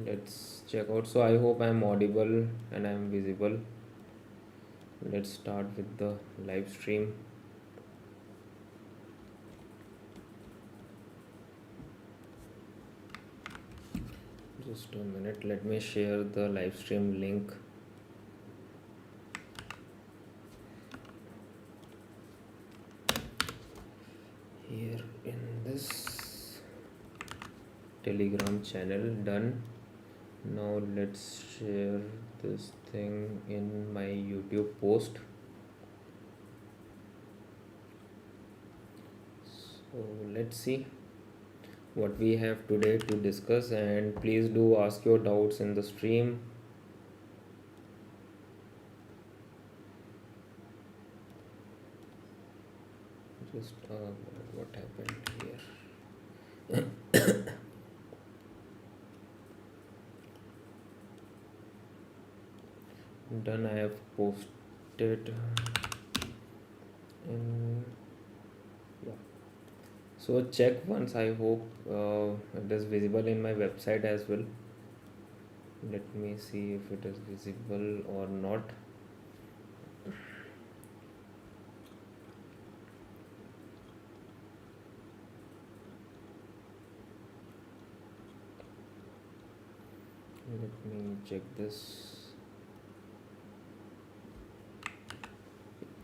Let's check out. So I hope I'm audible and I'm visible. Let's start with the live stream. Just a minute, let me share the live stream link. Here in this Telegram channel. Done. Now let's share this thing in my YouTube post. So let's see what we have today to discuss, and please do ask your doubts in the stream. Just what happened here? Done. I have posted in, yeah. So check once. I hope it is visible in my website as well. Let me see if it is visible or not. Let me check this.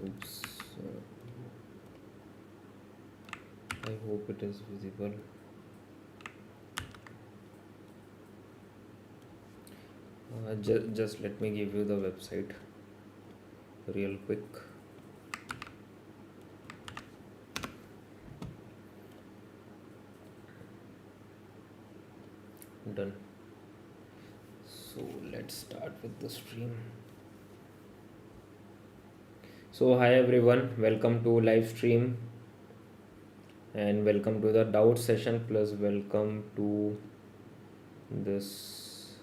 Oops. I hope it is visible. Just let me give you the website real quick. Done. So let's start with the stream. So hi everyone, welcome to live stream and welcome to the doubt session, plus welcome to this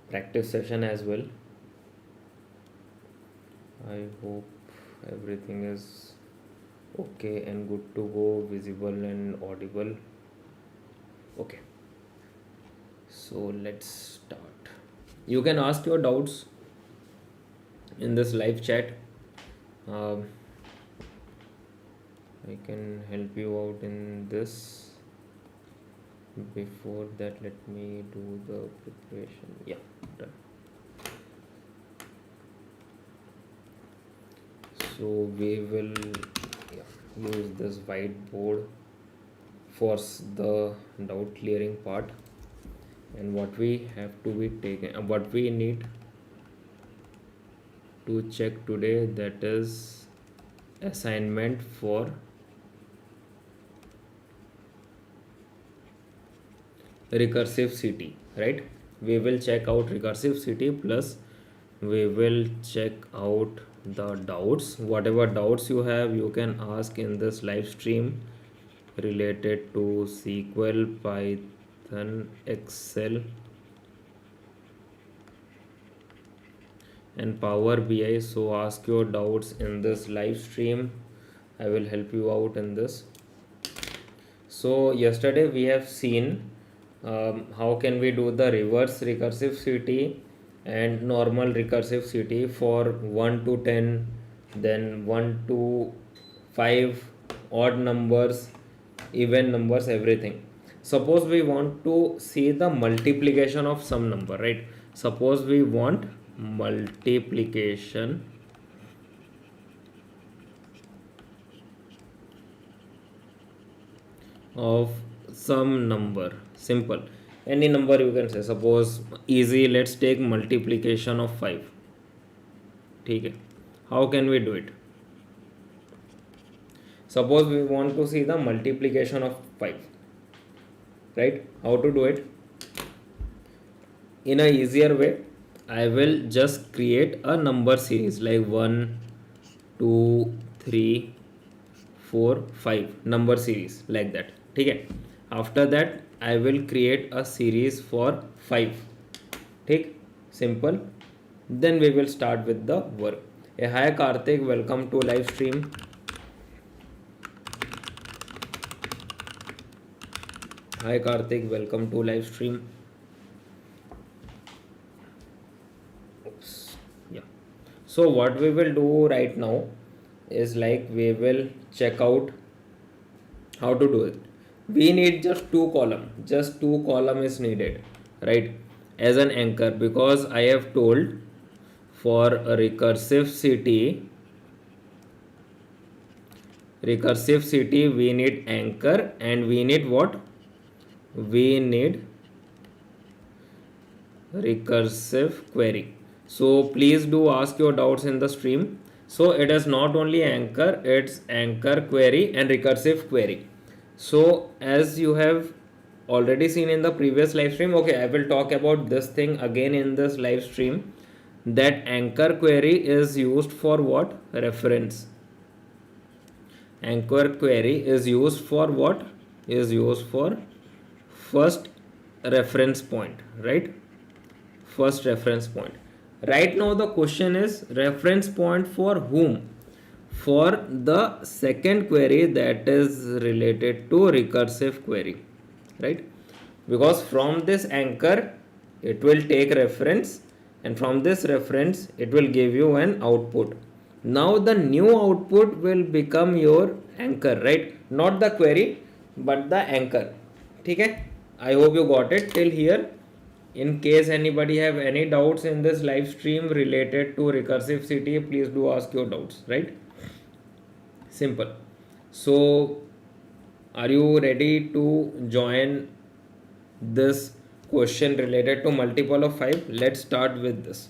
practice session as well. I hope everything is okay and good to go, visible and audible. Okay, so let's start. You can ask your doubts in this live chat. I can help you out in this. Before that, let me do the preparation. Yeah, done. So we will use this whiteboard for the doubt clearing part, and what we have to be taken, what we need to check today, that is assignment for recursive CT, right? We will check out recursive CT, plus we will check out the doubts. Whatever doubts you have, you can ask in this live stream related to SQL, Python, Excel and Power BI. So ask your doubts in this live stream. I will help you out in this. So yesterday we have seen how can we do the reverse recursive CT and normal recursive CT for 1 to 10, then 1 to 5, odd numbers, even numbers, everything. Suppose we want to see the multiplication of some number, right? Suppose we want multiplication of some number. Simple, any number you can say. Suppose easy, let's take multiplication of 5. Okay, how can we do it? Suppose we want to see the multiplication of 5, right? How to do it? In a easier way, I will just create a number series like 1, 2, 3, 4, 5 number series like that. Okay. After that, I will create a series for 5. Okay. Simple. Then we will start with the work. Hi Karthik, welcome to live stream. Hi Karthik, welcome to live stream. So what we will do right now is like we will check out how to do it. We need just two column is needed, right, as an anchor, because I have told for a recursive city we need anchor, and we need what, we need recursive query. So please do ask your doubts in the stream. So it is not only anchor, it's anchor query and recursive query. So as you have already seen in the previous live stream, okay, I will talk about this thing again in this live stream, that anchor query is used for what, reference. Anchor query is used for what, is used for first reference point, right? First reference point. Right now the question is reference point for whom? For the second query that is related to recursive query, right? Because from this anchor it will take reference, and from this reference it will give you an output. Now the new output will become your anchor, right? Not the query but the anchor. Okay, I hope you got it till here. In case anybody have any doubts in this live stream related to recursive city, please do ask your doubts, right? Simple. So are you ready to join this question related to multiple of 5? Let's start with this.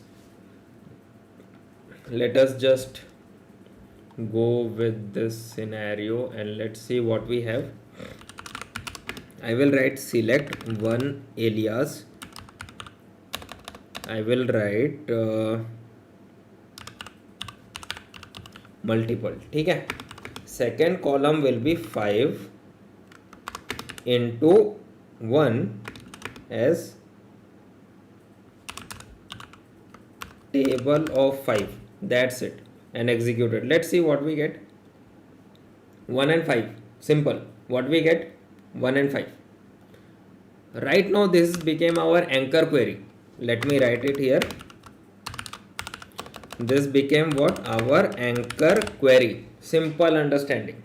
Let us just go with this scenario and let's see what we have. I will write select one alias. I will write multiple. ठीक है. Second column will be 5 into 1 as table of 5. That's it. And execute it. Let's see what we get. 1 and 5. Simple. What we get? 1 and 5. Right now this became our anchor query. Let me write it here. This became what? Our anchor query. Simple understanding.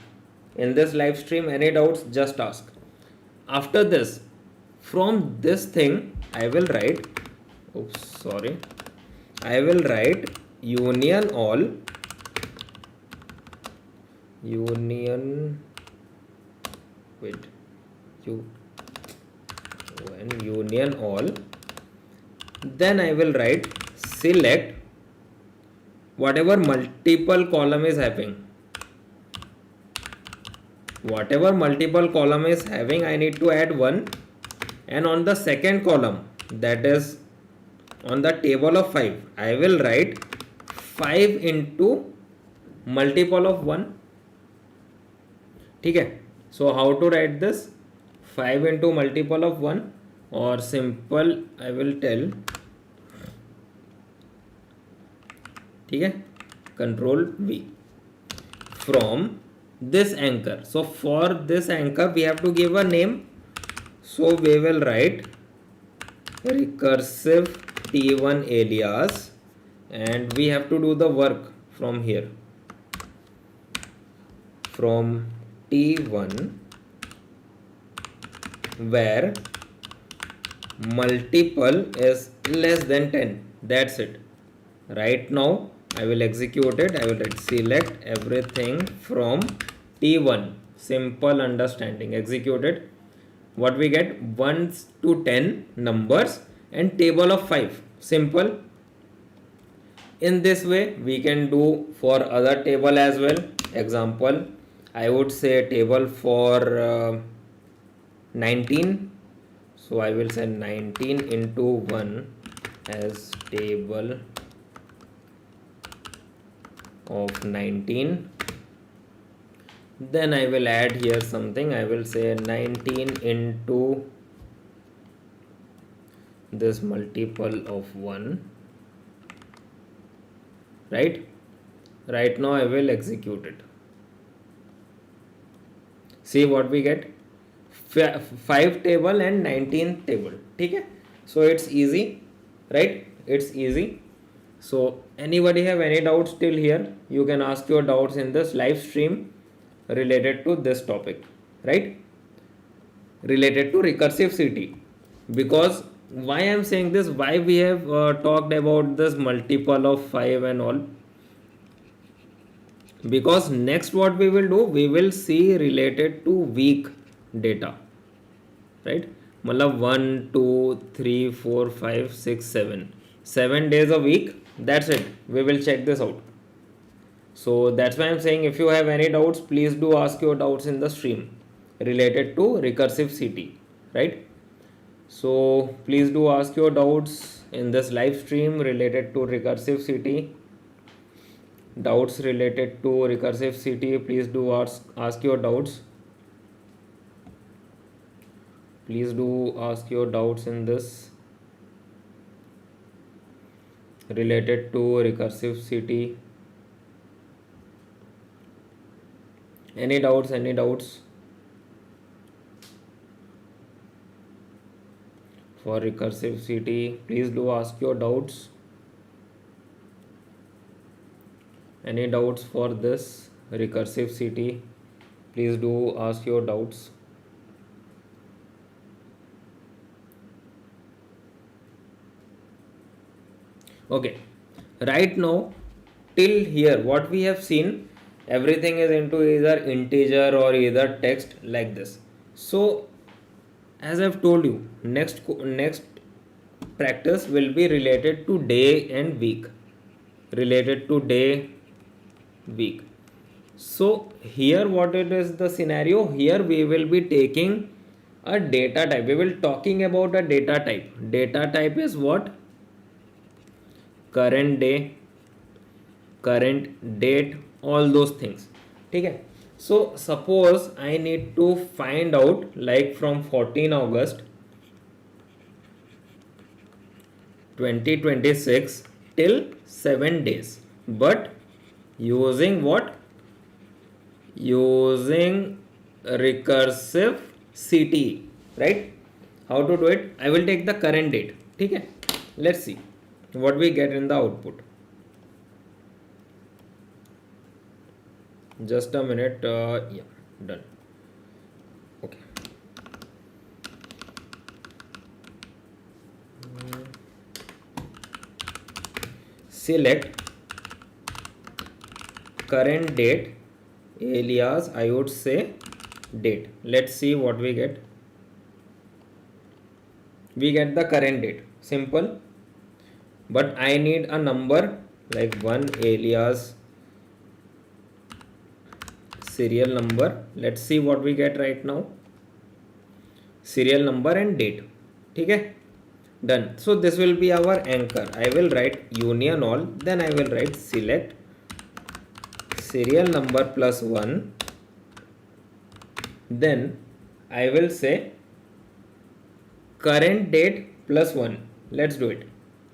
In this live stream, any doubts, just ask. After this, from this thing, I will write, I will write union all, union all. Then I will write select whatever multiple column is having. Whatever multiple column is having, I need to add 1. And on the second column, that is on the table of 5, I will write 5 into multiple of 1. Okay. So how to write this? 5 into multiple of 1, or simple I will tell. Okay. Control V from this anchor. So for this anchor we have to give a name. So we will write recursive T1 alias, and we have to do the work from here. From T1 where multiple is less than 10. That's it. Right now I will execute it. I will write select everything from T1. Simple understanding. Execute it. What we get? 1 to 10 numbers and table of 5. Simple. In this way we can do for other table as well. Example, I would say table for 19. So I will say 19 into 1 as table of 19. Then I will add here something. I will say 19 into this multiple of 1. Right now I will execute it. See what we get? 5 table and 19 table. Okay, so it's easy, right? It's easy. So anybody have any doubts till here? You can ask your doubts in this live stream related to this topic, right? Related to recursive city. Because why I'm saying this, why we have talked about this multiple of 5 and all, because next what we will do, we will see related to week data, right? Matlab 1 2 3 4 5 6 7 7 days a week, that's it, we will check this out. So that's why I'm saying, if you have any doubts, please do ask your doubts in the stream related to recursive city, right? So please do ask your doubts in this live stream related to recursive city. Doubts related to recursive city, please do ask your doubts. Please do ask your doubts in this related to recursive city. Any doubts, any doubts for recursive city? Please do ask your doubts. Any doubts for this recursive city? Please do ask your doubts. Okay, right now till here what we have seen, everything is into either integer or either text like this. So as I've told you, next practice will be related to day and week. Related to day, week. So here what it is the scenario, here we will be taking a data type, we will talking about a data type. Data type is what? Current day, current date, all those things. Okay. So suppose I need to find out, like from 14 August 2026 till 7 days, but using what? Using recursive CT, right? How to do it? I will take the current date. Okay. Let's see what we get in the output. Just a minute. Yeah, done. Okay. Select current date alias, I would say date. Let's see what we get. We get the current date. Simple. But I need a number like 1 alias serial number. Let's see what we get right now. Serial number and date. Okay. Done. So this will be our anchor. I will write union all. Then I will write select serial number plus 1. Then I will say current date plus 1. Let's do it.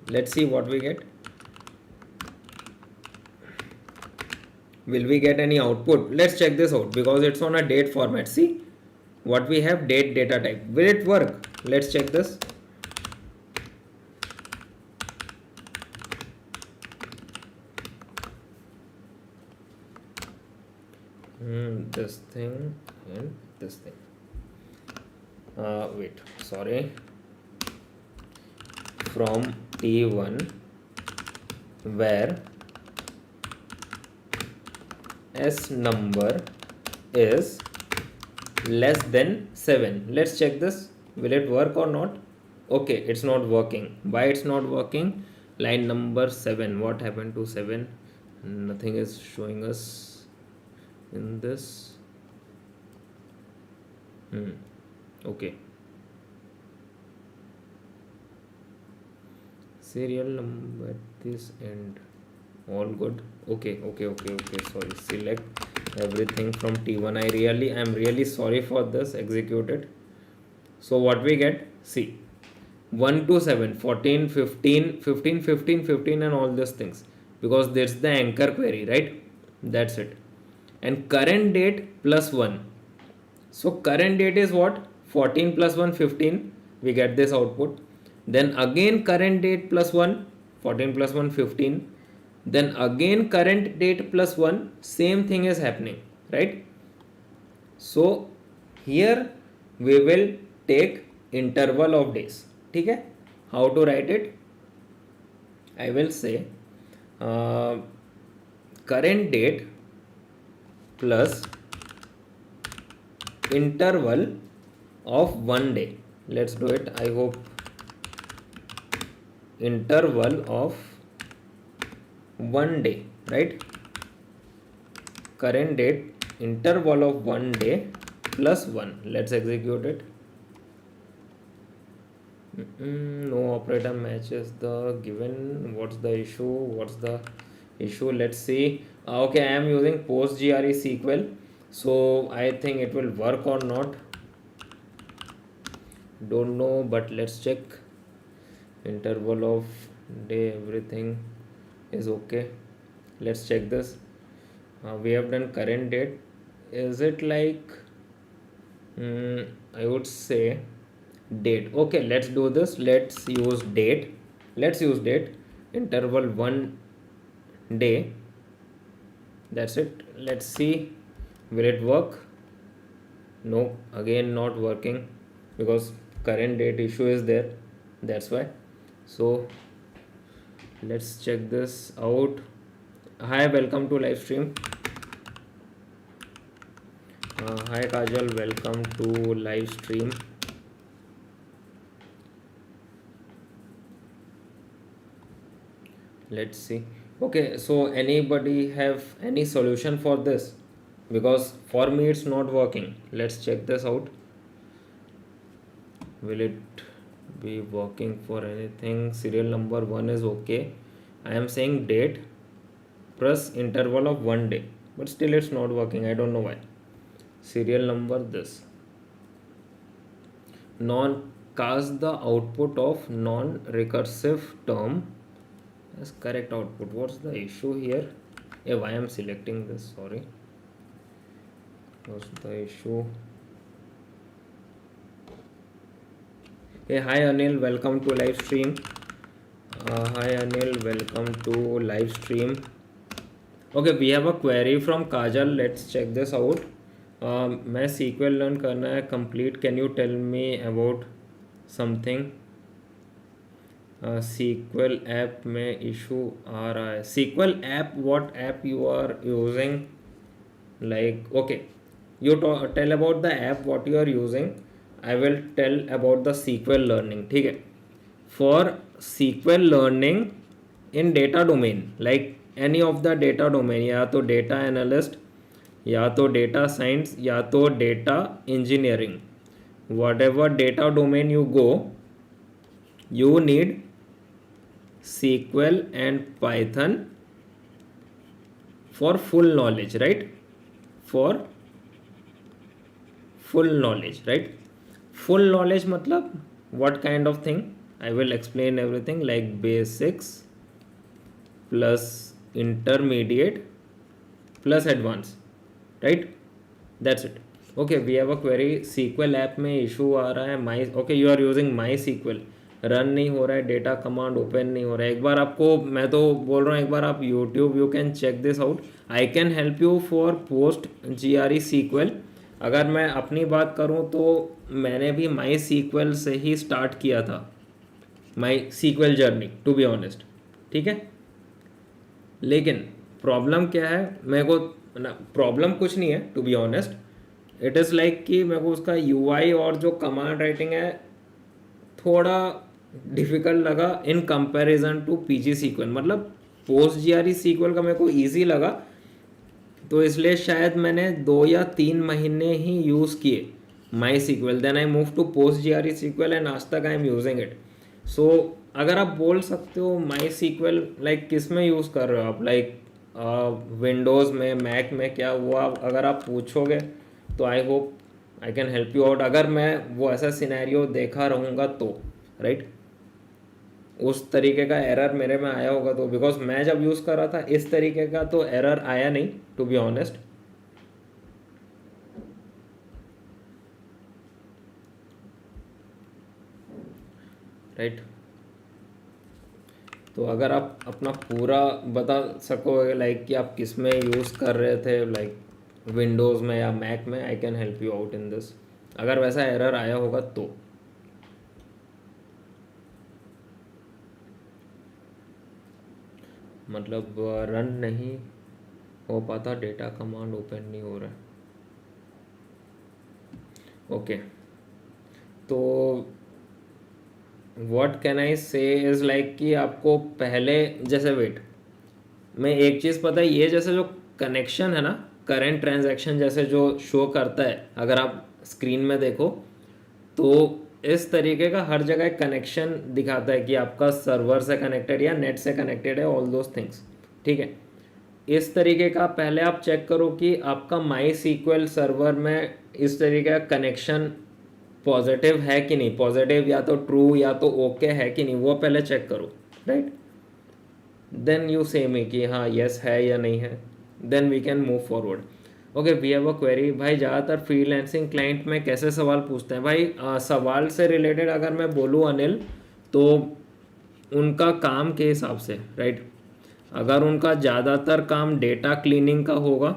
Let's see what we get. Will we get any output? Let's check this out because it's on a date format. See what we have, date data type. Will it work? Let's check this. This thing and this thing. Wait, sorry. From T1 where S number is less than 7. Let's check this. Will it work or not? Okay, it's not working. Why it's not working? Line number 7. What happened to 7? Nothing is showing us in this. Okay. Serial number at this end. All good. Okay. Sorry. Select everything from T1. I'm really sorry for this. Execute it. So what we get? See. 1 to 7, 14, 15, 15, 15, 15 and all these things. Because there's the anchor query, right? That's it. And current date plus 1. So current date is what? 14 plus 1, 15. We get this output. Then again current date plus 1. 14 plus 1 15, then again current date plus 1, same thing is happening, right? So here we will take interval of days. ठीक है, how to write it? I will say uh, current date plus interval of 1 day. Let's do it. I hope interval of 1 day, right? Current date interval of 1 day plus 1. Let's execute it. No operator matches the given. What's the issue? What's the issue? Let's see. Okay, I am using PostGRE SQL, so I think it will work or not. Don't know, but let's check. Interval of day, everything is okay. Let's check this. We have done current date. Is it like I would say date? Okay, let's do this. Let's use date. Interval 1 day. That's it. Let's see, will it work? No, again not working because current date issue is there, that's why. So let's check this out. Hi, welcome to live stream. Hi Kajal, welcome to live stream. Let's see. Okay, so anybody have any solution for this? Because for me it's not working. Let's check this out. Will it be working for anything? Serial number 1 is okay. I am saying date plus interval of 1 day, but still it's not working. I don't know why. Serial number this. Cast the output of non-recursive term as correct output. What's the issue here? Why I am selecting this? Sorry. What's the issue? Hey, hi Anil, welcome to live stream. Hi Anil, welcome to live stream. Okay, we have a query from Kajal. Let's check this out. मैं SQL learn करना है complete. Can you tell me about something? SQL app में issue आ रहा है. SQL app, what app you are using? Like, okay, you tell about the app what you are using. I will tell about the SQL learning. ठीक है. For SQL learning in data domain, like any of the data domain, या तो data analyst, या तो data science, या तो data engineering, whatever data domain you go, you need SQL and Python for full knowledge, right? For full knowledge, right? Full knowledge matlab what kind of thing? I will explain everything, like basics plus intermediate plus advanced, right? That's it. Okay, we have a query. SQL app में issue आ रहा है. Okay, you are using MySQL, run नहीं हो रहा है, data command open नहीं हो रहा है. एक बार आपको, मैं तो बोल रहा हूँ, एक बार आप YouTube, you can check this out. I can help you for post GRE SQL. अगर मैं अपनी बात करूँ तो मैंने भी MySQL से ही स्टार्ट किया था, MySQL journey, to be honest. ठीक है, लेकिन प्रॉब्लम क्या है मेरे को ना, प्रॉब्लम कुछ नहीं है to be honest. It is like कि मेरे को उसका UI और जो कमांड राइटिंग है थोड़ा डिफ़िकल्ट लगा in comparison to PG SQL. मतलब पोस्ट GRE SQL का मेरे को ईजी लगा, तो इसलिए शायद मैंने 2 या 3 महीने ही यूज़ किए MySQL. Then I move to post GRE SQL and आज तक I am using it. So अगर आप बोल सकते हो MySQL लाइक किस में यूज़ कर रहे हो आप, लाइक विंडोज़ में, मैक में, क्या हुआ, अगर आप पूछोगे तो I hope I can help you out. अगर मैं वो ऐसा सिनेरियो देखा रहूँगा तो, राइट, उस तरीके का एरर मेरे में आया होगा तो, बिकॉज मैं जब यूज़ कर रहा था इस तरीके का तो एरर आया नहीं, टू बी ऑनेस्ट. राइट, तो अगर आप अपना पूरा बता सकोगे लाइक कि आप किस में यूज़ कर रहे थे, लाइक विंडोज़ में या मैक में, आई can help you out in this, अगर वैसा एरर आया होगा तो। मतलब रन नहीं हो पाता, डेटा कमांड ओपन नहीं हो रहा है। ओके, तो व्हाट कैन आई से इज़ लाइक कि आपको पहले जैसे वेट, मैं एक चीज़ पता है, ये जैसे जो कनेक्शन है ना, करंट ट्रांजैक्शन जैसे जो शो करता है, अगर आप स्क्रीन में देखो तो इस तरीके का हर जगह एक कनेक्शन दिखाता है कि आपका सर्वर से कनेक्टेड या नेट से कनेक्टेड है, ऑल दोज थिंग्स। ठीक है, इस तरीके का पहले आप चेक करो कि आपका माई सीक्वल सर्वर में इस तरीके का कनेक्शन पॉजिटिव है कि नहीं, पॉजिटिव या तो ट्रू या तो ओके है कि नहीं, वो पहले चेक करो, राइट। देन यू से मी कि हाँ यस है या नहीं है, then we can move forward. Okay, we have a query. भाई ज़्यादातर फ्रीलैंसिंग क्लाइंट में कैसे सवाल पूछते हैं? भाई सवाल से रिलेटेड अगर मैं बोलूँ अनिल, तो उनका काम के हिसाब से, राइट। अगर उनका ज़्यादातर काम डेटा क्लीनिंग का होगा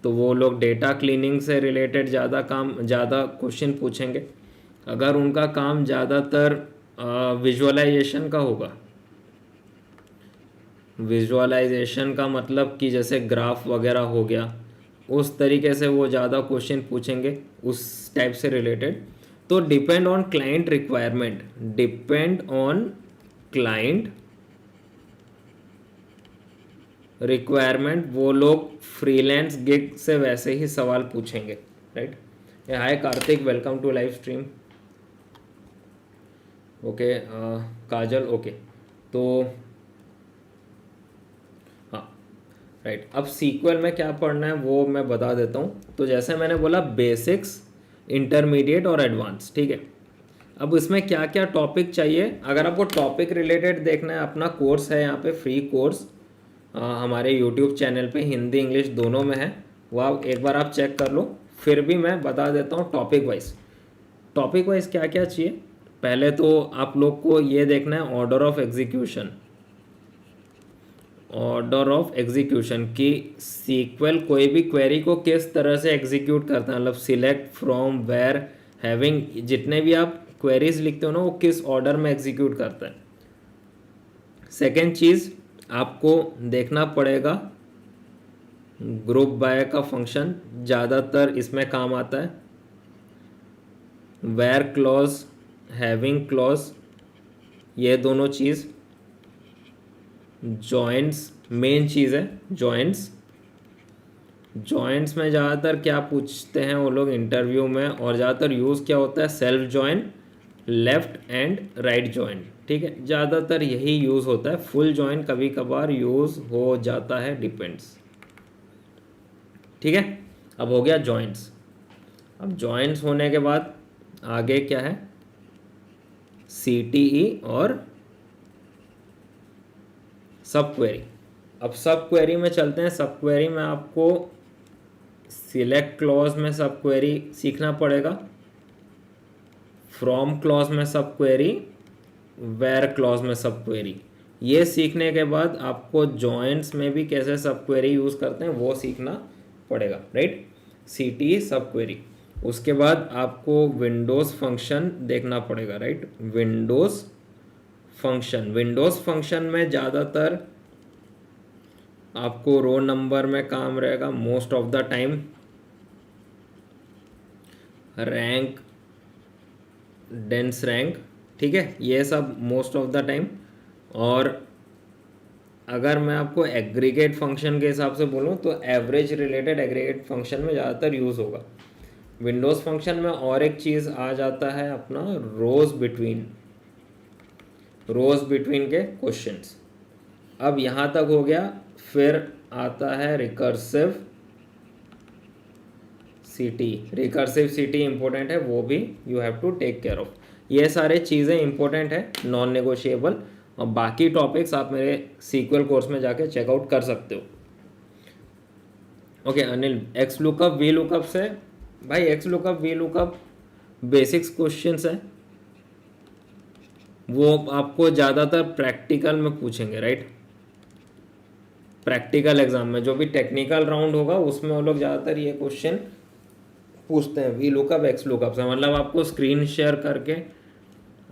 तो वो लोग डेटा क्लीनिंग से रिलेटेड ज़्यादा क्वेश्चन पूछेंगे। अगर उनका काम ज़्यादातर विजुअलाइजेशन का होगा, विजुअलाइजेशन का मतलब कि जैसे ग्राफ वगैरह हो गया, उस तरीके से वो ज़्यादा क्वेश्चन पूछेंगे उस टाइप से रिलेटेड। तो depend on client requirement, depend on client requirement, वो लोग फ्रीलांस गिग से वैसे ही सवाल पूछेंगे, right. Hi Karthik, welcome to live stream. Okay Kajal, okay, तो हाँ राइट, अब सीक्वल में क्या पढ़ना है वो मैं बता देता हूँ। तो जैसे मैंने बोला बेसिक्स, इंटरमीडिएट और एडवांस, ठीक है। अब इसमें क्या क्या टॉपिक चाहिए, अगर आपको टॉपिक रिलेटेड देखना है, अपना कोर्स है यहाँ पे, फ्री कोर्स हमारे यूट्यूब चैनल पे हिंदी इंग्लिश दोनों में है, वो आप एक बार आप चेक कर लो। फिर भी मैं बता देता हूँ टॉपिक वाइज, टॉपिक वाइज क्या क्या चाहिए। पहले तो आप लोग को ये देखना है order of execution, order of execution की सीक्वल कोई भी क्वेरी को किस तरह से एग्जीक्यूट करता है, मतलब सिलेक्ट फ्रॉम वेयर हैविंग, जितने भी आप क्वेरीज लिखते हो ना वो किस ऑर्डर में एग्जीक्यूट करता है। सेकेंड चीज़ आपको देखना पड़ेगा ग्रुप बाय का फंक्शन, ज़्यादातर इसमें काम आता है। वेयर क्लॉज, हैविंग क्लॉज, ये दोनों चीज़। जॉइंट्स मेन चीज़ है, जॉइंट्स, जॉइंट्स में ज़्यादातर क्या पूछते हैं वो लोग इंटरव्यू में, और ज़्यादातर यूज़ क्या होता है, self join, left and right join, ठीक है, ज़्यादातर यही यूज़ होता है। फुल जॉइन कभी कभार यूज़ हो जाता है, डिपेंड्स, ठीक है। अब हो गया जॉइंट्स। अब जॉइंट्स होने के बाद आगे क्या है, CTE और सब क्वेरी। अब सब क्वेरी में चलते हैं। सब क्वेरी में आपको सिलेक्ट क्लॉज में सब क्वेरी सीखना पड़ेगा, फ्रॉम क्लॉज में सब क्वेरी, वेयर क्लॉज में सब क्वेरी। ये सीखने के बाद आपको जॉइंट्स में भी कैसे सब क्वेरी यूज़ करते हैं वो सीखना पड़ेगा, राइट। CTE सब क्वेरी। उसके बाद आपको विंडोज़ फंक्शन देखना पड़ेगा, right. Windows function, Windows function में ज़्यादातर आपको रो नंबर में काम रहेगा most of the time, rank, dense rank, ठीक है, ये सब मोस्ट ऑफ द टाइम। और अगर मैं आपको एग्रीगेट फंक्शन के हिसाब से बोलूँ तो एवरेज रिलेटेड एग्रीगेट फंक्शन में ज़्यादातर यूज़ होगा। विंडोज़ फंक्शन में और एक चीज़ आ जाता है अपना रोज़ बिटवीन, रोज़ बिटवीन के क्वेश्चंस। अब यहाँ तक हो गया, फिर आता है recursive CTE। Recursive CTE important है, वो भी you have to take care of. ये सारे चीज़ें इंपॉर्टेंट है, नॉन नेगोशिएबल। और बाकी टॉपिक्स आप मेरे सीक्वल कोर्स में जाके चेकआउट कर सकते हो। Okay Anil, x lookup V lookup से, भाई x lookup V lookup basics questions है, वो आपको ज़्यादातर प्रैक्टिकल में पूछेंगे, राइट। प्रैक्टिकल एग्जाम में जो भी टेक्निकल राउंड होगा उसमें वो लोग ज़्यादातर ये क्वेश्चन पूछते हैं, वी लुकअप एक्स लुकअप से। मतलब आपको स्क्रीन शेयर करके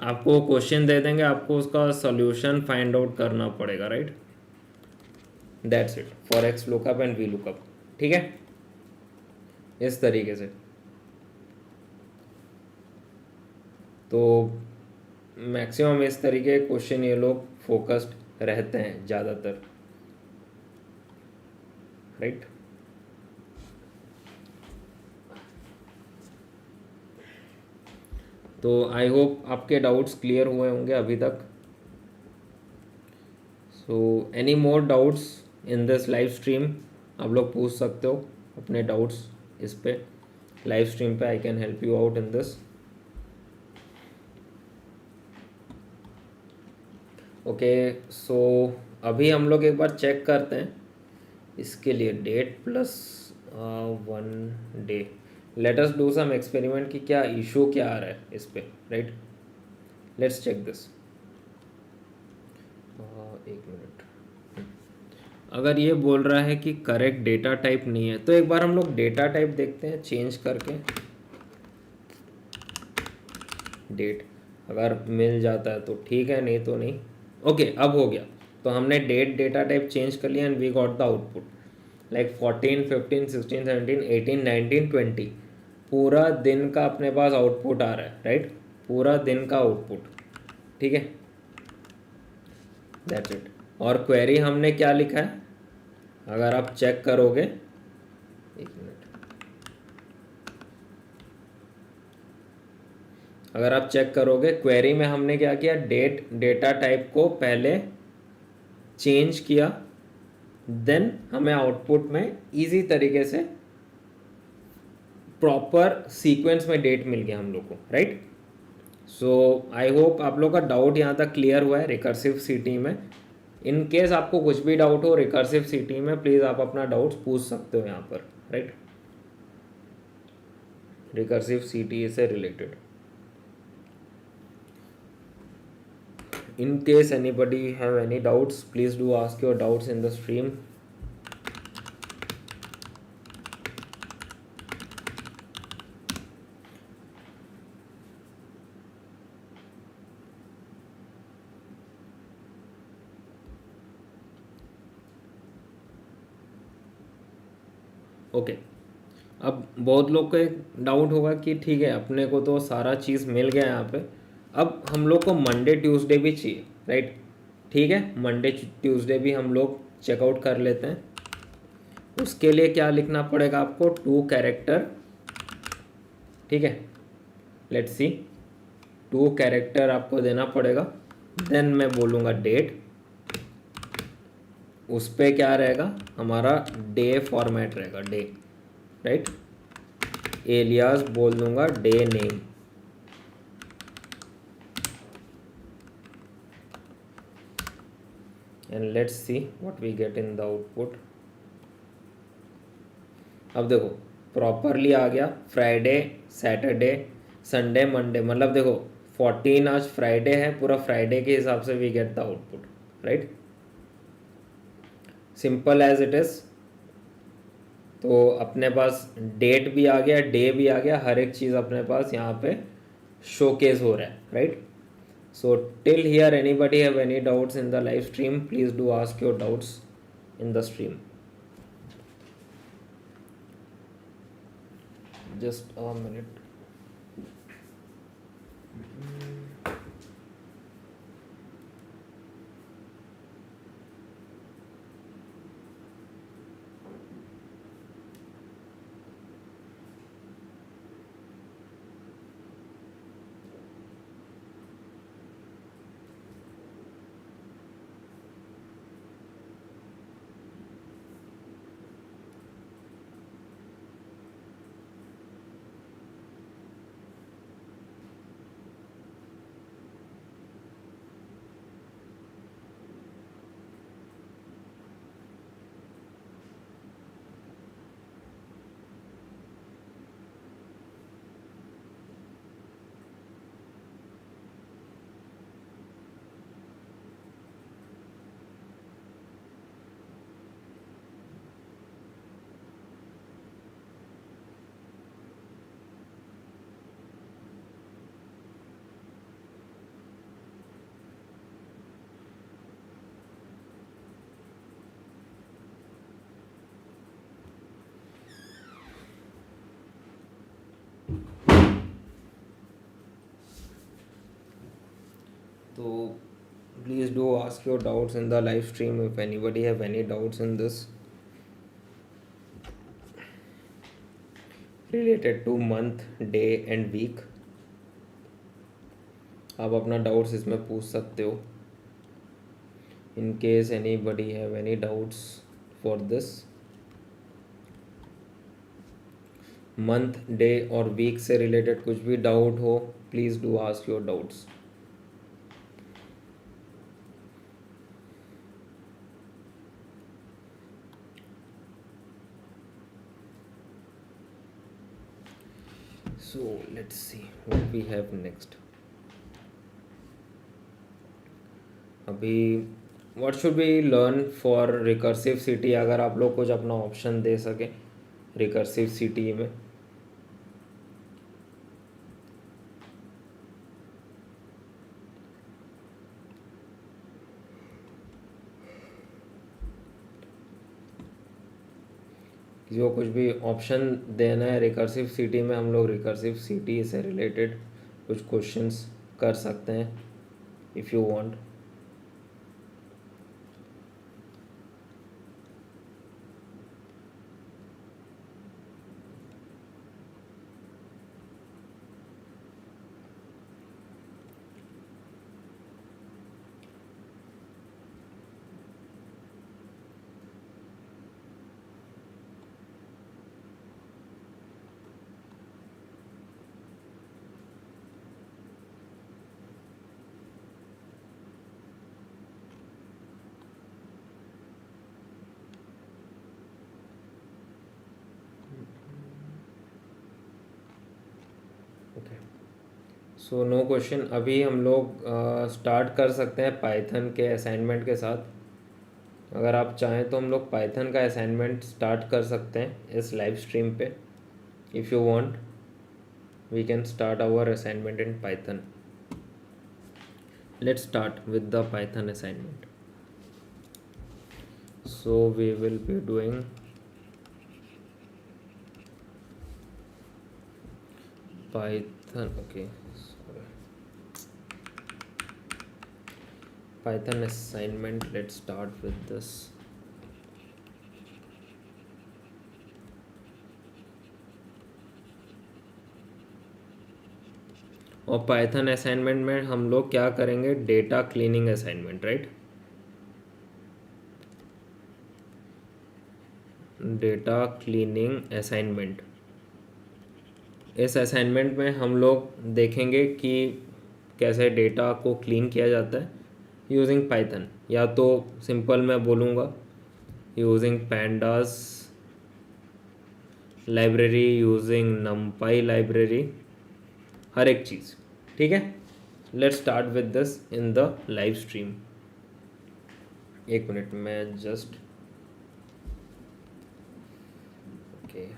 आपको क्वेश्चन दे देंगे, आपको उसका सॉल्यूशन फाइंड आउट करना पड़ेगा, right. That's it for x lookup and V lookup. ठीक है, इस तरीके से। तो मैक्सिमम इस तरीके के क्वेश्चन ये लोग फोकस्ड रहते हैं ज़्यादातर, राइट। तो आई होप आपके डाउट्स क्लियर हुए होंगे अभी तक। So any more doubts in this live stream, आप लोग पूछ सकते हो अपने डाउट्स इस पे लाइव स्ट्रीम पे। I can help you out in this. Okay, so अभी हम लोग एक बार चेक करते हैं इसके लिए date plus 1 day. Let us do some experiment कि क्या इशू क्या आ रहा है इस पे, राइट। Let's check this. एक मिनट। अगर ये बोल रहा है कि करेक्ट डेटा टाइप नहीं है, तो एक बार हम लोग डेटा टाइप देखते हैं चेंज करके। डेट अगर मिल जाता है तो ठीक है, नहीं तो नहीं। ओके, अब हो गया। तो हमने डेट डेटा टाइप चेंज कर लिया and we got the output like 14, 15, 16, 17, 18, 19, 20। पूरा दिन का अपने पास आउटपुट आ रहा है, राइट। पूरा दिन का आउटपुट, ठीक है। That's it. और क्वेरी हमने क्या लिखा है अगर आप चेक करोगे, एक मिनट, अगर आप चेक करोगे क्वेरी में हमने क्या किया, डेट डेटा टाइप को पहले चेंज किया, देन हमें आउटपुट में इजी तरीके से प्रॉपर सीक्वेंस में डेट मिल गया हम लोग को, राइट। सो आई होप आप लोग का डाउट यहाँ तक क्लियर हुआ है रिकर्सिव सीटी में। इन केस आपको कुछ भी डाउट हो रिकर्सिव सीटी में, प्लीज़ आप अपना डाउट्स पूछ सकते हो यहाँ पर, राइट। रिकर्सिव सीटी से related. In case anybody have any doubts, please do ask your doubts in the stream. Okay, अब बहुत लोग को एक डाउट होगा कि ठीक है अपने को तो सारा चीज़ मिल गया यहाँ पे, अब हम लोग को मंडे ट्यूसडे भी चाहिए, राइट। ठीक है, मंडे ट्यूसडे भी हम लोग चेकआउट कर लेते हैं। उसके लिए क्या लिखना पड़ेगा आपको, 2 कैरेक्टर, ठीक है। लेट्स सी, 2 कैरेक्टर आपको देना पड़ेगा। देन मैं बोलूँगा डेट, उस पर क्या रहेगा हमारा डे फॉर्मेट रहेगा, डे, राइट। एलियास बोल दूंगा day name, and let's see what we get in the output. अब देखो प्रॉपरली आ गया, फ्राइडे, सैटरडे, संडे, मंडे। मतलब देखो 14 आज फ्राइडे है, पूरा फ्राइडे के हिसाब से we get the output, right. Simple as it is. तो अपने पास डेट भी आ गया, डे भी आ गया, हर एक चीज़ अपने पास यहाँ पे शोकेस हो रहा है, right. So till here anybody have any doubts in the live stream, please do ask your doubts in the stream. Just a minute. So please do ask your doubts in the live stream if anybody have any doubts in this related to month, day and week. आप अपना doubts इसमें पूछ सकते हो in case anybody have any doubts for this month, day और week से related कुछ भी डाउट हो please do ask your doubts. So let's see what we have next. अभी what should we learn for recursive city? अगर आप लोग कुछ अपना ऑप्शन दे सके recursive city में. किसी को कुछ भी ऑप्शन देना है रिकर्सिव सिटी में, हम लोग रिकर्सिव सिटी से रिलेटेड कुछ क्वेश्चंस कर सकते हैं if you want. Okay so no question. अभी हम लोग स्टार्ट कर सकते हैं पाइथन के असाइनमेंट के साथ. अगर आप चाहें तो हम लोग पाइथन का असाइनमेंट स्टार्ट कर सकते हैं इस लाइव स्ट्रीम पे. If you want we can start our assignment in Python. Let's start with the Python assignment. So we will be doing Python. Okay, sorry. Python assignment. Let's start with this. और Python assignment में हम लोग क्या करेंगे, data cleaning assignment, right. Data cleaning assignment. इस assignment में हम लोग देखेंगे कि कैसे डेटा को क्लीन किया जाता है यूजिंग पाइथन. या तो सिंपल मैं बोलूँगा using pandas library, using NumPy library, हर एक चीज़. ठीक है, let's start with this in the live stream. एक मिनट में just okay.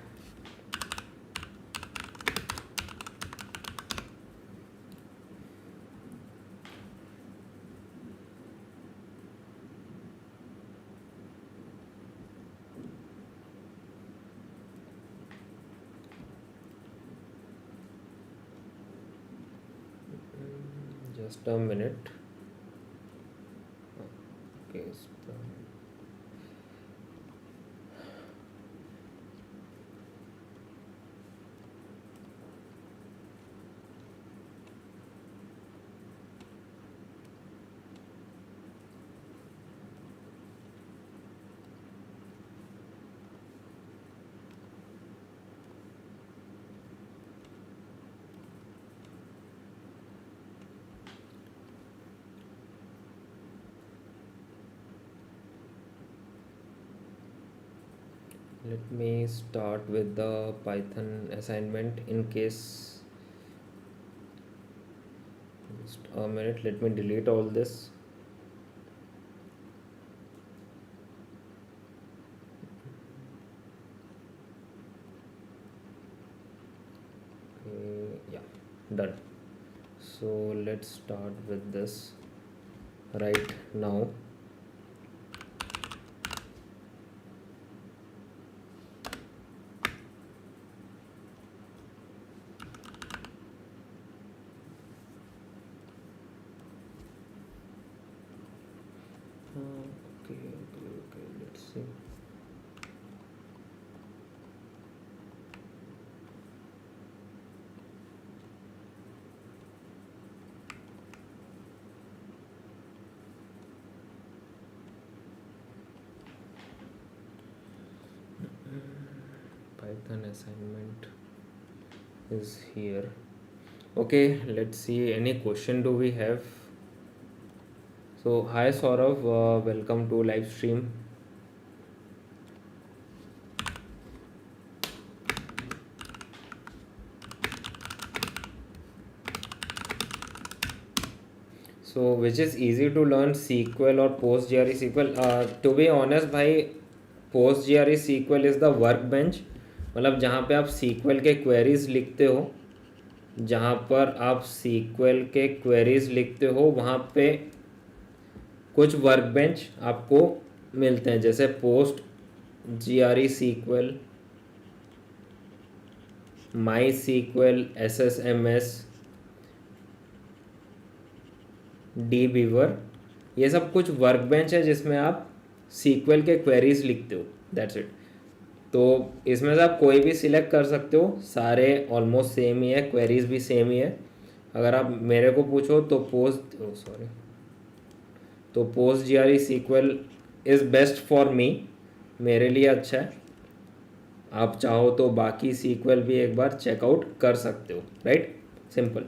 Just a minute. Okay. Let me start with the Python assignment in case. Just a minute, let me delete all this. Okay, yeah, done. So let's start with this right now. Okay, let's see. Python assignment is here. Okay, let's see. Any question do we have? So, hi Saurav, welcome to live stream. So, which is easy to learn, SQL or PostgreSQL? To be honest, भाई PostgreSQL is the workbench. मतलब जहाँ पे आप SQL के queries लिखते हो, जहाँ पर आप SQL के queries लिखते हो वहाँ पे कुछ वर्कबेंच आपको मिलते हैं, जैसे पोस्ट GRE SQL, माई SQL, SSMS, डी बीवर, ये सब कुछ वर्कबेंच है जिसमें आप SQL के क्वेरीज लिखते हो, दैट्स इट. तो इसमें से आप कोई भी सिलेक्ट कर सकते हो, सारे ऑलमोस्ट सेम ही है, क्वेरीज भी सेम ही है. अगर आप मेरे को पूछो तो post GRE SQL is best for me, मेरे लिए अच्छा है. आप चाहो तो बाकी SQL भी एक बार चेकआउट कर सकते हो, राइट, सिंपल.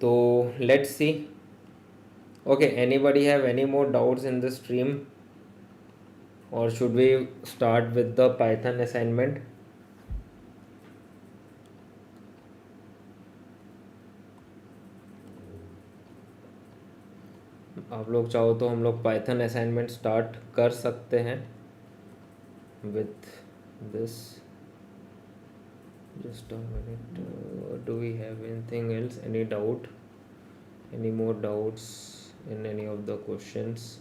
तो let's see. Okay, anybody have any more doubts in the stream, और should we start with the Python assignment? आप लोग चाहो तो हम लोग पाइथन असाइनमेंट स्टार्ट कर सकते हैं with this. Just a minute. Do we have anything else? Any doubt? Any more doubts in any of the questions?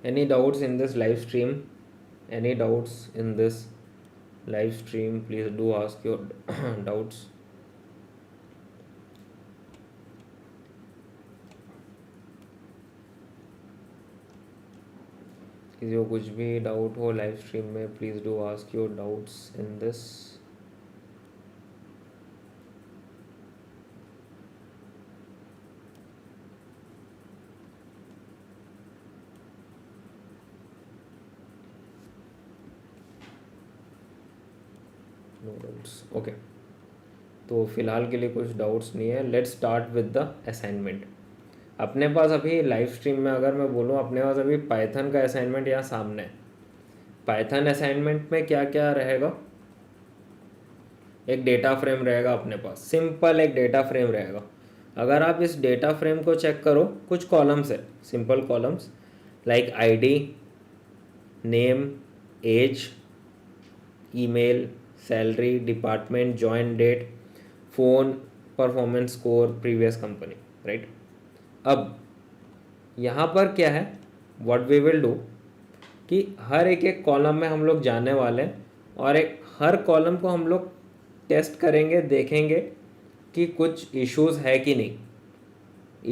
Any doubts in this live stream? Any doubts in this live stream? Please do ask your doubts. किसी को कुछ भी doubt हो live stream में, please do ask your doubts in this. No doubts, okay. तो फिलहाल के लिए कुछ डाउट्स नहीं है. Let's start with the assignment. अपने पास अभी लाइव स्ट्रीम में अगर मैं बोलूँ, अपने पास अभी पाइथन का असाइनमेंट यहाँ सामने है. पाइथन असाइनमेंट में क्या क्या रहेगा? एक डेटा फ्रेम रहेगा अपने पास, सिंपल एक डेटा फ्रेम रहेगा. अगर आप इस डेटा फ्रेम को चेक करो, कुछ कॉलम्स है, simple columns like ID, name, age, email, salary, department, join date, phone, performance score, previous company, right. अब यहाँ पर क्या है, व्हाट वी विल डू कि हर एक एक कॉलम में हम लोग जाने वाले हैं, और एक हर कॉलम को हम लोग टेस्ट करेंगे, देखेंगे कि कुछ इश्यूज़ है कि नहीं.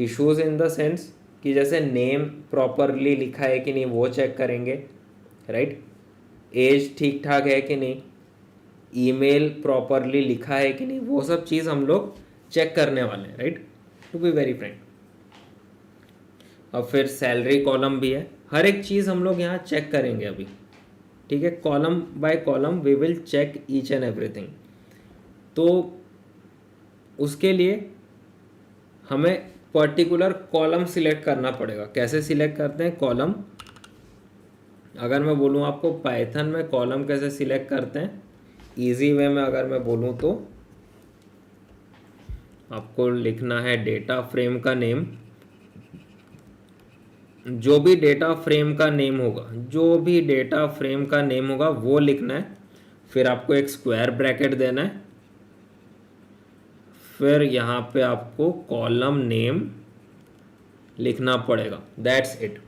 इश्यूज़ इन द सेंस कि जैसे नेम प्रॉपरली लिखा है कि नहीं वो चेक करेंगे, राइट. एज ठीक ठाक है कि नहीं, ईमेल प्रॉपरली लिखा है कि नहीं, वो सब चीज़ हम लोग चेक करने वाले हैं, right, to be very frank. और फिर सैलरी कॉलम भी है, हर एक चीज़ हम लोग यहाँ चेक करेंगे अभी, ठीक है. Column by column we will check each and everything. तो उसके लिए हमें पर्टिकुलर कॉलम सिलेक्ट करना पड़ेगा. कैसे सिलेक्ट करते हैं कॉलम? अगर मैं बोलूँ आपको पाइथन में कॉलम कैसे सिलेक्ट करते हैं, इजी वे में अगर मैं बोलूँ तो आपको लिखना है डेटा फ्रेम का नेम, जो भी डेटा फ्रेम का नेम होगा, जो भी डेटा फ्रेम का नेम होगा वो लिखना है. फिर आपको एक स्क्वायर ब्रैकेट देना है, फिर यहाँ पे आपको कॉलम नेम लिखना पड़ेगा, दैट्स इट,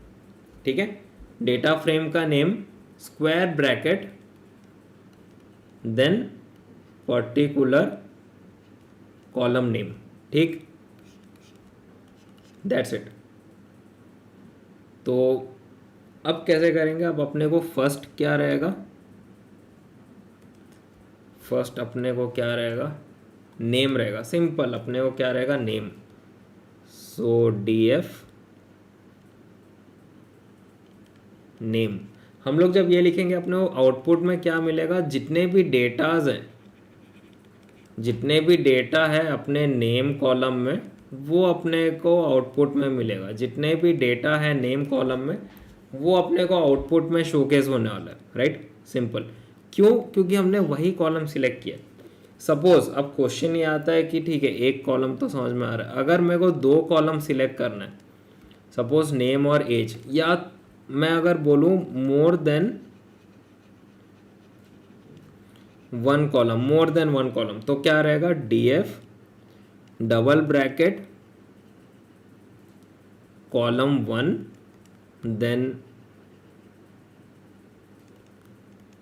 ठीक है. डेटा फ्रेम का name, square bracket, then particular column name, ठीक, दैट्स इट। तो अब कैसे करेंगे, अब अपने को फर्स्ट क्या रहेगा, फर्स्ट अपने को क्या रहेगा, नेम रहेगा, सिंपल, अपने को क्या रहेगा, नेम। सो डी एफ नेम, हम लोग जब ये लिखेंगे अपने को आउटपुट में क्या मिलेगा, जितने भी डेटाज हैं, जितने भी डेटा है अपने नेम कॉलम में वो अपने को आउटपुट में मिलेगा, जितने भी डेटा है नेम कॉलम में वो अपने को आउटपुट में शोकेस होने वाला है, राइट, सिंपल। क्यों, क्योंकि हमने वही कॉलम सिलेक्ट किया। सपोज अब क्वेश्चन ये आता है कि ठीक है एक कॉलम तो समझ में आ रहा है, अगर मेरे को दो कॉलम सिलेक्ट करना है, सपोज नेम और एज, या मैं अगर बोलूँ more than one column, more than one column, तो क्या रहेगा, D F double bracket column one then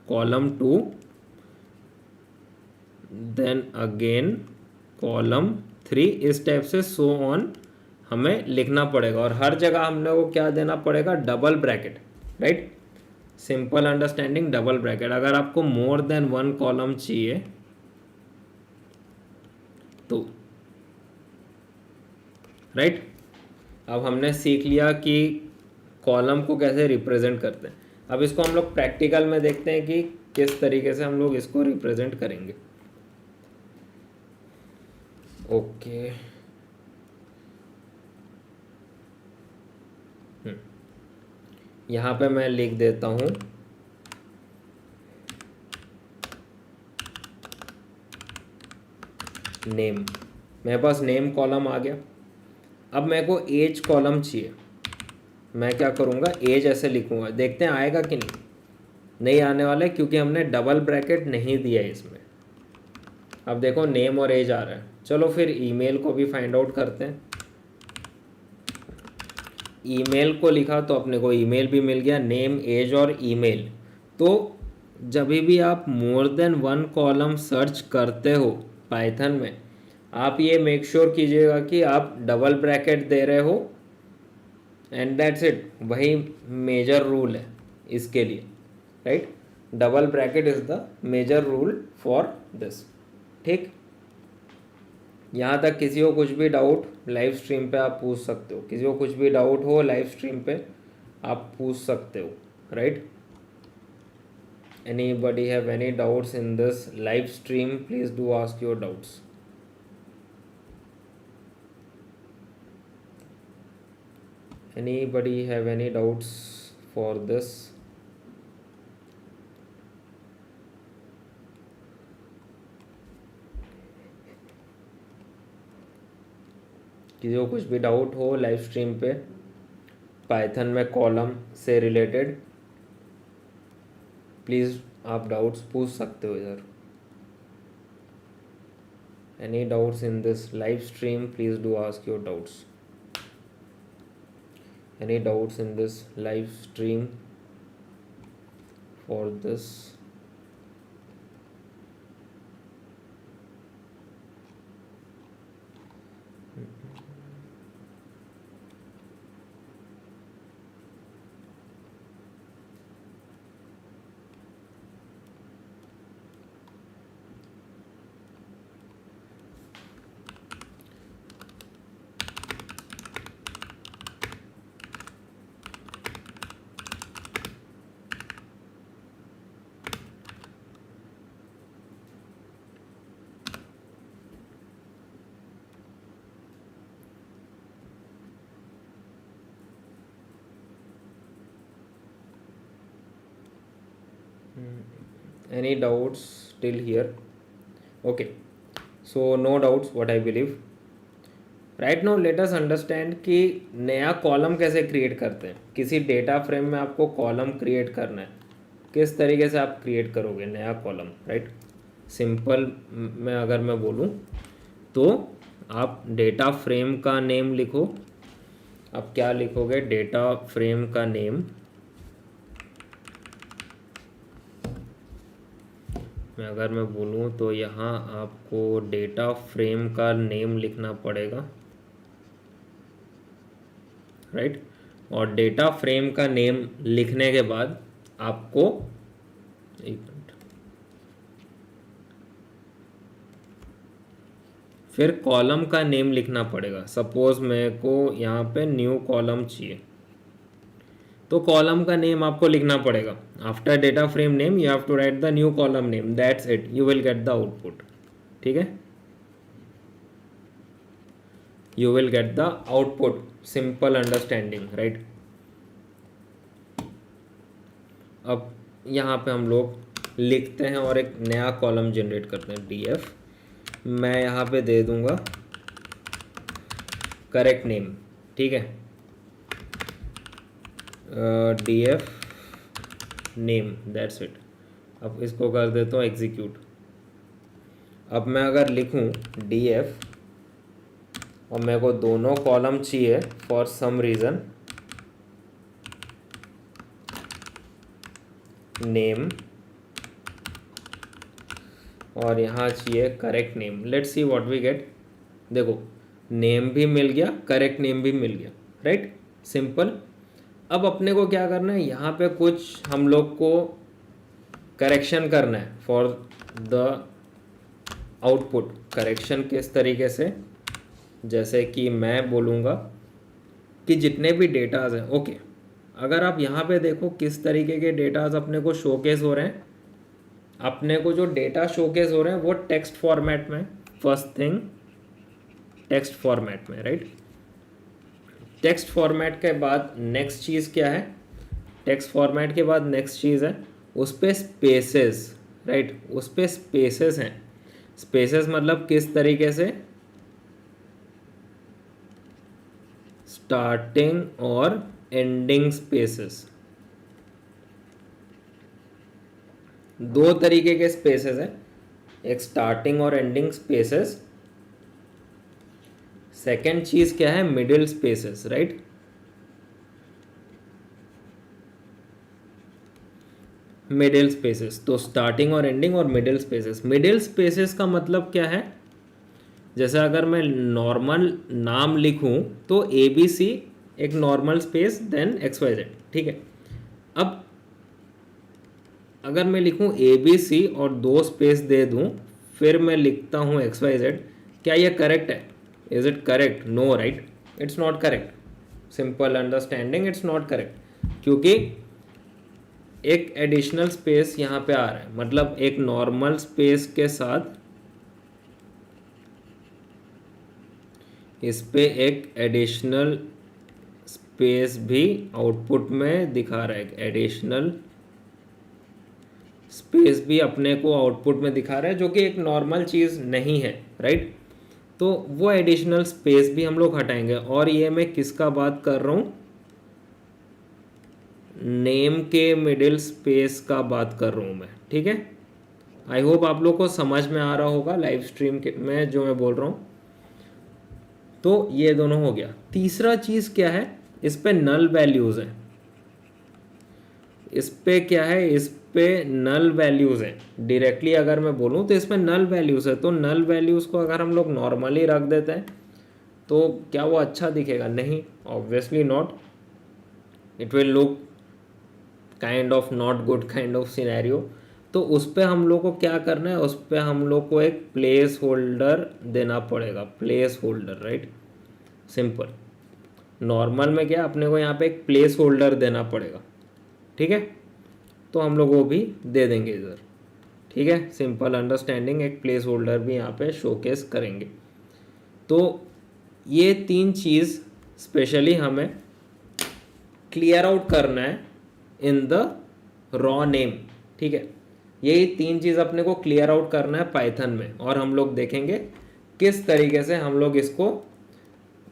column two then again column three, इस टाइप से सो ऑन हमें लिखना पड़ेगा। और हर जगह हमने को क्या देना पड़ेगा, double bracket, right, simple understanding, double bracket. अगर आपको मोर देन वन कॉलम चाहिए तो, राइट, अब हमने सीख लिया कि कॉलम को कैसे रिप्रेजेंट करते हैं। अब इसको हम लोग प्रैक्टिकल में देखते हैं कि किस तरीके से हम लोग इसको रिप्रेजेंट करेंगे। ओके, यहाँ पे मैं लिख देता हूँ नेम, मेरे पास नेम कॉलम आ गया। अब मेरे को एज कॉलम चाहिए, मैं क्या करूँगा, एज ऐसे लिखूँगा, देखते हैं आएगा कि नहीं, नहीं आने वाला है क्योंकि हमने डबल ब्रैकेट नहीं दिया है इसमें। अब देखो नेम और एज आ रहा है, चलो फिर ईमेल को भी फाइंड आउट करते हैं। ईमेल को लिखा तो अपने को ईमेल भी मिल गया, नेम एज और ईमेल। तो जब भी आप मोर देन वन कॉलम सर्च करते हो पाइथन में, आप ये मेक श्योर कीजिएगा कि आप डबल ब्रैकेट दे रहे हो, एंड दैट्स इट, वही मेजर रूल है इसके लिए, right, double bracket is the major rule for this, ठीक। यहाँ तक किसी को कुछ भी डाउट लाइव स्ट्रीम पे आप पूछ सकते हो, किसी को कुछ भी डाउट हो लाइव स्ट्रीम पे आप पूछ सकते हो, right. Anybody have any doubts in this live stream, please do ask your doubts. Anybody have any doubts for this? किसी को कुछ भी डाउट हो लाइव स्ट्रीम पे पाइथन में कॉलम से रिलेटेड, प्लीज़ आप डाउट्स पूछ सकते हो इधर। Any doubts in this live stream, please do ask your doubts. Any doubts in this live stream for this? Any doubts till here? Okay, so no doubts what I believe. Right now let us understand कि नया column कैसे create करते हैं। किसी data frame में आपको column create करना है, किस तरीके से आप क्रिएट करोगे नया कॉलम, राइट। सिंपल में अगर मैं बोलूँ तो आप डेटा फ्रेम का नेम लिखो। आप क्या लिखोगे, डेटा फ्रेम का नेम, अगर मैं बोलूँ तो यहाँ आपको डेटा फ्रेम का नेम लिखना पड़ेगा, राइट। और डेटा फ्रेम का नेम लिखने के बाद आपको, एक मिनट, फिर कॉलम का नेम लिखना पड़ेगा। सपोज मेरे को यहाँ पे न्यू कॉलम चाहिए, तो कॉलम का नेम आपको लिखना पड़ेगा। After data frame name you have to write the new column name, that's it, you will get the output. ठीक है, you will get the output, simple understanding, right. अब यहाँ पे हम लोग लिखते हैं और एक नया कॉलम जनरेट करते हैं, डी एफ। मैं यहाँ पे दे दूंगा करेक्ट नेम, ठीक है, D F name, that's it. अब इसको कर देता हूँ एग्जीक्यूट। अब मैं अगर लिखूँ डी एफ और मेरे को दोनों कॉलम चाहिए फॉर सम रीज़न, नेम और यहाँ चाहिए correct name, let's see what we get. देखो नेम भी मिल गया, करेक्ट नेम भी मिल गया, राइट, सिंपल। अब अपने को क्या करना है, यहाँ पे कुछ हम लोग को करेक्शन करना है फॉर द आउटपुट। करेक्शन किस तरीके से, जैसे कि मैं बोलूँगा कि जितने भी डेटाज हैं, ओके, अगर आप यहाँ पे देखो किस तरीके के डेटाज अपने को शोकेस हो रहे हैं। अपने को जो डेटा शोकेस हो रहे हैं वो टेक्स्ट फॉर्मेट में, फर्स्ट थिंग टेक्स्ट फॉर्मेट में, राइट। टेक्स्ट फॉर्मेट के बाद नेक्स्ट चीज़ क्या है, टेक्स्ट फॉर्मेट के बाद नेक्स्ट चीज़ है उस पर स्पेसेस, राइट, उस पर स्पेसेस हैं। स्पेसेस मतलब किस तरीके से, स्टार्टिंग और एंडिंग स्पेसेस, दो तरीके के स्पेसेस हैं, एक स्टार्टिंग और एंडिंग स्पेसेस। सेकेंड चीज क्या है, middle spaces, right. Middle spaces, तो स्टार्टिंग और एंडिंग और मिडिल स्पेसेस। मिडिल स्पेसेस का मतलब क्या है, जैसे अगर मैं नॉर्मल नाम लिखूं तो ए बी सी, एक normal space, then X Y Z, ठीक है। अब अगर मैं लिखूं ए बी सी और दो स्पेस दे दूं, फिर मैं लिखता हूं एक्स वाई जेड, क्या ये करेक्ट है? Is it correct? No, right, it's not correct. Simple understanding, it's not correct, क्योंकि एक एडिशनल स्पेस यहाँ पे आ रहा है, मतलब एक नॉर्मल स्पेस के साथ इस पे एक एडिशनल स्पेस भी आउटपुट में दिखा रहा है। एडिशनल स्पेस भी अपने को आउटपुट में दिखा रहा है, जो कि एक नॉर्मल चीज़ नहीं है, राइट। तो वो एडिशनल स्पेस भी हम लोग हटाएंगे। और ये मैं किसका बात कर रहा हूँ, नेम के मिडिल स्पेस का बात कर रहा हूँ मैं, ठीक है। आई होप आप लोग को समझ में आ रहा होगा लाइव स्ट्रीम के में जो मैं बोल रहा हूँ। तो ये दोनों हो गया। तीसरा चीज़ क्या है, इस पे नल वैल्यूज़ हैं। इस पे क्या है, इस पे नल वैल्यूज़ हैं। डायरेक्टली अगर मैं बोलूँ तो इसमें नल वैल्यूज़ है। तो नल वैल्यूज़ को अगर हम लोग नॉर्मली रख देते हैं तो क्या वो अच्छा दिखेगा? नहीं, obviously not. It will look kind of not good kind of scenario. तो उस पर हम लोग को क्या करना है, उस पर हम लोग को एक प्लेस होल्डर देना पड़ेगा। Place holder, right, simple. Normal में क्या, अपने को यहाँ पे एक प्लेस होल्डर देना पड़ेगा, ठीक है। तो हम लोग वो भी दे देंगे इधर, ठीक है। सिंपल अंडरस्टैंडिंग, एक प्लेस होल्डर भी यहाँ पे शोकेस करेंगे। तो ये तीन चीज़ स्पेशली हमें क्लियर आउट करना है इन द रॉ नेम, ठीक है। यही तीन चीज़ अपने को क्लियर आउट करना है पाइथन में, और हम लोग देखेंगे किस तरीके से हम लोग इसको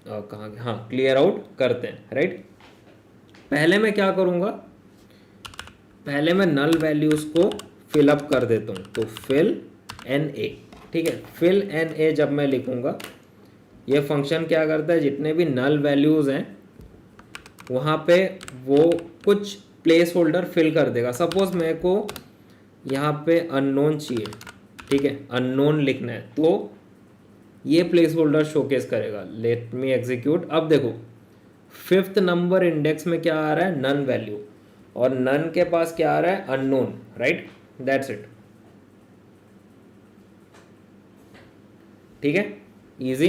क्लियर आउट करते हैं, राइट। पहले मैं क्या करूँगा, पहले मैं नल वैल्यूज़ को फिल अप कर देता हूँ। तो फिल एन ए, ठीक है। फिल एन ए जब मैं लिखूँगा, ये फंक्शन क्या करता है, जितने भी नल वैल्यूज़ हैं वहाँ पे वो कुछ प्लेस होल्डर फिल कर देगा। सपोज मेरे को यहाँ पे अननोन चाहिए, ठीक है, अननोन लिखना है, तो ये प्लेस होल्डर शोकेस करेगा। Let me execute. अब देखो 5th नंबर इंडेक्स में क्या आ रहा है, नन वैल्यू, और नन के पास क्या आ रहा है, अननोन, राइट, दैट्स इट। ठीक है, इजी।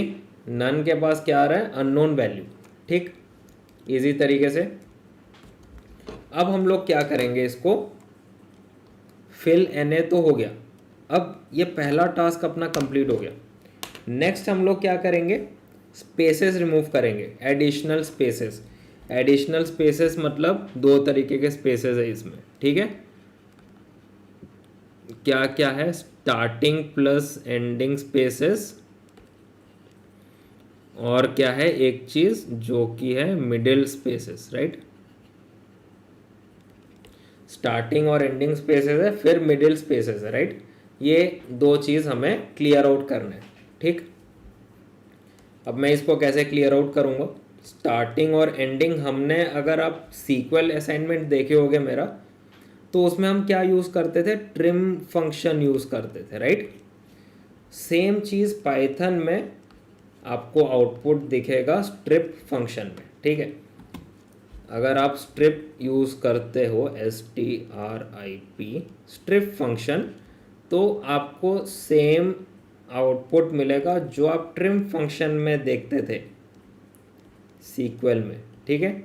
नन के पास क्या आ रहा है, अननोन वैल्यू, ठीक, इजी तरीके से। अब हम लोग क्या करेंगे, इसको फिल एन तो हो गया। अब ये पहला टास्क अपना कंप्लीट हो गया। नेक्स्ट हम लोग क्या करेंगे, स्पेसेस रिमूव करेंगे, एडिशनल स्पेसेस। एडिशनल स्पेसेस मतलब 2 तरीके के स्पेसेस है इसमें, ठीक है। क्या क्या है, स्टार्टिंग प्लस एंडिंग स्पेसेस, और क्या है एक चीज जो कि है मिडिल स्पेसेस, राइट। स्टार्टिंग और एंडिंग स्पेसेस है, फिर मिडिल स्पेसेस है, राइट। ये 2 चीज हमें क्लियर आउट करना है, ठीक। अब मैं इसको कैसे क्लियर आउट करूंगा, स्टार्टिंग और एंडिंग हमने, अगर आप सीक्वल असाइनमेंट देखे होगे मेरा, तो उसमें हम क्या यूज़ करते थे, ट्रिम फंक्शन यूज़ करते थे, राइट। सेम चीज़ पाइथन में आपको आउटपुट दिखेगा स्ट्रिप फंक्शन में, ठीक है। अगर आप स्ट्रिप यूज़ करते हो, STRIP, स्ट्रिप फंक्शन, तो आपको सेम आउटपुट मिलेगा जो आप ट्रिम फंक्शन में देखते थे सीक्वल में, ठीक है।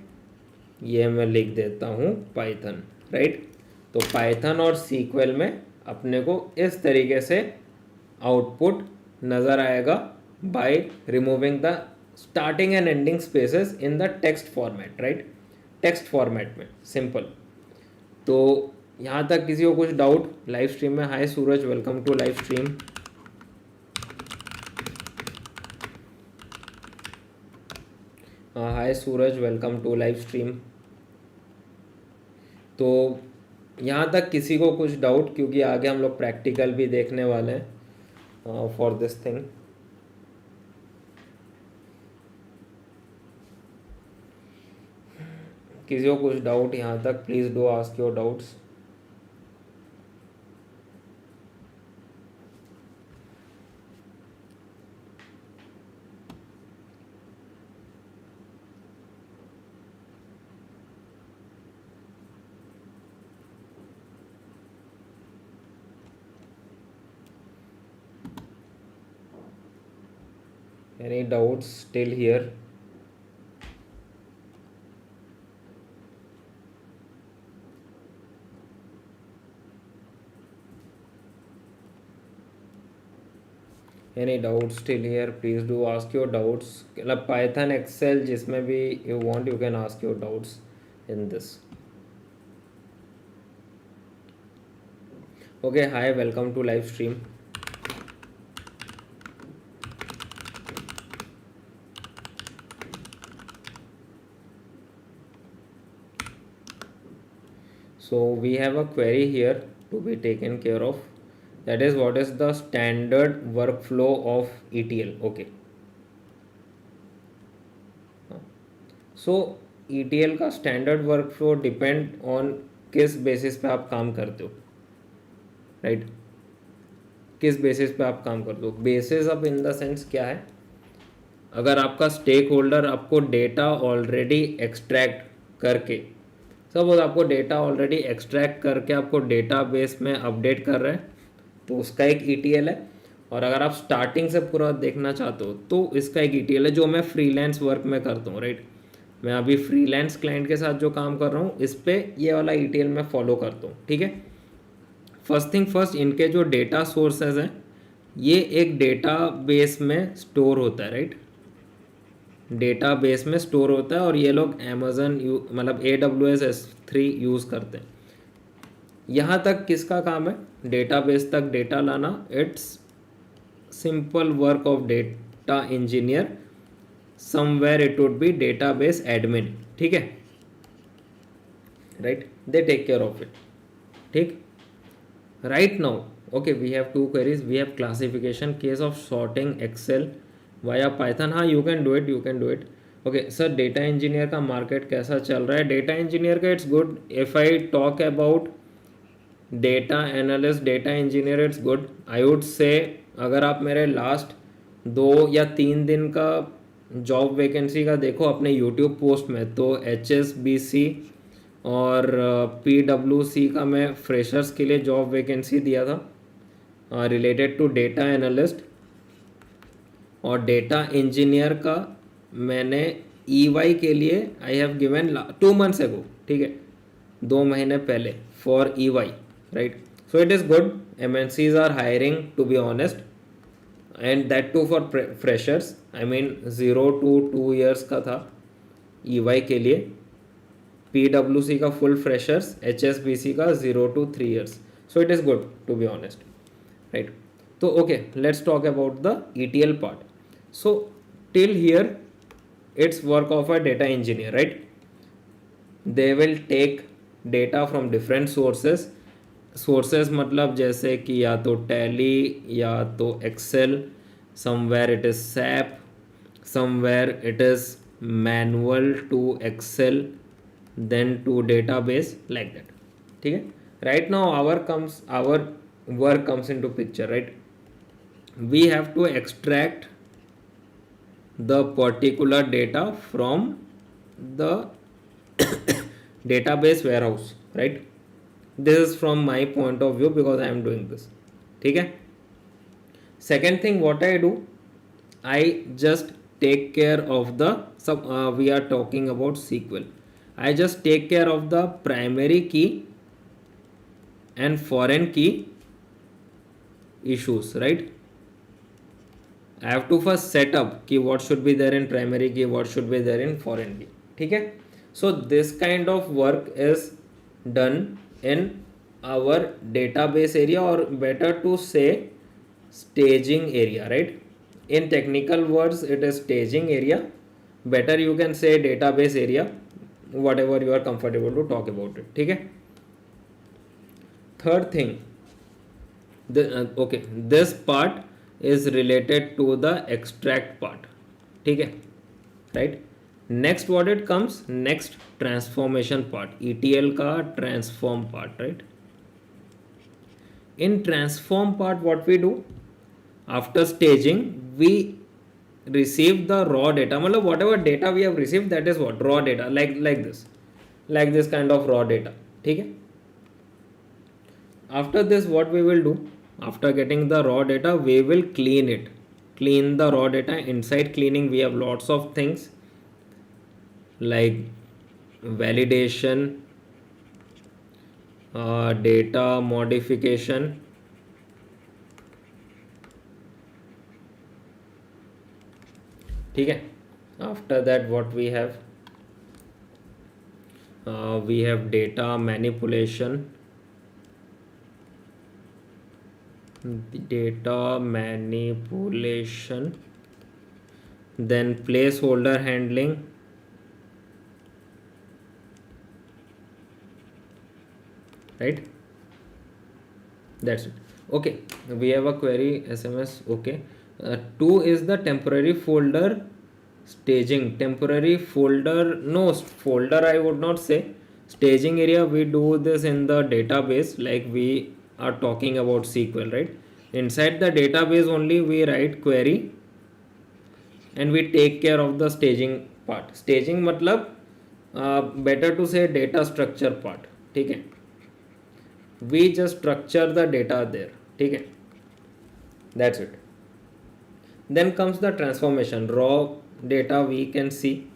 ये मैं लिख देता हूँ पाइथन, राइट। तो पाइथन और सीक्वल में अपने को इस तरीके से आउटपुट नज़र आएगा by removing the starting and ending spaces in the text format, right, text format में, सिंपल। तो यहाँ तक किसी को कुछ डाउट लाइव स्ट्रीम में? Hi Suraj, welcome to live stream. Hi Suraj, welcome to live stream. तो यहाँ तक किसी को कुछ डाउट, क्योंकि आगे हम लोग प्रैक्टिकल भी देखने वाले हैं फॉर दिस थिंग। किसी को कुछ डाउट यहाँ तक, please do ask your doubts. Any doubts still here? Any doubts still here? Please do ask your doubts. मतलब पाइथन एक्सेल जिसमें भी you want, you can ask your doubts in this. Okay, hi, welcome to live stream. So we have a query here to be taken care of. That is, what is the standard workflow of ETL? Okay. So ETL का standard workflow depend on किस basis पे आप काम करते हो, right, किस basis पे आप काम करते हो। बेसिस अब इन द सेंस क्या है, अगर आपका स्टेक होल्डर आपको डेटा ऑलरेडी एक्सट्रैक्ट करके, सपोज आपको डेटा ऑलरेडी एक्सट्रैक्ट करके आपको डेटाबेस में अपडेट कर रहे हैं, तो उसका एक ETL है। और अगर आप स्टार्टिंग से पूरा देखना चाहते हो तो इसका एक ETL है, जो मैं फ्रीलांस वर्क में करता हूँ, राइट। मैं अभी फ्रीलांस क्लाइंट के साथ जो काम कर रहा हूँ, इस पर ये वाला ETL मैं फॉलो करता हूँ, ठीक है। फर्स्ट थिंग फर्स्ट, इनके जो डेटा सोर्सेज हैं, ये एक डेटाबेस में स्टोर होता है, राइट, डेटाबेस में स्टोर होता है। और ये लोग अमेजन मतलब AWS S3 यूज़ करते हैं। यहाँ तक किसका काम है, डेटाबेस तक डेटा लाना। It's simple work of data engineer, somewhere it would be database admin, ठीक है, right, they take care of it, ठीक। Right now, okay, we have 2 queries. We have classification, case of sorting Excel via Python. हाँ, you can do it, you can do it. Okay sir, data engineer का market कैसा चल रहा है? Data engineer का it's good. If I talk about data analyst, data engineer, it's good. I would say अगर आप मेरे लास्ट 2 या 3 दिन का जॉब वैकेंसी का देखो अपने यूट्यूब पोस्ट में, तो HSBC और PWC का मैं फ्रेशर्स के लिए जॉब वैकेंसी दिया था रिलेटेड टू डेटा एनालिस्ट, और डेटा इंजीनियर का मैंने EY के लिए आई हैव गिवन 2 months एगो, ठीक है, 2 महीने पहले for EY, right. So it is good, MNCs are hiring to be honest, and that too for freshers. I mean 0 to 2 years का था EY के लिए, PWC का फुल फ्रेशर्स, HSBC का 0 to 3 years। So it is good to be honest, right. तो okay, let's talk about the ETL part. So till here it's work of a data engineer, right? They will take data from different sources मतलब जैसे कि या तो Tally या तो Excel, somewhere it is SAP, somewhere it is manual to Excel, then to database, like that, ठीक है। Right now our work comes into picture, right. We have to extract the particular data from the database warehouse, right? This is from my point of view because I am doing this, ठीक है। Second thing what I do, I just take care of the we are talking about SQL. I just take care of the primary key and foreign key issues, right? I have to first set up कि what should be there in primary key, what should be there in foreign key, ठीक है। So this kind of work is done in our database area, or better to say staging area, right? In technical words it is staging area, better you can say database area, whatever you are comfortable to talk about it, ठीक है। Third thing, okay, this part is related to the extract part, ठीक है, right? Next what it comes, next transformation part, ETL का transform part, right? In transform part what we do, after staging we receive the raw data, मतलब whatever data we have received, that is what raw data, like this kind of raw data, ठीक है। After this what we will do, after getting the raw data we will clean the raw data. Inside cleaning we have lots of things like validation, data modification, ठीक है। After that what we have data manipulation, then placeholder handling, right? That's it. Okay, we have a query SMS. Okay, 2 is the temporary folder staging. Temporary folder, no folder I would not say. Staging area we do this in the database, like we are talking about SQL, right? Inside the database only we write query and we take care of the staging part. Staging मतलब better to say data structure part, ठीक है। We just structure the data there, ठीक है, that's it. Then comes the transformation. Raw data we can see,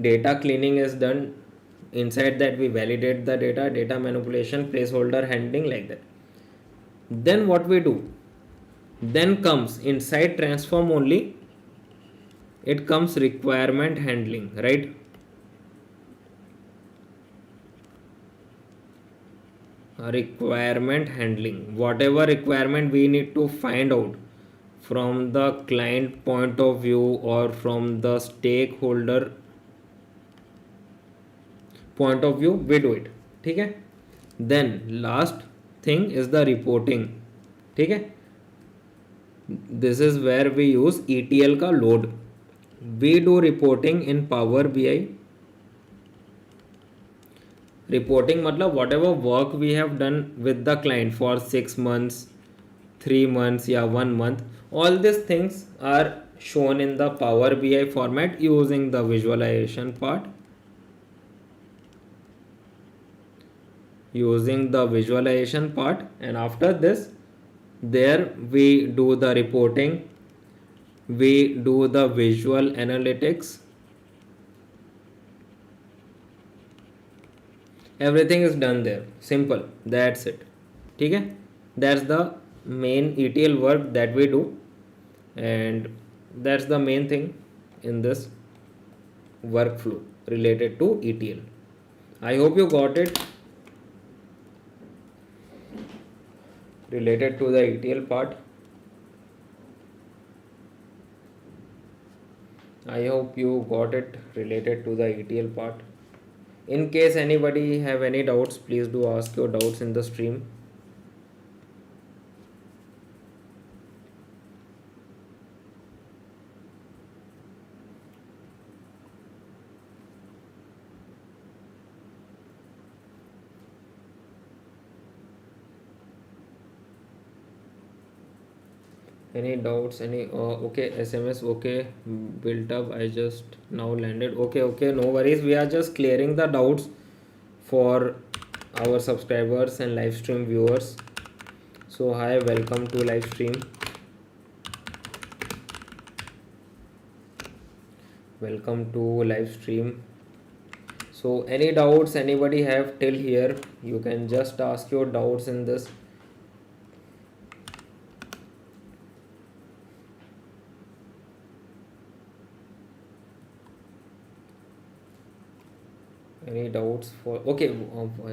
data cleaning is done, inside that we validate the data manipulation, placeholder handling, like that. Then what we do, then comes inside transform only, it comes requirement handling, right? Requirement handling, whatever requirement we need to find out from the client point of view or from the stakeholder point of view, we do it, ठीक है। Then last thing is the reporting, ठीक है। This is where we use ETL का load. We do reporting in Power BI, Reporting matlab whatever work we have done with the client for 6 months, 3 months, yeah, 1 month, all these things are shown in the Power BI format using the visualization part. And after this, there we do the reporting, we do the visual analytics. Everything is done there, simple, that's it. Okay, that's the main ETL work that we do, and that's the main thing in this workflow related to ETL. I hope you got it related to the ETL part. I hope you got it related to the ETL part. In case anybody have any doubts, please do ask your doubts in the stream. Any doubts? Any okay, SMS, okay, built up. I just now landed. Okay, no worries. We are just clearing the doubts for our subscribers and live stream viewers. So hi, welcome to live stream. Welcome to live stream. So any doubts anybody have till here, you can just ask your doubts in this. Any doubts for okay,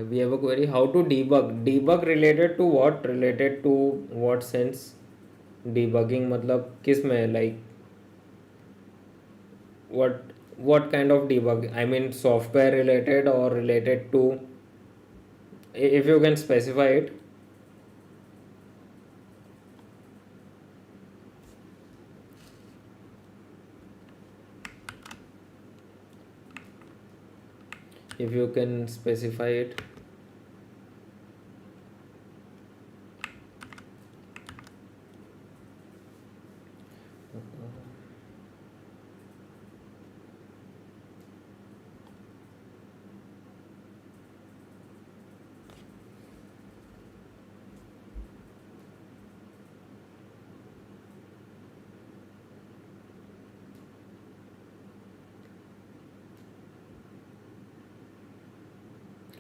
we have a query how to debug related to what, related to what sense? Debugging मतलब किस में, like what kind of debug, I mean software related or related to, if you can specify it. If you can specify it.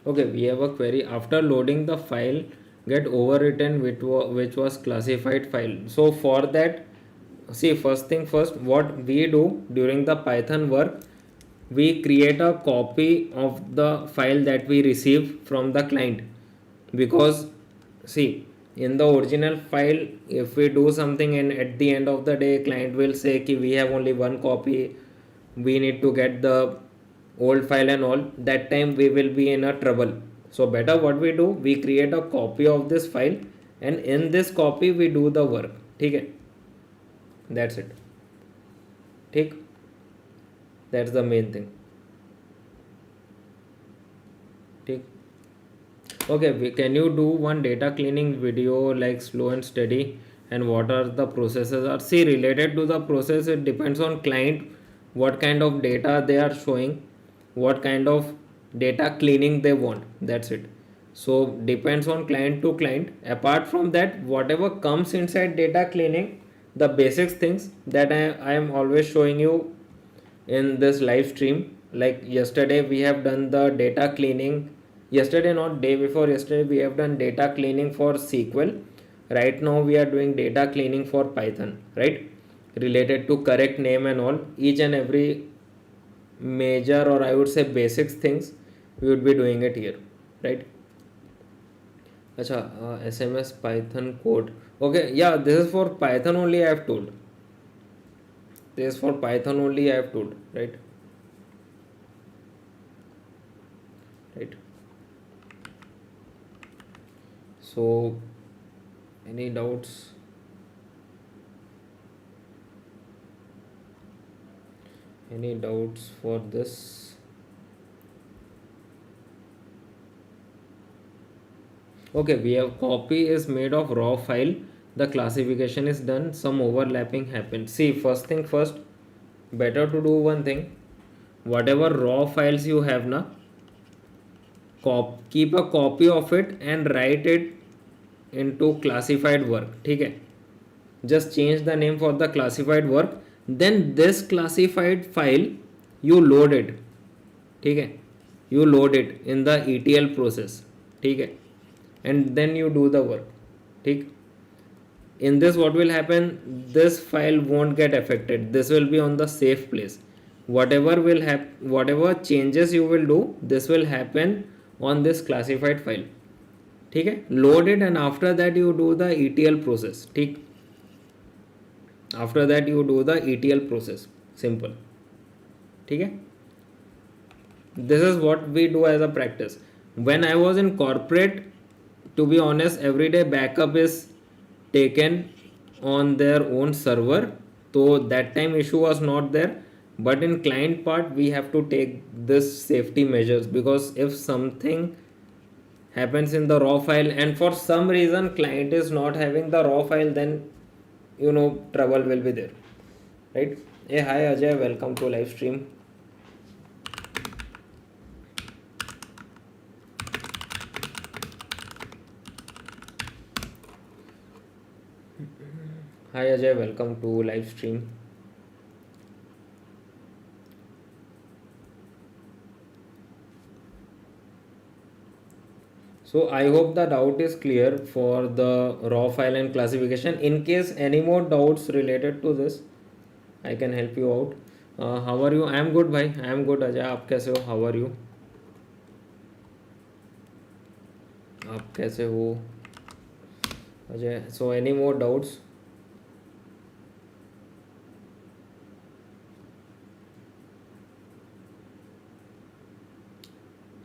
Okay, we have a query after loading the file get overwritten which was classified file. So for that, see, first thing first, what we do during the Python work, we create a copy of the file that we receive from the client. Because see, in the original file, if we do something and at the end of the day client will say ki we have only one copy, we need to get the old file and all, that time we will be in a trouble. So better what we do, we create a copy of this file, and in this copy we do the work. Okay, that's it. Okay, that's the main thing. Okay. Okay, can you do one data cleaning video like slow and steady, and what are the processes are? See, related to the process, it depends on client, what kind of data they are showing, what kind of data cleaning they want. That's it. So depends on client to client. Apart from that, whatever comes inside data cleaning, the basics things that I am always showing you in this live stream. Like yesterday we have done the data cleaning, yesterday not day before yesterday we have done data cleaning for SQL. Right now we are doing data cleaning for Python, right? Related to correct name and all, each and every major, or I would say basics things, we would be doing it here, right? Acha, SMS Python code. Okay, yeah, this is for Python only I have told. This is for Python only I have told, right? Right. So any doubts? Any doubts for this? Okay, we have copy is made of raw file. The classification is done, some overlapping happens. See, first thing first, better to do one thing. Whatever raw files you have now, keep a copy of it and write it into classified work. ठीक है, just change the name for the classified work. Then this classified file you load it. ठीक है, you load it in the ETL process. ठीक है, and then you do the work. ठीक, in this what will happen, this file won't get affected, this will be on the safe place. Whatever will happen, whatever changes you will do, this will happen on this classified file. ठीक है, load it and after that you do the ETL process. ठीक, after that you do the ETL process, simple. ठीक है, this is what we do as a practice. When I was in corporate, to be honest, everyday backup is taken on their own server, so that time issue was not there. But in client part we have to take this safety measures, because if something happens in the raw file and for some reason client is not having the raw file, then trouble will be there, right? Hey, hi Ajay, welcome to live stream. Hi Ajay, welcome to live stream. So I hope the doubt is clear for the raw file and classification. In case any more doubts related to this, I can help you out. How are you? I am good, bhai. I am good, Ajay. आप कैसे हो? How are you? आप कैसे हो, Ajay? So any more doubts?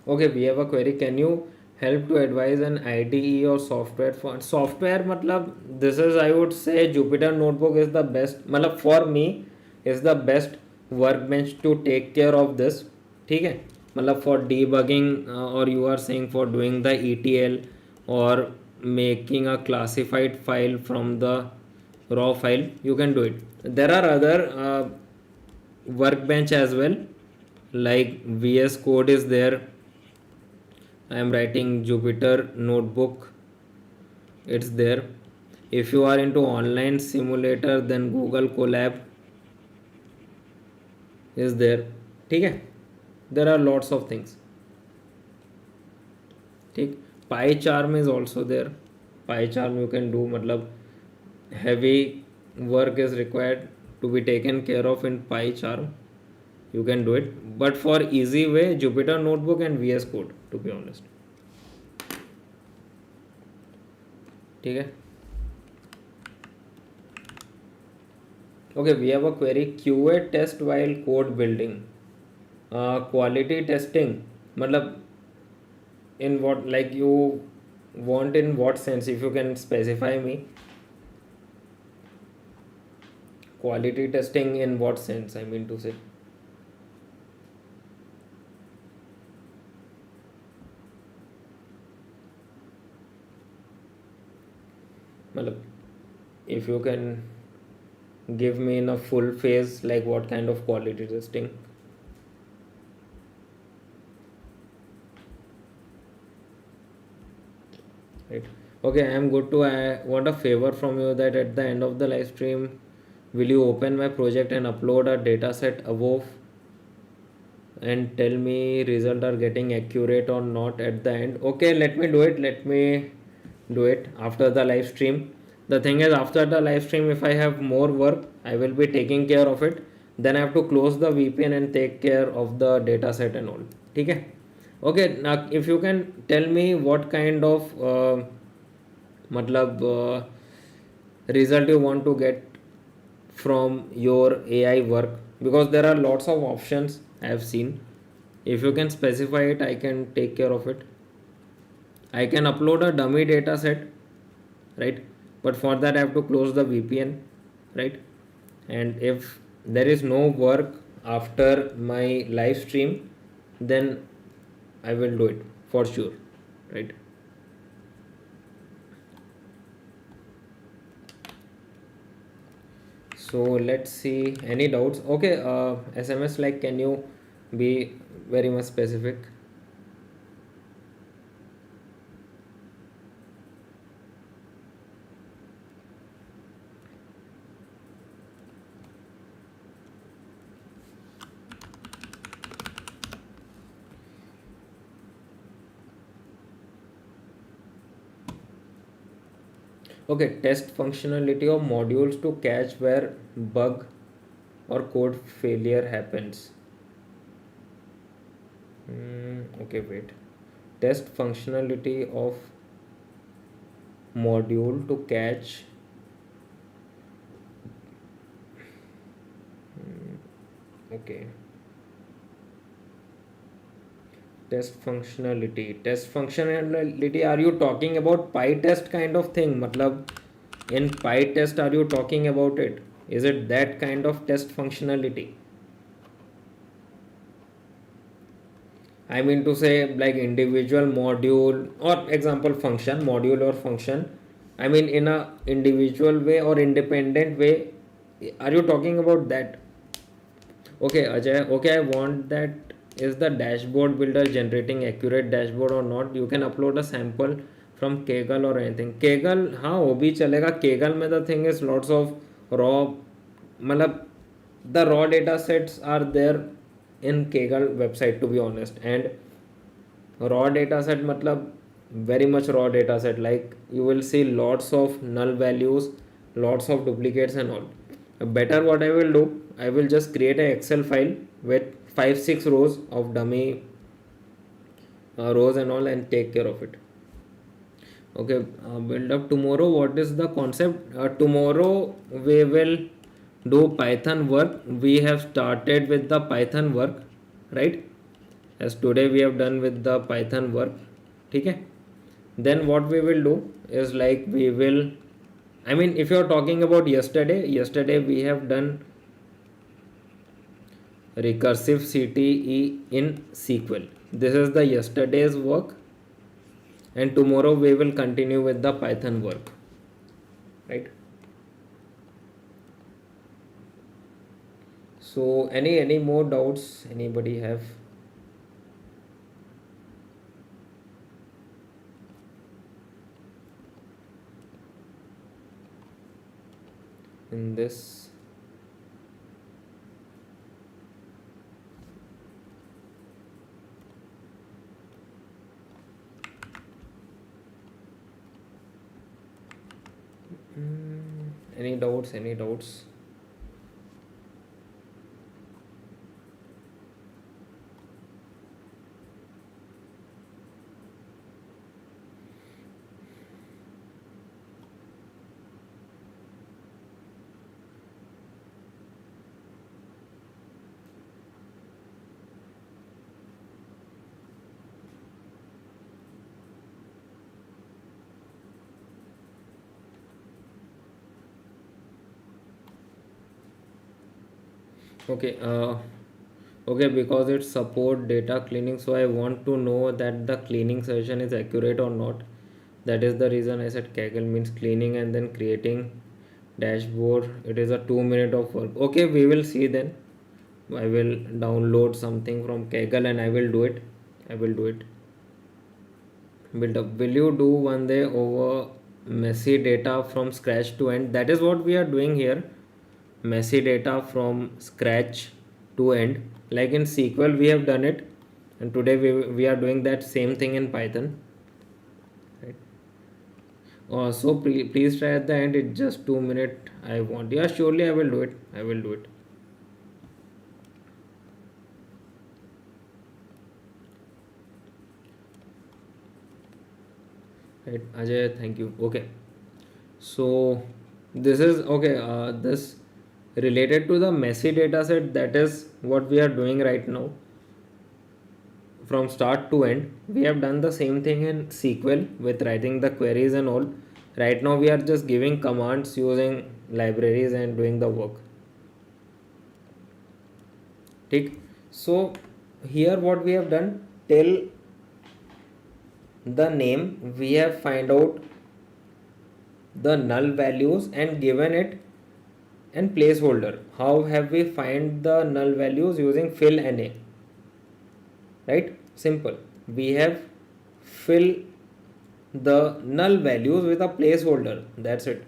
Okay, we have a query. Can you help to advise an IDE or software for software? मतलब this is, I would say, Jupyter Notebook is the best. मतलब for me is the best workbench to take care of this. ठीक है, मतलब for debugging, or you are saying for doing the ETL or making a classified file from the raw file, you can do it. There are other workbench as well, like VS Code is there. I am writing Jupyter Notebook, it's there. If you are into online simulator, then Google Colab is there. ठीक है, there are lots of things. ठीक, PyCharm is also there. PyCharm you can do, मतलब heavy work is required to be taken care of in PyCharm, you can do it. But for easy way, Jupyter Notebook and VS Code, to be honest. ठीक है. Okay, we have a query. QA test while code building. Quality testing, मतलब in what, like you want in what sense, if you can specify me. Quality testing in what sense, I mean to say. मतलब if you can give me in a full phase, like what kind of quality testing. Right, okay, I am good to, I want a favor from you, that at the end of the live stream, will you open my project and upload a data set above and tell me result are getting accurate or not at the end. Okay, let me do it after the live stream. The thing is, after the live stream, if I have more work, I will be taking care of it. Then I have to close the VPN and take care of the data set and all. Okay, okay, now if you can tell me what kind of matlab result you want to get from your AI work, because there are lots of options I have seen. If you can specify it, I can take care of it. I can upload a dummy data set, right? But for that, I have to close the VPN, right? And if there is no work after my live stream, then I will do it for sure, right? So let's see, any doubts? Okay, SMS, like, can you be very much specific? Okay, test functionality of modules to catch where bug or code failure happens. Okay, wait. Test functionality of module to catch. Okay, test functionality, are you talking about PyTest kind of thing? Matlab, in PyTest, are you talking about it? Is it that kind of test functionality? I mean to say, like, individual module or example function, module or function. I mean, in a individual way or independent way. Are you talking about that? Okay, Ajay. Okay, I want that. Is the dashboard builder generating accurate dashboard or not? You can upload a sample from Kaggle or anything. Kaggle, हाँ वो भी चलेगा. Kaggle में the thing is lots of raw, मतलब the raw data sets are there in Kaggle website, to be honest. And raw data set matlab very much raw data set, like you will see lots of null values, lots of duplicates and all. Better, what I will do, I will just create a Excel file with 5 6 rows of dummy rows and all, and take care of it. Okay, build up tomorrow. What is the concept? Tomorrow we will do Python work. We have started with the Python work, right? As today we have done with the Python work. Okay, then what we will do is, like, we will, I mean, if you are talking about yesterday we have done recursive CTE in SQL. This is the yesterday's work, and tomorrow we will continue with the Python work, right? So any more doubts anybody have in this? Any doubts Okay, okay, because it support data cleaning, so I want to know that the cleaning session is accurate or not. That is the reason I said Kaggle means cleaning and then creating dashboard. It is a 2 minute of work. Okay, we will see then. I will download something from Kaggle and I will do it. I will do it. Build up. Will you do one day over messy data from scratch to end? That is what we are doing here. Messy data from scratch to end. Like in SQL, we have done it, and today we are doing that same thing in Python. Right? So please try at the end. It's just 2 minute. I want. Yeah, surely I will do it. I will do it. Right, Ajay. Thank you. Okay. So this is okay. This related to the messy data set. That is what we are doing right now. From start to end, we have done the same thing in SQL with writing the queries and all. Right now we are just giving commands using libraries and doing the work. Tick. So here what we have done, till the name we have find out the null values and given it and placeholder. How have we find the null values? Using fill na, right? Simple. We have fill the null values with a placeholder. That's it.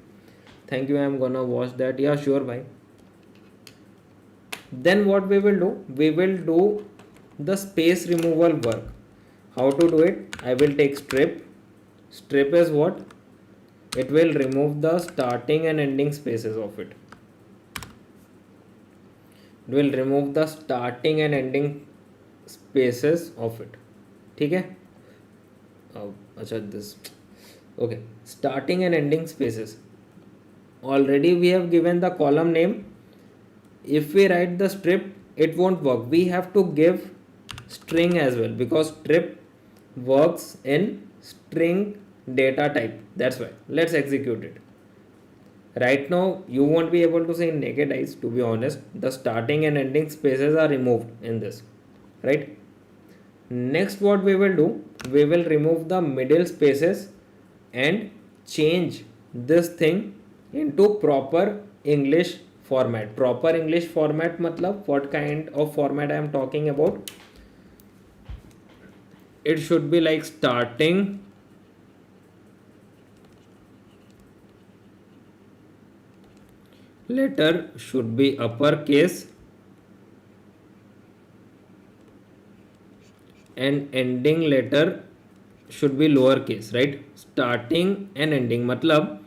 Thank you. I'm gonna watch that. Yeah, sure, bye. Then what we will do? We will do the space removal work. How to do it? I will take strip. Strip is what? It will remove the starting and ending spaces of it. It will remove the starting and ending spaces of it. ठीक है? अच्छा, this. Okay, starting and ending spaces. Already we have given the column name. If we write the strip, it won't work. We have to give string as well, because strip works in string data type. That's why. Let's execute it. Right now you won't be able to see naked eyes, to be honest. The starting and ending spaces are removed in this, right? Next, what we will do, we will remove the middle spaces and change this thing into proper English format. Proper English format matlab, what kind of format I am talking about? It should be like starting letter should be uppercase and ending letter should be lowercase, right? Starting and ending matlab,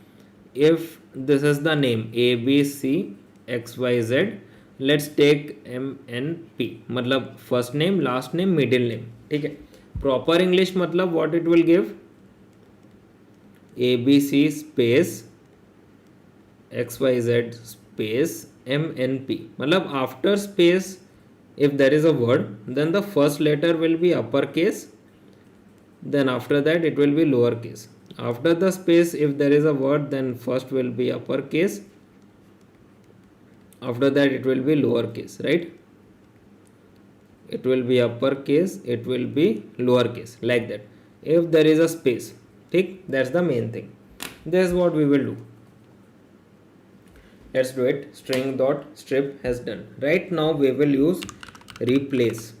if this is the name A B C X Y Z, let's take M N P matlab first name, last name, middle name. ठीक है? Proper English matlab what it will give? A B C space XYZ space MNP. मतलब after space, if there is a word, then the first letter will be uppercase, then after that it will be lowercase. After the space, if there is a word, then first will be uppercase, after that it will be lowercase, right? It will be uppercase, it will be lowercase, like that. If there is a space, ठीक? That's the main thing. This is what we will do. Let's do it. String dot strip has done. Right now we will use replace.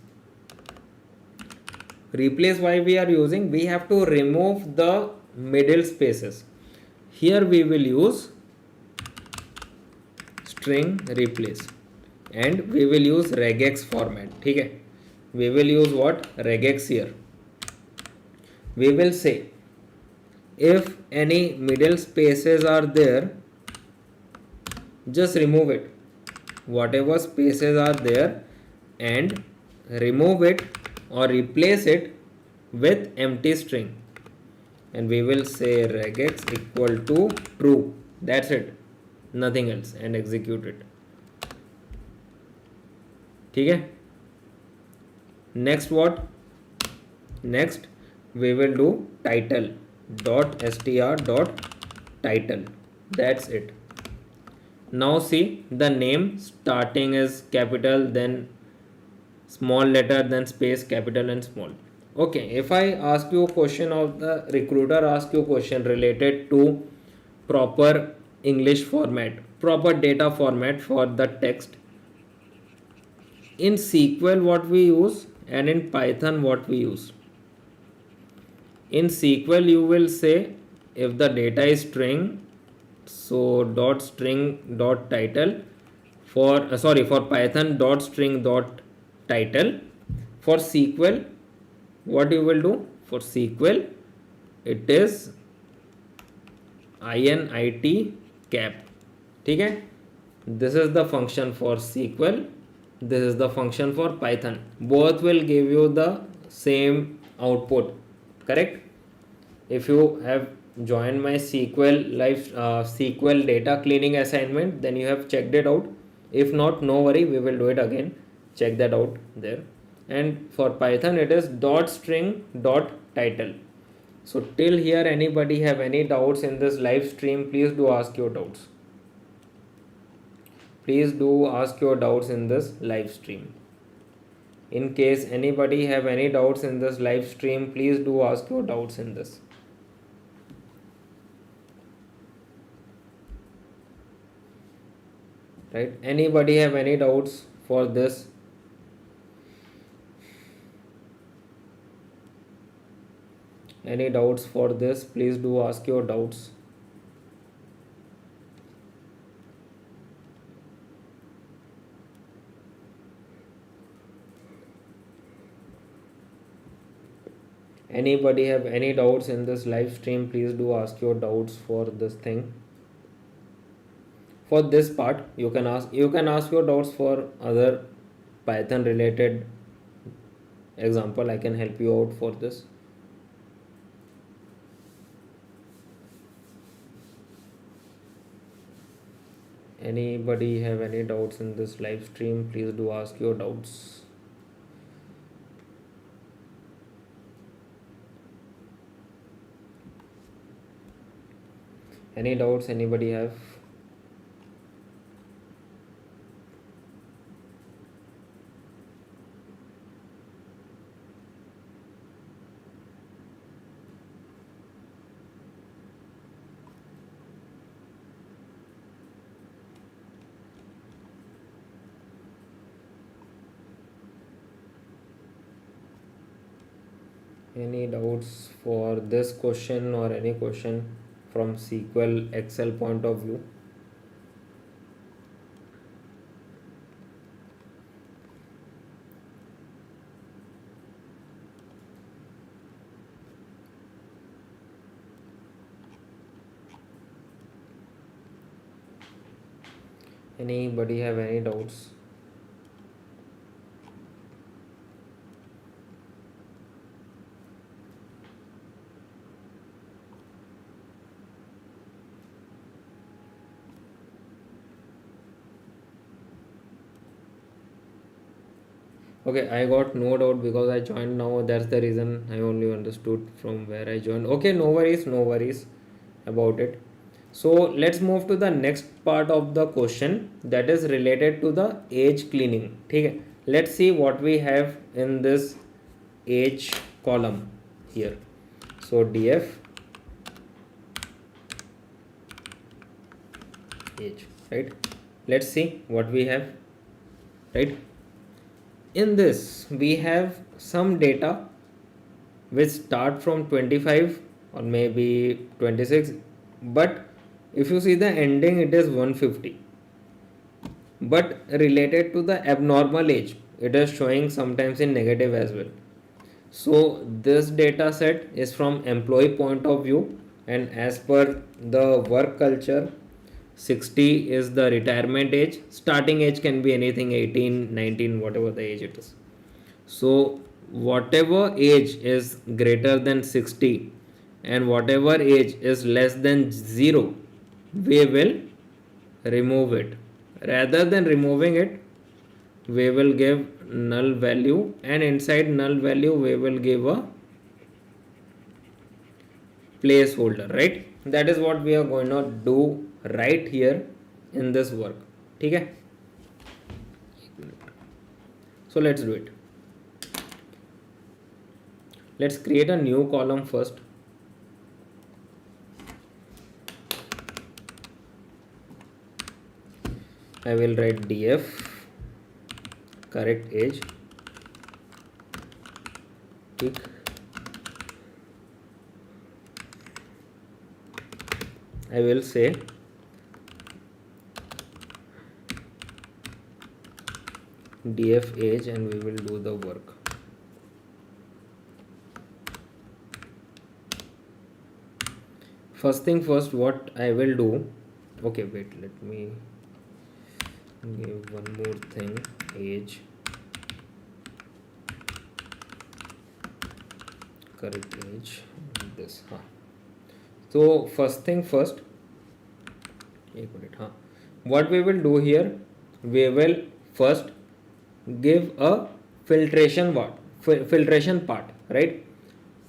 Replace, why we are using? We have to remove the middle spaces. Here we will use string replace and we will use regex format. ठीक है? We will use what? Regex here. We will say if any middle spaces are there, just remove it. Whatever spaces are there, and remove it or replace it with empty string, and we will say regex equal to true. That's it, nothing else, and execute it. ठीक है? Next what? Next we will do title dot str dot title. That's it. Now see, the name starting is capital, then small letter, then space, capital and small. Okay, if I ask you a question, of the recruiter ask you a question related to proper English format, proper data format for the text, in SQL what we use and in Python what we use? In SQL you will say if the data is string, so dot string dot title. For for Python, dot string dot title. For SQL, what you will do? For SQL, it is init cap. ठीक है? This is the function for SQL. This is the function for Python. Both will give you the same output. Correct? If you have joined my SQL data cleaning assignment, then you have checked it out. If not, no worry, we will do it again. Check that out there. And for Python, it is dot string dot title. So till here, anybody have any doubts in this live stream? Please do ask your doubts. Please do ask your doubts in this live stream. In case anybody have any doubts in this live stream, please do ask your doubts in this. right? Anybody have any doubts for this? Any doubts for this? Please do ask your doubts. Anybody have any doubts in this live stream? Please do ask your doubts for this thing. For this part, you can ask your doubts for other Python related example. I can help you out for this. Anybody have any doubts in this live stream? Please do ask your doubts. Any doubts anybody have? Any doubts for this question or any question from SQL Excel point of view? Anybody have any doubts? Okay, I got no doubt because I joined now. That's the reason I only understood from where I joined. Okay, no worries about it. So let's move to the next part of the question that is related to the age cleaning. Okay, let's see what we have in this age column here. So df age, right? Let's see what we have, right? In this we have some data which start from 25 or maybe 26, but if you see the ending it is 150, but related to the abnormal age it is showing sometimes in negative as well. So this data set is from employee point of view, and as per the work culture 60 is the retirement age. Starting age can be anything, 18, 19, whatever the age it is. So whatever age is greater than 60 and whatever age is less than 0, we will remove it. Rather than removing it, we will give null value, and inside null value we will give a placeholder, right? That is what we are going to do right here in this work. Okay, so let's do it. Let's create a new column first. I will write df correct age tick. I will say df age and we will do the work. First thing first, what I will do, okay, wait, let me give one more thing, age correct age, this. So first thing first, what we will do here, we will first give a filtration part, right?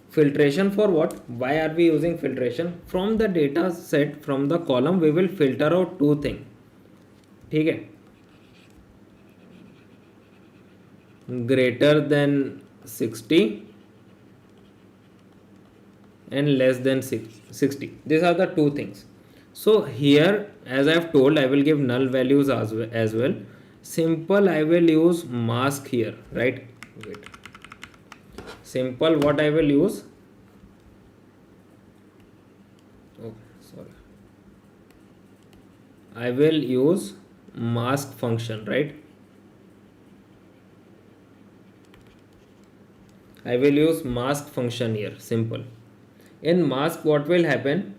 Filtration for what? Why are we using filtration? From the data set, from the column, we will filter out two things. Okay, greater than 60 and less than 60. These are the two things. So here as I've told, I will give null values as well. Simple, I will use mask here, right? Wait, simple, what I will use, oh sorry, I will use mask function, right? I will use mask function here, simple. In mask, what will happen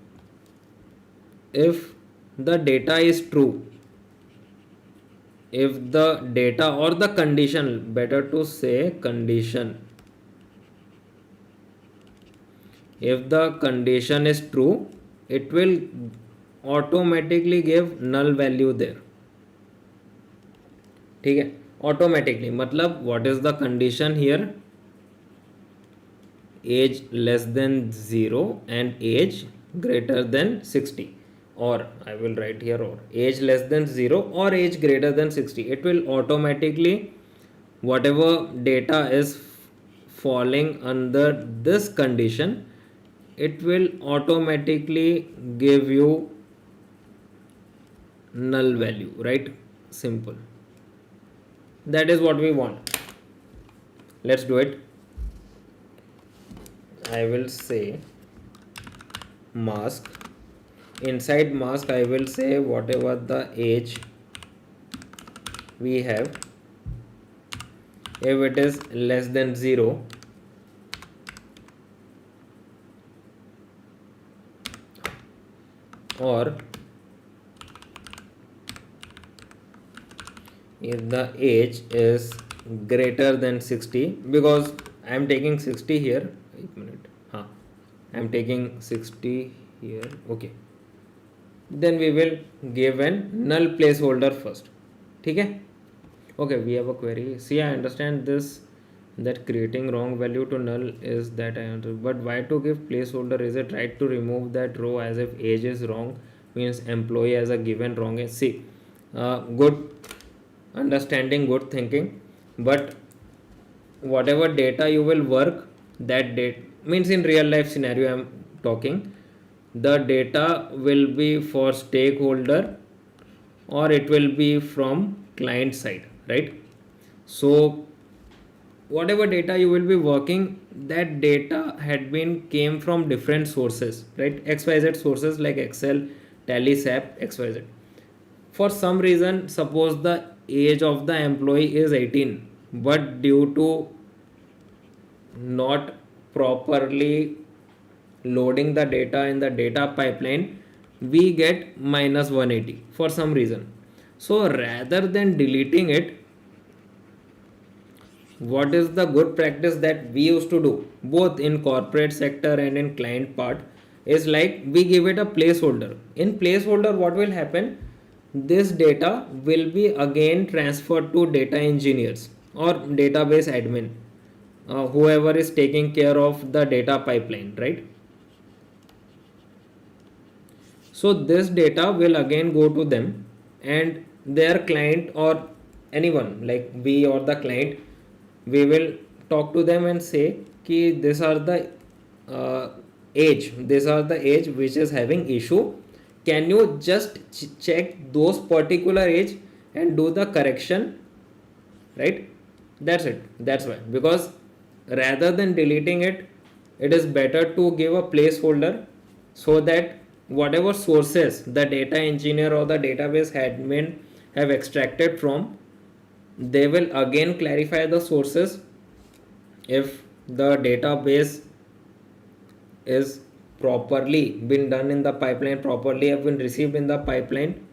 if the data is true? If the data or the condition, better to say condition, if the condition is true, it will automatically give null value there. ठीक है, automatically मतलब what is the condition here? Age less than 0 and age greater than 60, or I will write here, or age less than 0 or age greater than 60. It will automatically, whatever data is falling under this condition, it will automatically give you null value, right? Simple. That is what we want. Let's do it. I will say mask. Inside mask, I will say whatever the age we have, if it is less than 0, or if the age is greater than 60, because I am taking 60 here. 1 minute. I am taking 60 here. Okay. Then we will give an null placeholder first. Okay. Okay, we have a query. See, I understand this, that creating wrong value to null is that I understand. But why to give placeholder? Is it right to remove that row as if age is wrong, means employee as a given wrong age? See, good understanding, good thinking, but whatever data you will work, that data means in real life scenario I'm talking, the data will be for stakeholder or it will be from client side, right? So whatever data you will be working, that data had been came from different sources, right? XYZ sources like Excel, Tally, SAP, XYZ. For some reason, suppose the age of the employee is 18, but due to not properly loading the data in the data pipeline, we get minus 180 for some reason. So rather than deleting it, what is the good practice that we used to do both in corporate sector and in client part is like we give it a placeholder. In placeholder, what will happen? This data will be again transferred to data engineers or database admin, whoever is taking care of the data pipeline, right? So this data will again go to them, and their client or anyone like we or the client, we will talk to them and say ki these are the uh, these are the age which is having issue. Can you just check those particular age and do the correction, right? That's it. That's why, because rather than deleting it, it is better to give a placeholder so that whatever sources the data engineer or the database admin have extracted from, they will again clarify the sources. If the database is properly been done in the pipeline, properly have been received in the pipeline,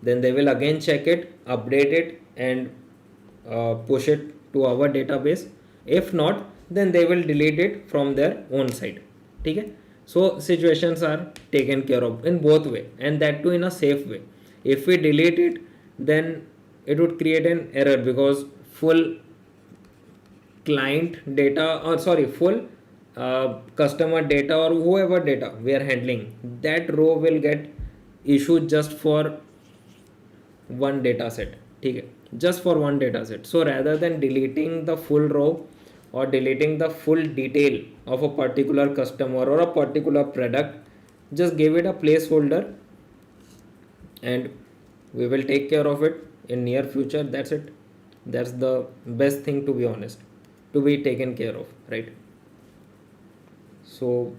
then they will again check it, update it, and push it to our database. If not, then they will delete it from their own side. Okay? So situations are taken care of in both way, and that too in a safe way. If we delete it, then it would create an error, because full client data, or sorry, full customer data or whoever data we are handling, that row will get issued just for one data set. Okay, just for one data set. So rather than deleting the full row or deleting the full detail of a particular customer or a particular product, just give it a placeholder and we will take care of it in near future. That's it. That's the best thing, to be honest, to be taken care of, right? So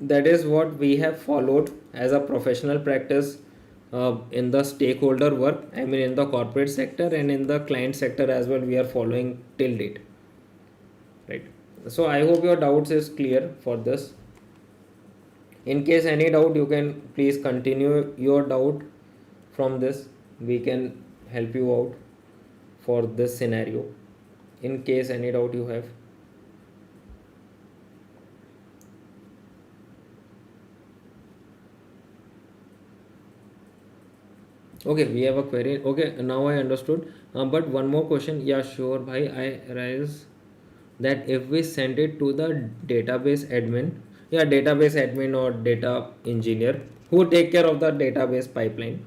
that is what we have followed as a professional practice in the stakeholder work, I mean in the corporate sector and in the client sector as well, we are following till date, right? So I hope your doubts is clear for this. In case any doubt, you can please continue your doubt from this. We can help you out for this scenario in case any doubt you have. Okay, we have a query. Okay, now I understood. But one more question. Yeah, sure, bhai. I raise that if we send it to the database admin, yeah, database admin or data engineer who take care of the database pipeline,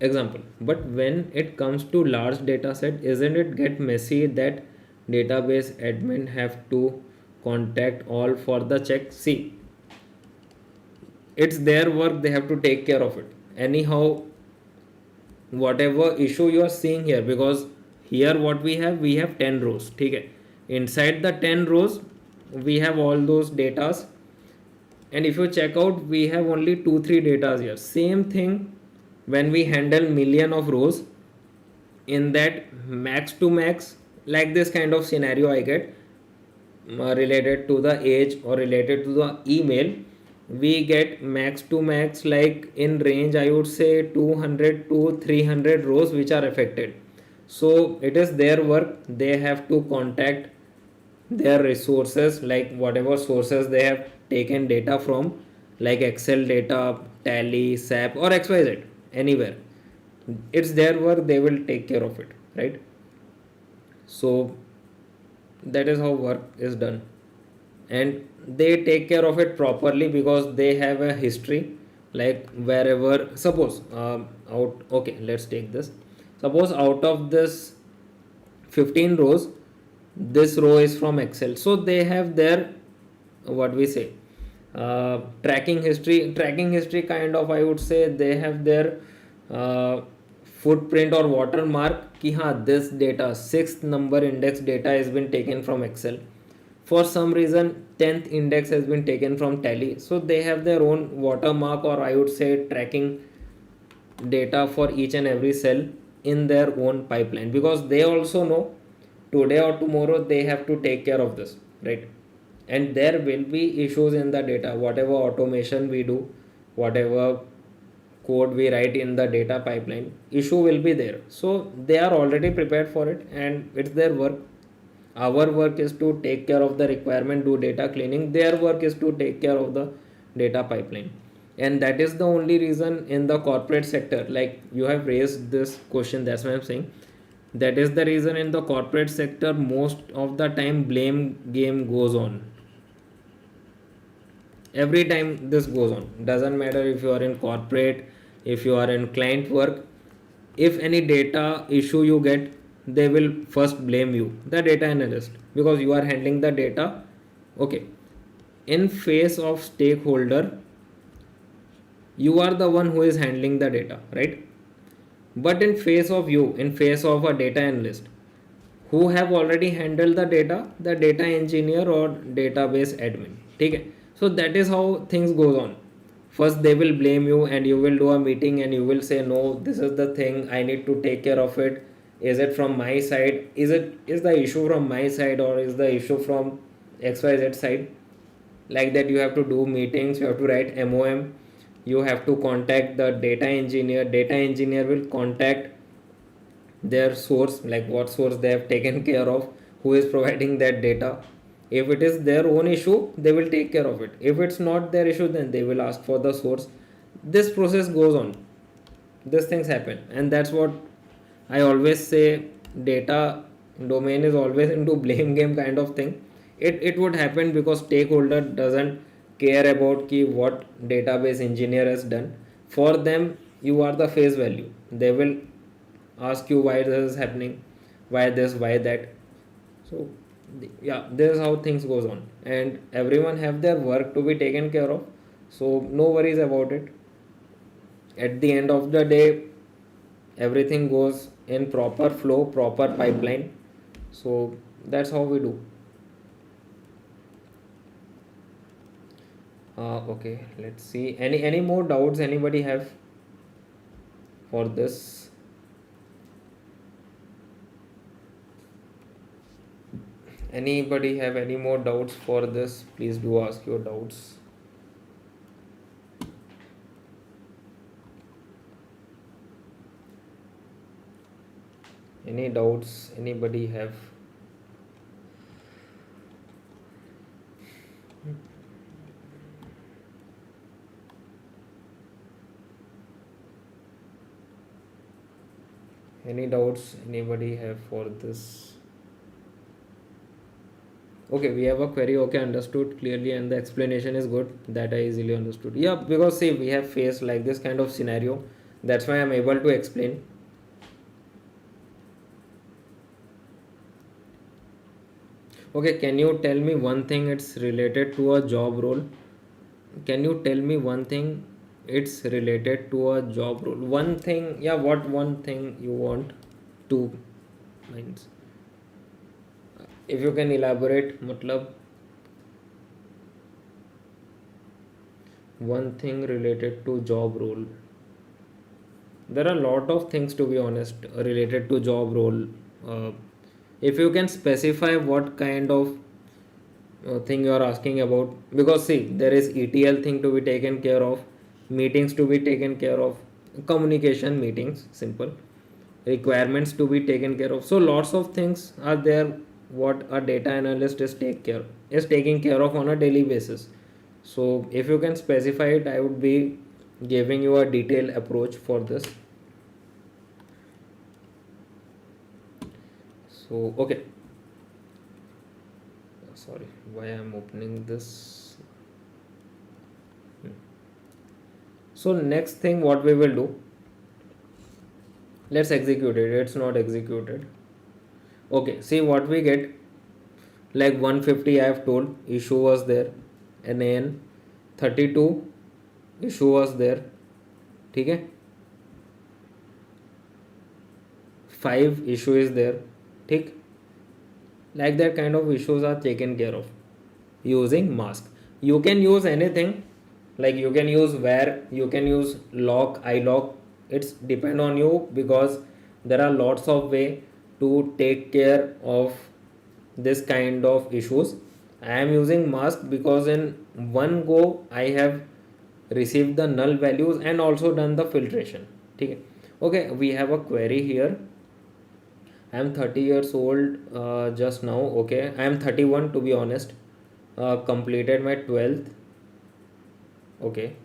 example. But when it comes to large data set, isn't it get messy that database admin have to contact all for the check? See, it's their work, they have to take care of it anyhow. Whatever issue you are seeing here, because here what we have 10 rows, okay? Inside the 10 rows we have all those datas, and if you check out, we have only 2 3 datas here. Same thing when we handle million of rows, in that max to max, like this kind of scenario I get, related to the age or related to the email, we get max to max, like in range I would say 200 to 300 rows which are affected. So it is their work, they have to contact their resources, like whatever sources they have taken data from, like Excel data, Tally, SAP or XYZ, anywhere. It's their work, they will take care of it, right? So that is how work is done, and they take care of it properly because they have a history. Like wherever, suppose out, okay, let's take this. Suppose out of this 15 rows, this row is from Excel, so they have their, what we say, tracking history kind of, I would say. They have their uh, footprint or watermark ki ha, this data, sixth number index data has been taken from Excel. For some reason 10th index has been taken from Tally, so they have their own watermark, or I would say tracking data for each and every cell in their own pipeline, because they also know today or tomorrow they have to take care of this, right? And there will be issues in the data, whatever automation we do, whatever code we write in the data pipeline, issue will be there. So they are already prepared for it, and it's their work. Our work is to take care of the requirement, do data cleaning. Their work is to take care of the data pipeline. And that is the only reason in the corporate sector, like you have raised this question, that's why I'm saying, that is the reason in the corporate sector most of the time blame game goes on. Every time this goes on, doesn't matter if you are in corporate, if you are in client work, if any data issue you get, they will first blame you, the data analyst, because you are handling the data. Okay, in face of stakeholder, you are the one who is handling the data, right? But in face of you, in face of a data analyst who have already handled the data, the data engineer or database admin, okay? So that is how things goes on. First they will blame you, and you will do a meeting and you will say, no, this is the thing, I need to take care of it. Is it from my side, is the issue from my side, or is the issue from XYZ side? Like that, you have to do meetings, you have to write MOM, you have to contact the data engineer will contact their source, like what source they have taken care of, who is providing that data. If it is their own issue, they will take care of it. If it's not their issue, then they will ask for the source. This process goes on, these things happen, and that's what I always say. Data domain is always into blame game kind of thing. It would happen because stakeholder doesn't care about ki what database engineer has done. For them, you are the face value. They will ask you why this is happening, why this, why that. So yeah, this is how things goes on, and everyone have their work to be taken care of. So no worries about it. At the end of the day, everything goes in proper flow, proper pipeline. So that's how we do. Okay, let's see. Any more doubts anybody have for this? Anybody have any more doubts for this? Please do ask your doubts. Any doubts anybody have? Any doubts anybody have for this? Okay, we have a query. Okay, understood clearly, and the explanation is good. That I easily understood. Yeah, because see, we have faced like this kind of scenario. That's why I'm able to explain. Okay, can you tell me one thing it's related to a job role? Can you tell me one thing it's related to a job role? One thing, yeah, what one thing you want? Two lines. If you can elaborate, matlab one thing related to job role. There are a lot of things, to be honest, related to job role. Uh, if you can specify what kind of thing you are asking about, because see, there is ETL thing to be taken care of, meetings to be taken care of, communication meetings, simple, requirements to be taken care of. So lots of things are there what a data analyst is taking care of on a daily basis. So if you can specify it, I would be giving you a detailed approach for this. So okay, sorry, why I'm opening this. So next thing what we will do, let's execute it. It's not executed. Okay, see what we get, like 150 I have told issue was there, NAN 32 issue was there, ठीक है, 5 issue is there, ठीक, like that kind of issues are taken care of using mask. You can use anything, like you can use where, you can use lock, ilock, it's depend on you, because there are lots of way to take care of this kind of issues. I am using mask because in one go I have received the null values and also done the filtration. Okay, okay, we have a query here. I am 30 years old just now. Okay, I am 31 to be honest. Completed my 12th. Okay,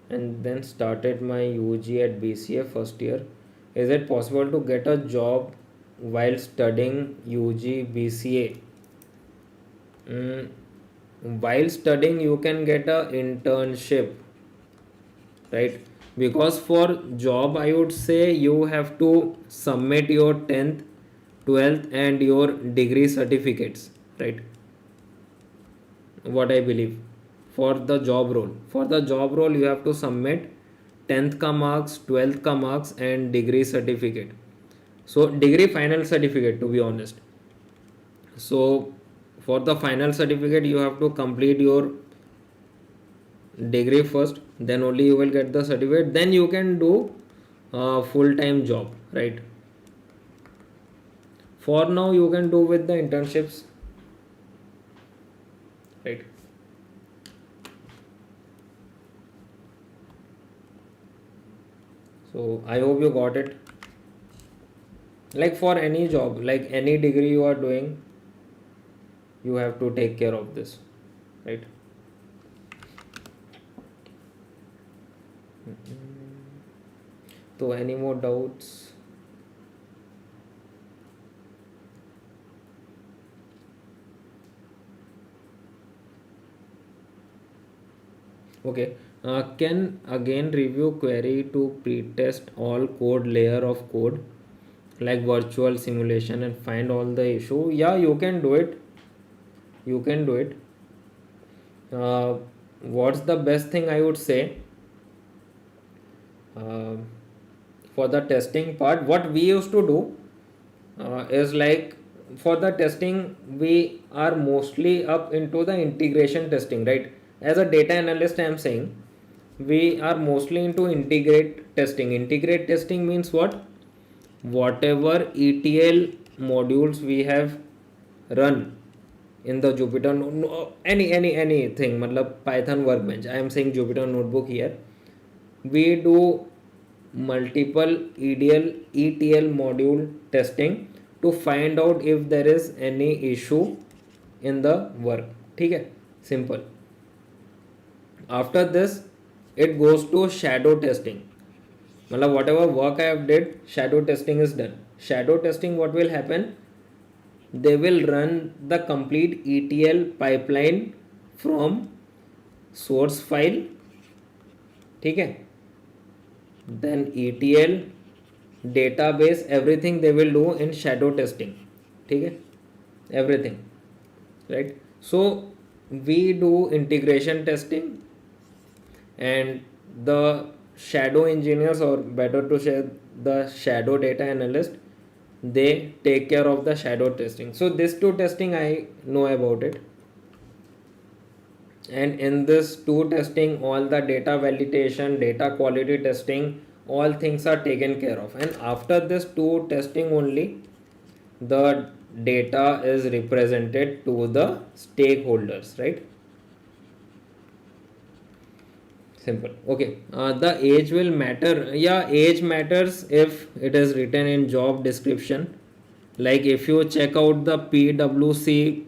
and then started my UG at BCA first year. Is it possible to get a job while studying UG BCA? Mm, while studying, you can get a internship, right? Because for job, I would say you have to submit your 10th, 12th, and your degree certificates, right? What I believe, for the job role, you have to submit 10th ka marks, 12th ka marks, and degree certificate. So degree final certificate, to be honest. So for the final certificate, you have to complete your degree first, then only you will get the certificate, then you can do a full-time job, right? For now you can do with the internships, right? So I hope you got it. Like for any job, like any degree you are doing, you have to take care of this, right? So any more doubts? Okay, can again review query to pre-test all code layer of code, like virtual simulation, and find all the issue. Yeah, you can do it. You can do it. What's the best thing I would say? Um for the testing part, what we used to do is like, for the testing we are mostly up into the integration testing, right? As a data analyst, I am saying we are mostly into integrate testing means what? Whatever ETL modules we have run in the Jupyter anything, matlab Python workbench, I am saying Jupyter notebook here, we do multiple ETL module testing to find out if there is any issue in the work. ठीक है, simple. After this it goes to shadow testing. मतलब whatever work I have did, shadow testing is done. Shadow testing, what will happen? They will run the complete ETL pipeline from source file, ठीक है, then ETL database, everything they will do in shadow testing, ठीक है, everything, right? So we do integration testing, and the shadow engineers, or better to say the shadow data analyst, they take care of the shadow testing. So this two testing I know about it, and in this two testing all the data validation, data quality testing, all things are taken care of, and after this two testing only the data is represented to the stakeholders, right? Simple. Okay. The age will matter. Yeah, age matters if it is written in job description. Like if you check out the PwC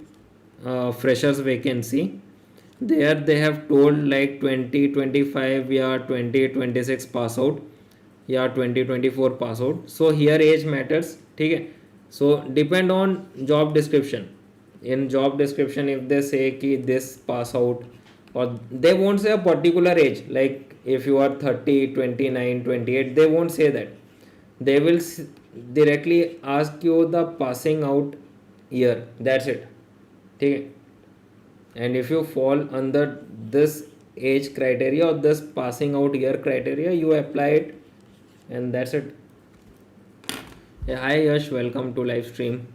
freshers vacancy, there they have told like 2025, yeah, 2026 pass out, yeah, 2024 pass out. So here age matters. ठीक है. So depend on job description. In job description, if they say कि this pass out, or they won't say a particular age, like if you are 30, 29, 28, they won't say that. They will directly ask you the passing out year, that's it. ठीक है. And if you fall under this age criteria or this passing out year criteria, you apply it, and that's it. Yeah, hi Yash, welcome to live stream.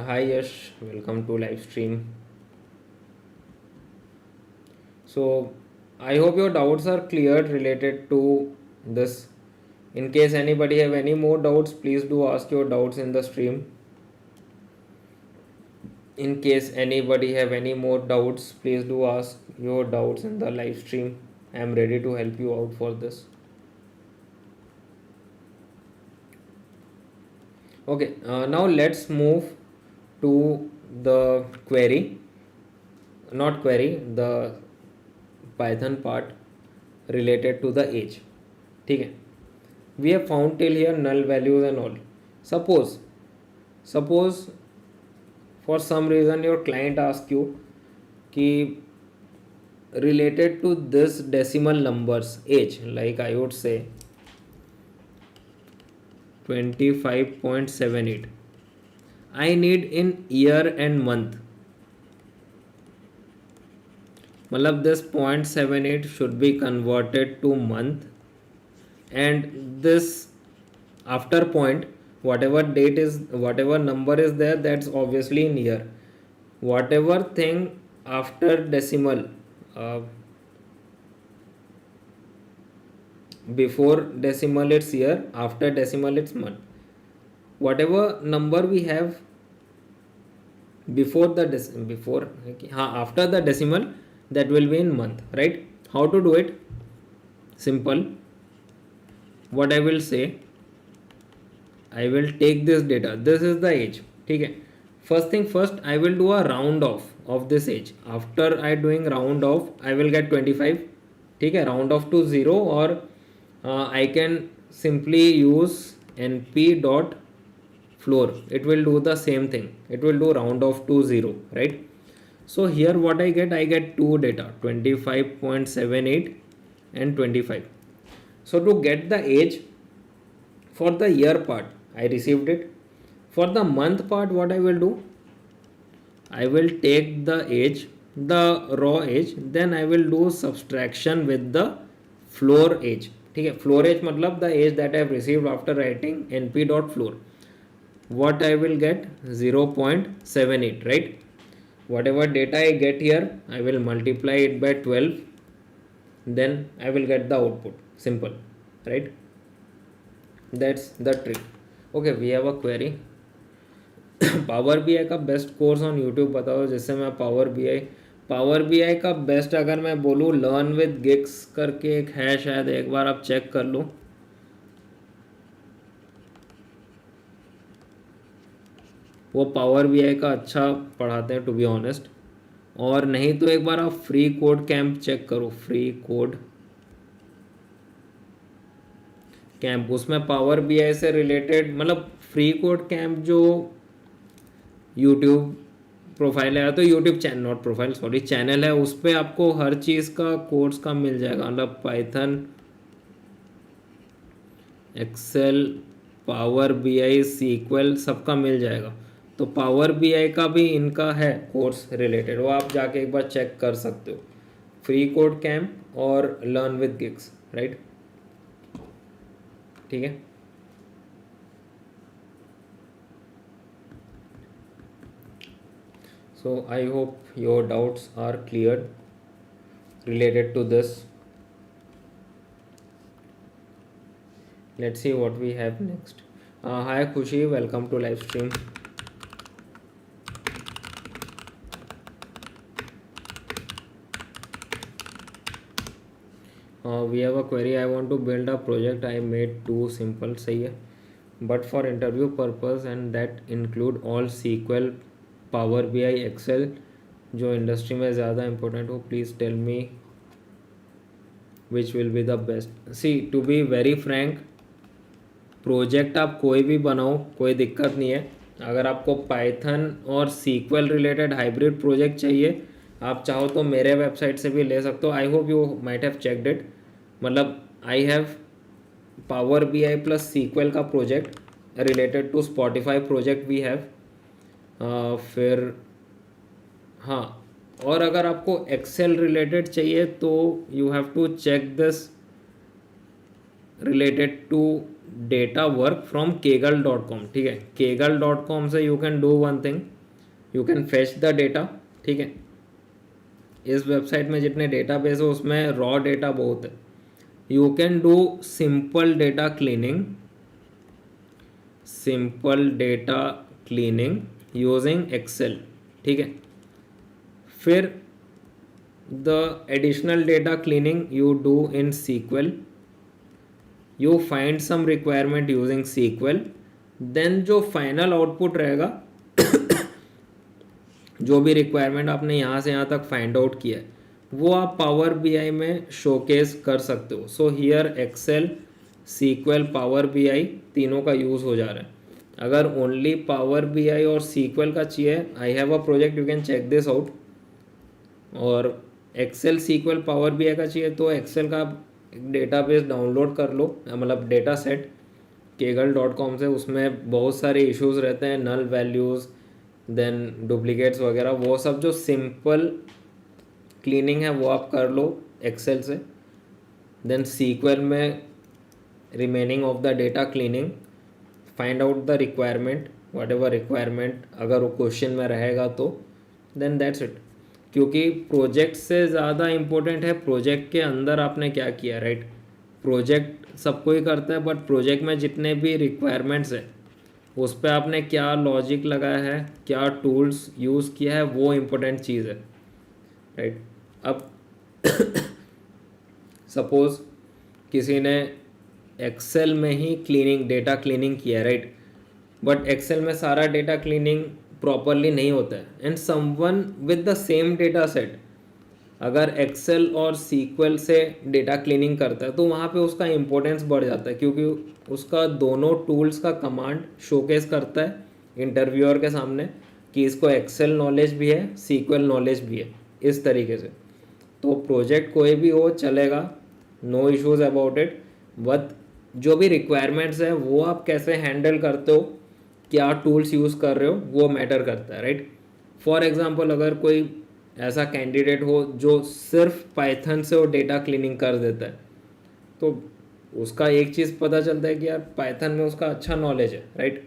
Hi Yash, welcome to live stream. So I hope your doubts are cleared related to this. In case anybody have any more doubts, please do ask your doubts in the stream. In case anybody have any more doubts, please do ask your doubts in the live stream. I am ready to help you out for this. Okay, now let's move to the query, not query, the Python part related to the age. ठीक है. We have found till here null values and all. Suppose for some reason your client asks you कि related to this decimal numbers age, like I would say 25.78, I need in year and month. मतलब this 0.78 should be converted to month, and this after point, whatever date is, whatever number is there, that's obviously in year. Whatever thing after decimal, uh, before decimal it's year, after decimal it's month. Whatever number we have before the after the decimal, that will be in month, right? How to do it? Simple. What I will say, I will take this data, this is the age, okay? First thing first, I will do a round off of this age. After I doing round off, I will get 25, okay? Round off to 0, or I can simply use np dot floor, it will do the same thing, it will do round off to 0, right? So here what I get two data, 25.78 and 25. So to get the age, For the year part, I received it. For the month part, what I will do, I will take the age, the raw age, then I will do subtraction with the floor age. ठीक है, floor age मतलब the age that I have received after writing np dot floor. What I will get, 0.78, right? Whatever data I get here, I will multiply it by 12, then I will get the output. Simple, right? That's the trick. Okay, we have a query. Power B I का best course on YouTube बताओ जिससे मैं power B I का best अगर मैं बोलूँ learn with gigs करके एक है शायद, एक बार आप चेक कर लो. वो पावर बी आई का अच्छा पढ़ाते हैं टू बी ऑनेस्ट. और नहीं तो एक बार आप फ्री कोड कैंप चेक करो, फ्री कोड कैंप. उसमें पावर बी आई से रिलेटेड मतलब फ्री कोड कैंप जो यूट्यूब प्रोफाइल है, तो YouTube channel, not profile sorry, channel है, उस पर आपको हर चीज़ का कोर्स का मिल जाएगा. मतलब Python, Excel, Power B I, SQL सबका मिल जाएगा. तो पावर बी आई का भी इनका है कोर्स रिलेटेड, वो आप जाके एक बार चेक कर सकते हो. फ्री कोड कैंप और लर्न विद गिग्स, राइट? ठीक है. So I hope your doubts are cleared related to this. Let's see what we have next. Hi Khushi, welcome to live stream. We have a query. I want to build a project. I made too simple. सही है. But for interview purpose and that include all SQL, Power B I, Excel जो industry में ज़्यादा important हो. Please tell me which will be the best. See to be very frank, project आप कोई भी बनाओ कोई दिक्कत नहीं है. अगर आपको पाइथन और सीक्वल रिलेटेड हाइब्रिड प्रोजेक्ट चाहिए, आप चाहो तो मेरे वेबसाइट से भी ले सकते हो. I hope you might have checked it. मतलब I have Power B I plus SQL का project related to Spotify project we have. फिर हाँ, और अगर आपको एक्सेल रिलेटेड चाहिए तो you have to check this related to data work from kaggle.com. ठीक है, kaggle.com से you can do one thing, you can fetch the data. ठीक है, इस वेबसाइट में जितने डेटा बेस हो उसमें रॉ डेटा बहुत है. You can do simple data cleaning using Excel. ठीक है, फिर the additional data cleaning you do in SQL. You find some requirement using SQL, then जो फाइनल आउटपुट रहेगा जो भी रिक्वायरमेंट आपने यहाँ से यहाँ तक फाइंड आउट किया है वो आप पावर बी आई में शोकेस कर सकते हो. So here Excel, SQL, Power B I तीनों का यूज़ हो जा रहा है. अगर ओनली पावर बी आई और सीक्वल का चाहिए, I have a project, you can check this out. और Excel, SQL, Power B I का चाहिए तो एक्सेल का डेटाबेस डाउनलोड कर लो, मतलब डेटा सेट kaggle.com से. उसमें बहुत सारे इश्यूज रहते हैं, नल वैल्यूज़, देन डुप्लीकेट्स वगैरह, वो सब जो सिंपल क्लीनिंग है वो आप कर लो एक्सेल से. देन सीक्वल में remaining of the data cleaning, find out the requirement, what ever requirement अगर वो क्वेश्चन में रहेगा तो, देन दैट्स इट. क्योंकि प्रोजेक्ट से ज़्यादा इम्पोर्टेंट है प्रोजेक्ट के अंदर आपने क्या किया, राइट? प्रोजेक्ट सबको ही करता है, बट प्रोजेक्ट में जितने भी रिक्वायरमेंट्स है उस पर आपने क्या लॉजिक लगाया है, क्या टूल्स यूज़ किया है, वो इम्पोर्टेंट चीज़ है, राइट? अब सपोज किसी ने एक्सेल में ही डेटा क्लीनिंग किया है, राइट? बट एक्सेल में सारा डेटा क्लीनिंग प्रॉपरली नहीं होता है. And someone with the same data set अगर एक्सेल और सीक्वल से डेटा क्लीनिंग करता है तो वहाँ पे उसका इम्पोर्टेंस बढ़ जाता है, क्योंकि उसका दोनों टूल्स का कमांड शोकेस करता है इंटरव्यूअर के सामने कि इसको एक्सेल नॉलेज भी है, सीक्वल नॉलेज भी है, इस तरीके से. तो प्रोजेक्ट कोई भी हो चलेगा, no issues about it. But जो भी रिक्वायरमेंट्स है वो आप कैसे हैंडल करते हो, क्या टूल्स यूज़ कर रहे हो, वो मैटर करता है, राइट। फॉर एग्जांपल अगर कोई ऐसा कैंडिडेट हो जो सिर्फ पाइथन से वो डेटा क्लीनिंग कर देता है, तो उसका एक चीज़ पता चलता है कि यार पाइथन में उसका अच्छा नॉलेज है, राइट।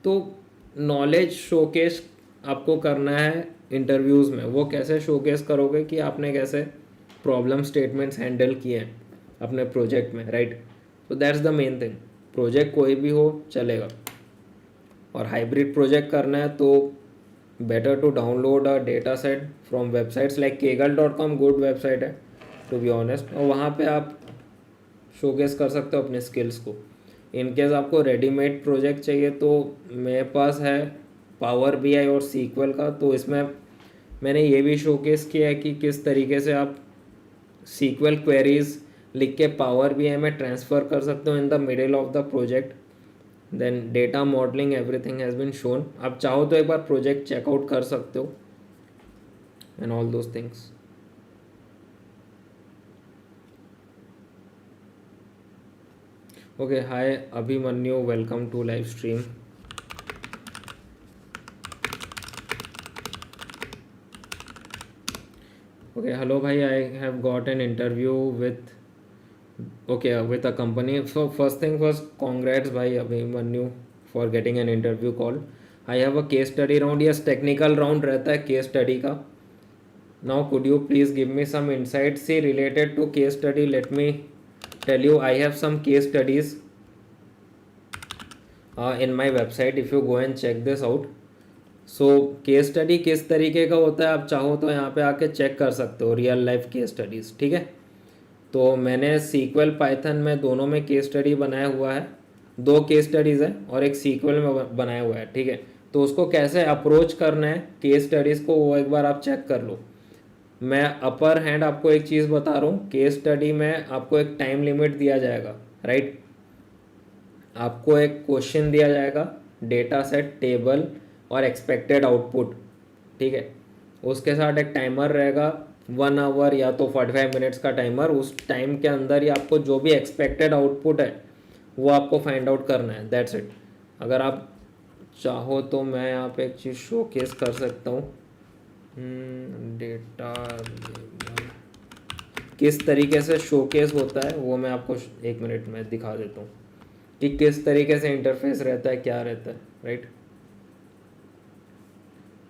तो नॉलेज शोकेस आपको करना है इंटरव्यूज़ में। वो कैसे शोकेस करोगे कि आपने कैसे प्रॉब्लम स्टेटमेंट्स हैंडल किए हैं अपने प्रोजेक्ट में, राइट। तो that's the main thing. Project कोई भी हो चलेगा, और हाइब्रिड प्रोजेक्ट करना है तो better to download a data set from websites like kaggle.com। Good website है टू बी ऑनेस्ट, और वहाँ पे आप शोकेस कर सकते हो अपने स्किल्स को। इन केस आपको रेडीमेड प्रोजेक्ट चाहिए तो मेरे पास है पावर बीआई और सीक्वल का, तो इसमें मैंने ये भी शोकेस किया है कि किस तरीके से आप सीक्वल क्वेरीज लिख के पावर बीआई में ट्रांसफ़र कर सकते हो in the middle of the project. Then data modelling everything has been shown. आप चाहो तो एक बार प्रोजेक्ट चेकआउट कर सकते हो and all those things. Okay, hi Abhimanyu, welcome to live stream. Okay, hello bhai, I have got an interview with, okay, with a company. So first thing first, congrats bhai Abhimanyu for getting an interview call. I have a case study round. Yes, technical round रहता है case study का. Now could you please give me some insights see related to case study? Let me tell you, I have some case studies in my website. If you go and check this out. So case study किस तरीके का होता है, आप चाहो तो यहाँ पे आके चेक कर सकते हो रियल लाइफ केस स्टडीज़, ठीक है। तो मैंने सीक्वल पाइथन में दोनों में केस स्टडी बनाया हुआ है। दो केस स्टडीज़ है और एक सीक्वल में बनाया हुआ है, ठीक है। तो उसको कैसे अप्रोच करना है केस स्टडीज़ को, वो एक बार आप चेक कर लो। मैं अपर हैंड आपको एक चीज़ बता रहा हूँ, केस स्टडी में आपको एक टाइम लिमिट दिया जाएगा, राइट। आपको एक क्वेश्चन दिया जाएगा, डेटा सेट, टेबल और एक्सपेक्टेड आउटपुट, ठीक है। उसके साथ एक टाइमर रहेगा 1 आवर या तो 45 मिनट्स का टाइमर। उस टाइम के अंदर ही आपको जो भी एक्सपेक्टेड आउटपुट है वो आपको फाइंड आउट करना है, दैट्स इट। अगर आप चाहो तो मैं यहाँ पे एक चीज़ शोकेस कर सकता हूँ, डेटा किस तरीके से शोकेस होता है वो मैं आपको 1 मिनट में दिखा देता हूँ कि किस तरीके से इंटरफेस रहता है, क्या रहता है, राइट।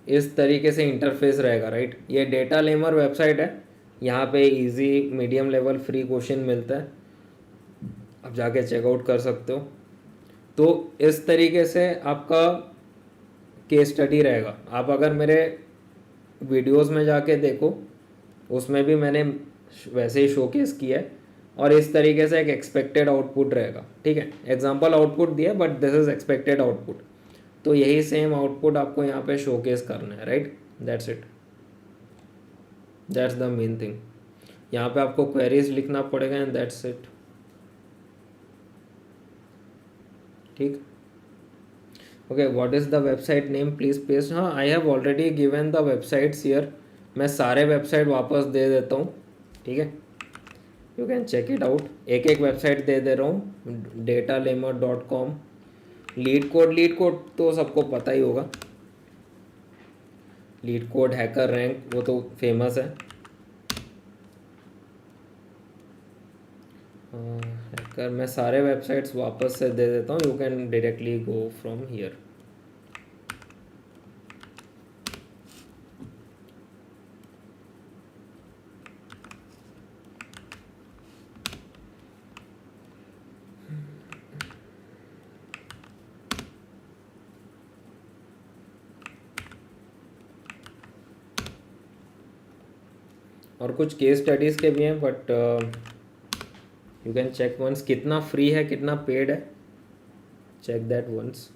इस तरीके से इंटरफेस रहेगा, राइट। ये डेटा लेमर वेबसाइट है, यहाँ पे easy medium level free question मिलता है, आप जाके चेकआउट कर सकते हो। तो इस तरीके से आपका केस स्टडी रहेगा। आप अगर मेरे वीडियोस में जाके देखो, उसमें भी मैंने वैसे ही शोकेस किया है, और इस तरीके से एक एक्सपेक्टेड आउटपुट रहेगा, ठीक है। एग्जांपल आउटपुट दिया but this is expected output. तो यही सेम आउटपुट आपको यहाँ पे शोकेस करना है, right. That's it, that's the main thing. यहाँ पे आपको क्वेरीज लिखना पड़ेगा एंड दैट्स इट, ठीक। Okay, what is the website name please paste. हाँ, I have already given the websites here. मैं सारे वेबसाइट वापस दे देता हूँ, ठीक है। You can check it out. एक एक वेबसाइट दे दे रहा हूँ, datalemer.com। लीड कोड तो सबको पता ही होगा, लीड कोड, हैकर रैंक, वो तो फेमस है। हैकर, मैं सारे वेबसाइट्स वापस से दे देता हूँ, you can directly go from here. और कुछ केस स्टडीज़ के भी हैं but you can check once कितना फ्री है कितना पेड है, चेक दैट वंस।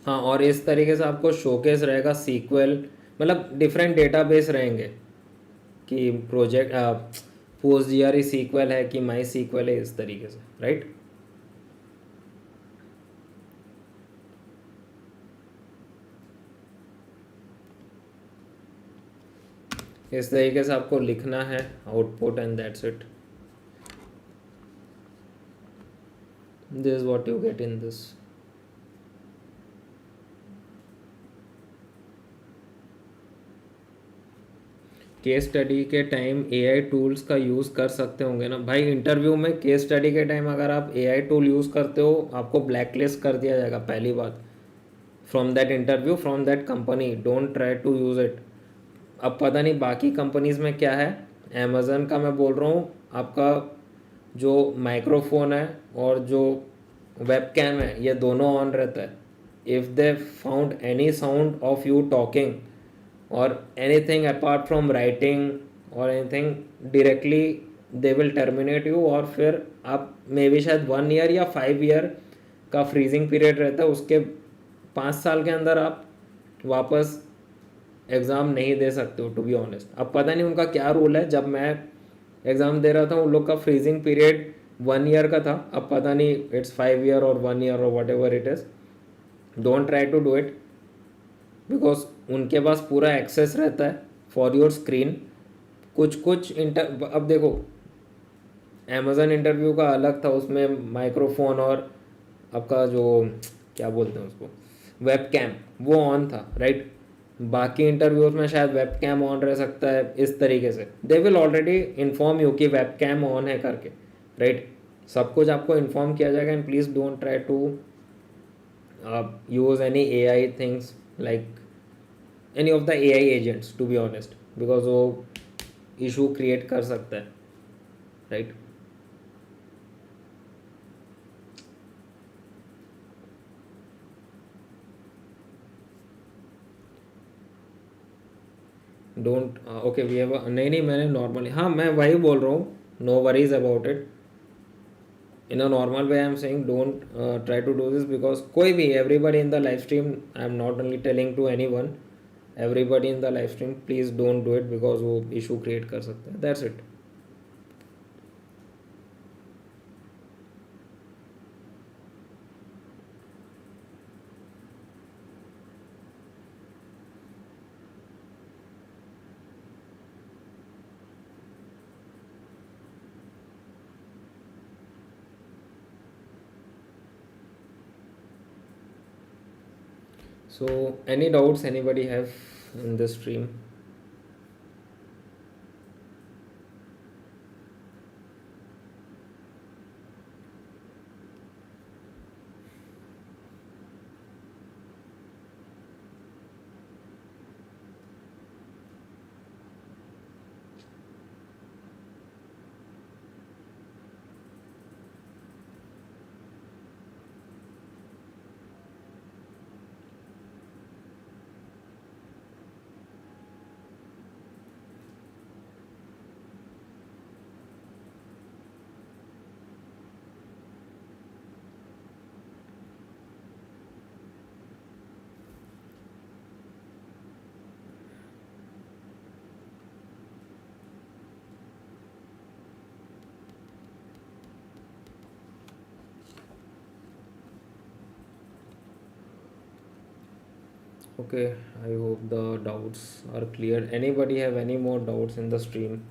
हाँ, और इस तरीके से आपको शोकेस रहेगा सीक्वल, मतलब डिफरेंट डेटाबेस रहेंगे कि प्रोजेक्ट पोस्ट जीआरई सीक्वल है कि माई सीक्वल है, इस तरीके से, राइट। इस तरीके से आपको लिखना है output and that's it. This is what you get in this. Case study के टाइम एआई टूल्स का यूज़ कर सकते होंगे ना भाई. इंटरव्यू में केस स्टडी के टाइम अगर आप एआई टूल यूज़ करते हो आपको ब्लैकलिस्ट कर दिया जाएगा पहली बात. From that interview, from that company, don't try to use it. अब पता नहीं बाकी कंपनीज में क्या है. अमेज़न का मैं बोल रहा हूँ, आपका जो माइक्रोफोन है और जो वेब कैम है ये दोनों ऑन रहता है. If they found any sound of you talking और एनीथिंग अपार्ट फ्रॉम राइटिंग और anything, directly they will terminate you. और फिर आप मे बी शायद 1 ईयर या 5 ईयर का फ्रीजिंग पीरियड रहता है. उसके 5 साल के अंदर आप वापस एग्ज़ाम नहीं दे सकते हो टू बी ऑनेस्ट. अब पता नहीं उनका क्या रूल है. जब मैं एग्ज़ाम दे रहा था उन लोग का फ्रीजिंग पीरियड 1 ईयर का था. अब पता नहीं इट्स 5 ईयर और 1 ईयर और whatever it is. Don't try to do it because उनके पास पूरा एक्सेस रहता है फॉर योर स्क्रीन. कुछ अब देखो अमेज़न इंटरव्यू का अलग था, उसमें माइक्रोफोन और आपका जो क्या बोलते हैं उसको वेब कैम वो ऑन था राइट. बाकी इंटरव्यूज में शायद वेब कैम ऑन रह सकता है. इस तरीके से they will already inform you कि वेब कैम ऑन है करके राइट. सब कुछ आपको इन्फॉर्म किया जाएगा. And please don't try to use any A I things like any of the A I agents to be honest because वो issue create कर सकता है right. Don't okay we have नहीं नहीं मैंने नॉर्मली हाँ मैं वही बोल रहा हूँ. No worries about it. in a normal way I'm saying don't try to do this because कोई भी everybody in the live stream, I'm not only telling to anyone, everybody in the live stream please don't do it because वो issue create कर सकता है. That's it. So any doubts anybody have in this stream? Okay, I hope the doubts are clear. Anybody have any more doubts in the stream?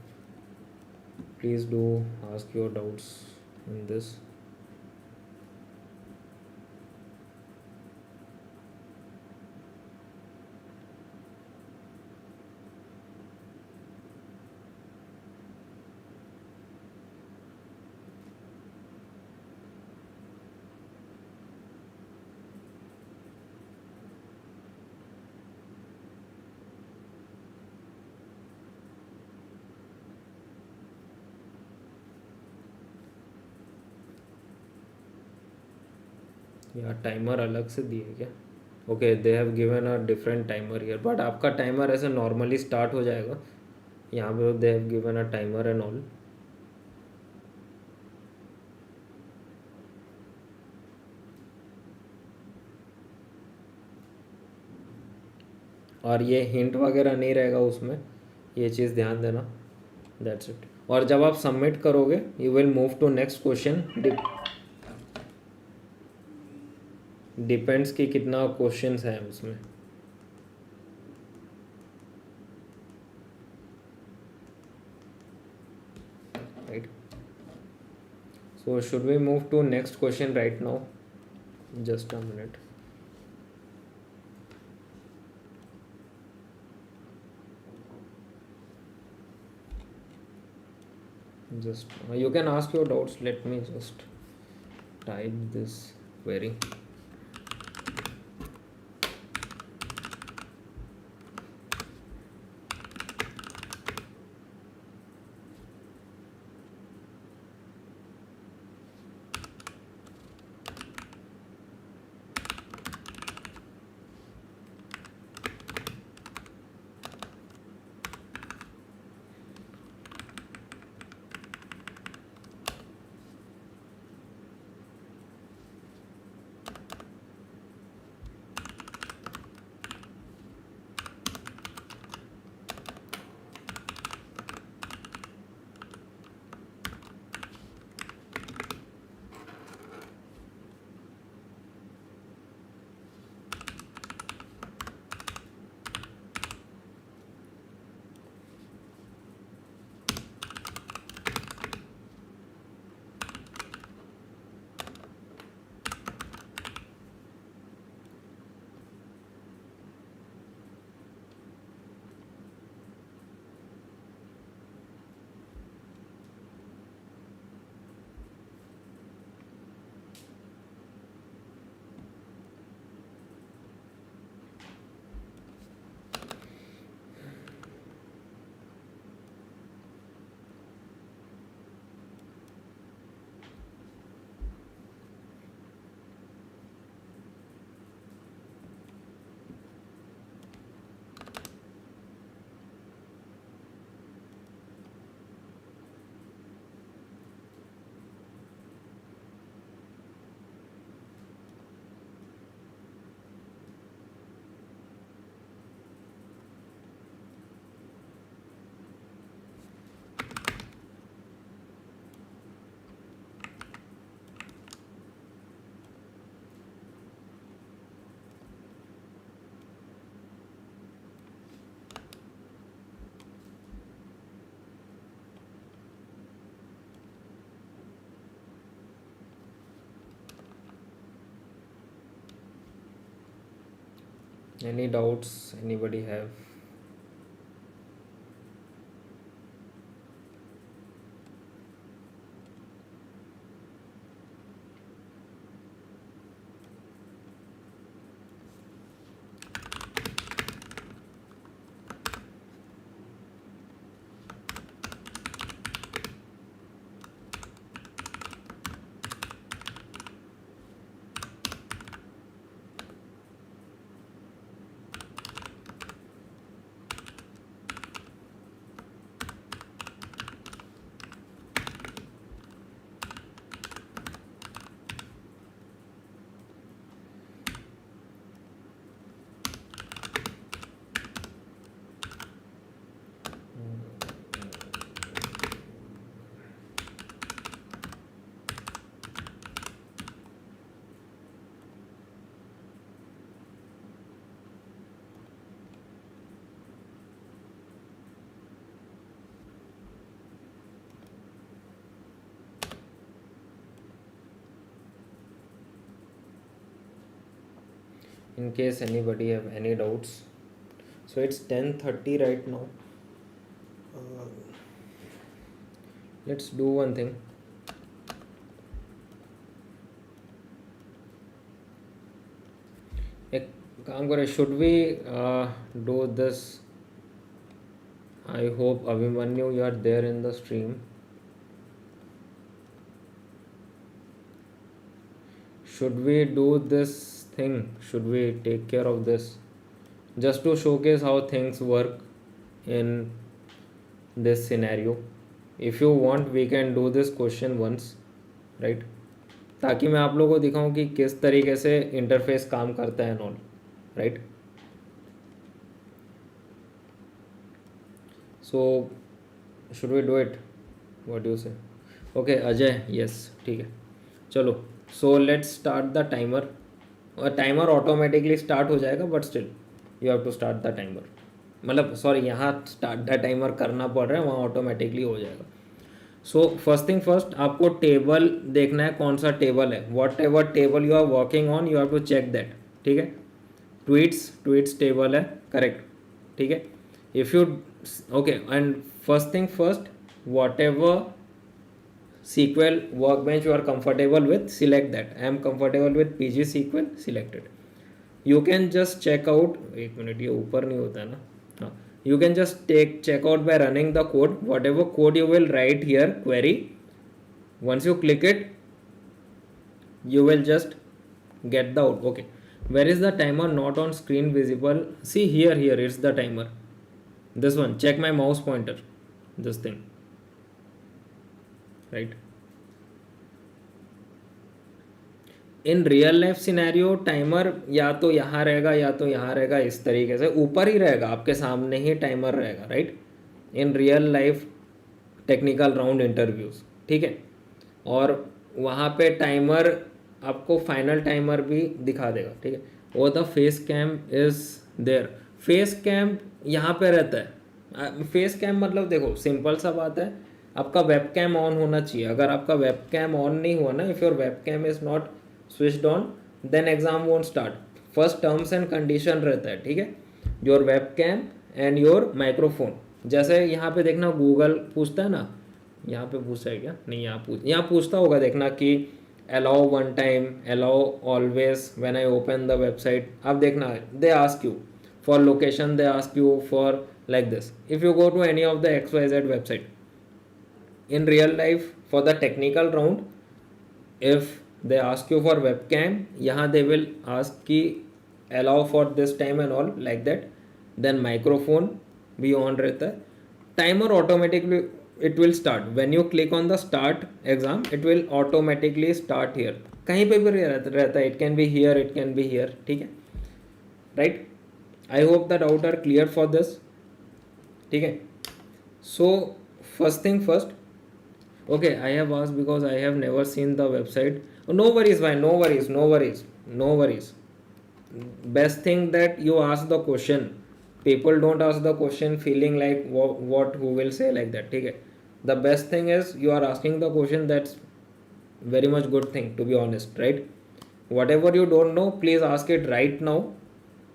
Please do ask your doubts in this. या timer अलग से दिए क्या? Okay they have given a different timer here but आपका timer ऐसे normally start हो जाएगा. यहाँ पे they have given a timer and all. और ये हिंट वगैरह नहीं रहेगा उसमें, ये चीज़ ध्यान देना. That's it. और जब आप सबमिट करोगे you will move to next question. Depends कि कितना क्वेश्चंस है उसमें. So should we move to next question right now? Just a minute. Just you can ask your doubts. Let me just type this query. Any doubts anybody have? In case anybody have any doubts. So it's 10:30 right now. Uh, let's do one thing. एक काम करें, should we do this? I hope Abhimanyu you are there in the stream. Should we do this thing? Should we take care of this? Just to showcase how things work in this scenario. If you want, we can do this question once, right? ताकि मैं आप लोगों को दिखाऊं कि किस तरीके से इंटरफेस काम करता है नॉल, right? So should we do it? What do you say? Okay Ajay, yes ठीक है, चलो. So let's start the timer. और टाइमर ऑटोमेटिकली स्टार्ट हो जाएगा, but still you have to start the timer. मतलब सॉरी, यहाँ स्टार्ट द टाइमर करना पड़ रहा है, वहाँ ऑटोमेटिकली हो जाएगा. सो फर्स्ट थिंग फर्स्ट, आपको टेबल देखना है, कौन सा टेबल है, whatever table you are working on, you have to check that. ठीक है, ट्वीट्स टेबल है, करेक्ट. ठीक है, if you, okay, and first thing first, whatever SQL workbench you are comfortable with, select that. I am comfortable with PG SQL, selected. You can just check out, एक minute, ये ऊपर नहीं होता है ना, हाँ, you can just check out by running the code, whatever code you will write here, query, once you click it, you will just get the out. Okay, where is the timer not on screen visible? See here it's the timer, this one, check my mouse pointer, this thing, right? In real life scenario timer या तो यहाँ रहेगा या तो यहाँ रहेगा, इस तरीके से ऊपर ही रहेगा, आपके सामने ही टाइमर रहेगा, right? In real life technical round interviews, ठीक है. और वहाँ पे टाइमर आपको फाइनल टाइमर भी दिखा देगा, ठीक है. और the face cam is there, face cam यहाँ पे रहता है. फेस कैम मतलब देखो सिंपल सा बात है, आपका वेब कैम ऑन होना चाहिए. अगर आपका वेब कैम ऑन नहीं हुआ ना, if your webcam is not switched on, then exam won't start. First terms and condition रहता है, ठीक है, your webcam and your microphone. जैसे यहाँ पे देखना, गूगल पूछता है ना, यहाँ पे पूछता है क्या, नहीं यहाँ पूछता होगा, देखना कि allow one time, allow always when I open the website. अब देखना, they ask you for location, they ask you for like this. If you go to any of the XYZ website in real life for the technical round, if they ask you for webcam, यहाँ they will ask कि allow for this time and all like that. then microphone भी on रहता है. timer automatically it will start when you click on the start exam, it will automatically start here. कहीं पे भी रहता है, it can be here, it can be here, ठीक है, right? I hope the doubt are clear for this, ठीक है. so first thing first, okay, I have asked because I have never seen the website. Oh, no worries, why? No worries. Best thing that you ask the question. People don't ask the question feeling like what who will say like that. Okay. The best thing is you are asking the question. That's very much good thing, to be honest, right? Whatever you don't know, please ask it right now,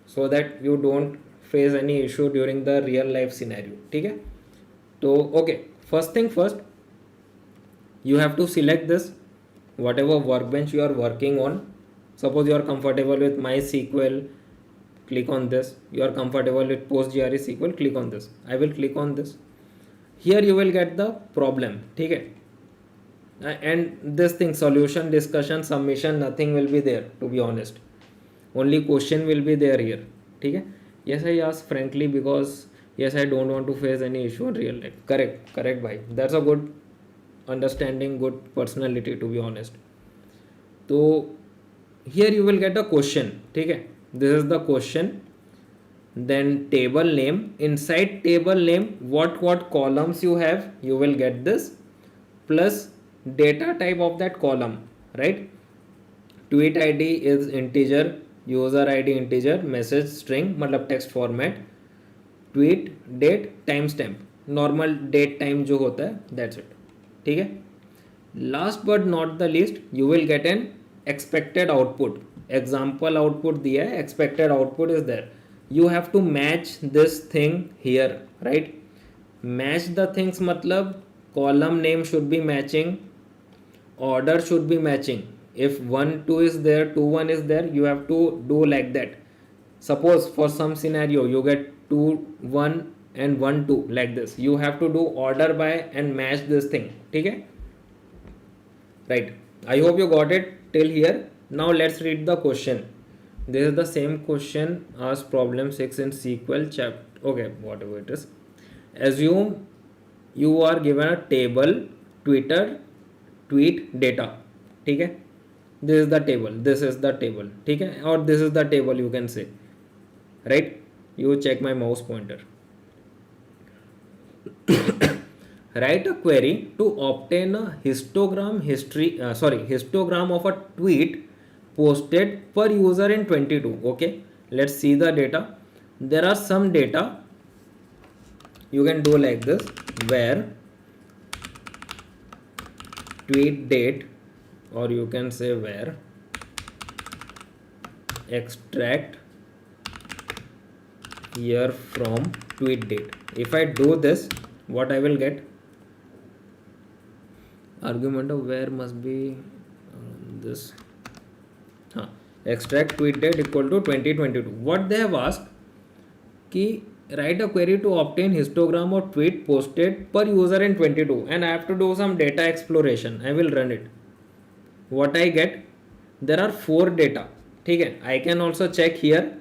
so that you don't face any issue during the real life scenario. Okay. So okay, first thing first, you have to select this, whatever workbench you are working on. Suppose you are comfortable with MySQL, click on this. You are comfortable with PostgreSQL SQL, click on this. I will click on this. Here you will get the problem, ठीक है. And this thing, solution, discussion, submission, nothing will be there, to be honest. Only question will be there here, ठीक है. Yes, I ask frankly because yes, I don't want to face any issue in real life. Correct bhai, that's a good understanding, good personality, to be honest. So here you will get a question, ठीक है. This is the question. Then table name, inside table name, what columns you have, you will get this, plus data type of that column, right? tweet ID is integer, user ID integer, message string मतलब text format, tweet date timestamp, normal date time जो होता है, that's it, ठीक है. Last but not the least, you will get an expected output. Example output दिया है, expected output is there. You have to match this thing here, right? Match the things मतलब column name should be matching, order should be matching. If 1 2 is there, 2 1 is there, you have to do like that. Suppose for some scenario you get 2 1 and 1 2 like this, you have to do order by and match this thing, ठीक है, right? I hope you got it till here. Now let's read the question. This is the same question as problem 6 in SQL chapter, okay, whatever it is. Assume you are given a table, Twitter tweet data, ठीक है. this is the table, ठीक है, और this is the table you can say, right? you check my mouse pointer. write a query to obtain a histogram of a tweet posted per user in 22. okay, let's see the data. There are some data you can do like this, where tweet date, or you can say where extract here from tweet date. If I do this, what I will get? Argument of where must be this. Extract tweet date equal to 2022. What they have asked कि write a query to obtain histogram of tweet posted per user in 22, and I have to do some data exploration. I will run it. What I get? There are 4 data. ठीक है, I can also check here,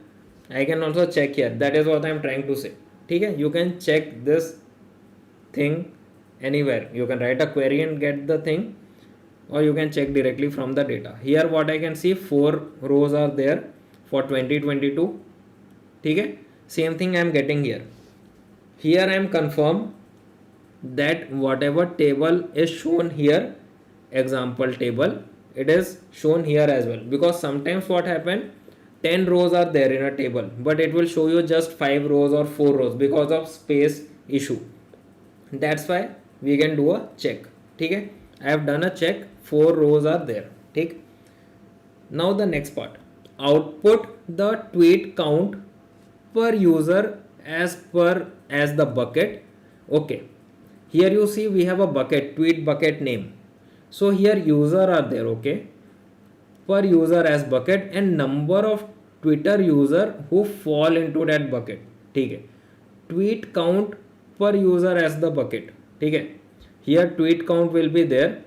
I can also check here. That is what I am trying to say. ठीक है, you can check this thing anywhere. You can write a query and get the thing, or you can check directly from the data. Here what I can see, 4 rows are there for 2022. ठीक है, same thing I am getting here. Here I am confirm that whatever table is shown here, example table, it is shown here as well, because sometimes what happen, 10 rows are there in a table, but it will show you just 5 rows or 4 rows because of space issue. That's why we can do a check. ठीक है, I have done a check, 4 rows are there. ठीक, now the next part, output the tweet count per user as the bucket. Okay, here you see we have a bucket, tweet bucket name. So here user are there, okay, per user as bucket, and number of Twitter user who fall into that bucket. ठीक है, tweet count per user as the bucket. ठीक है, here tweet count will be there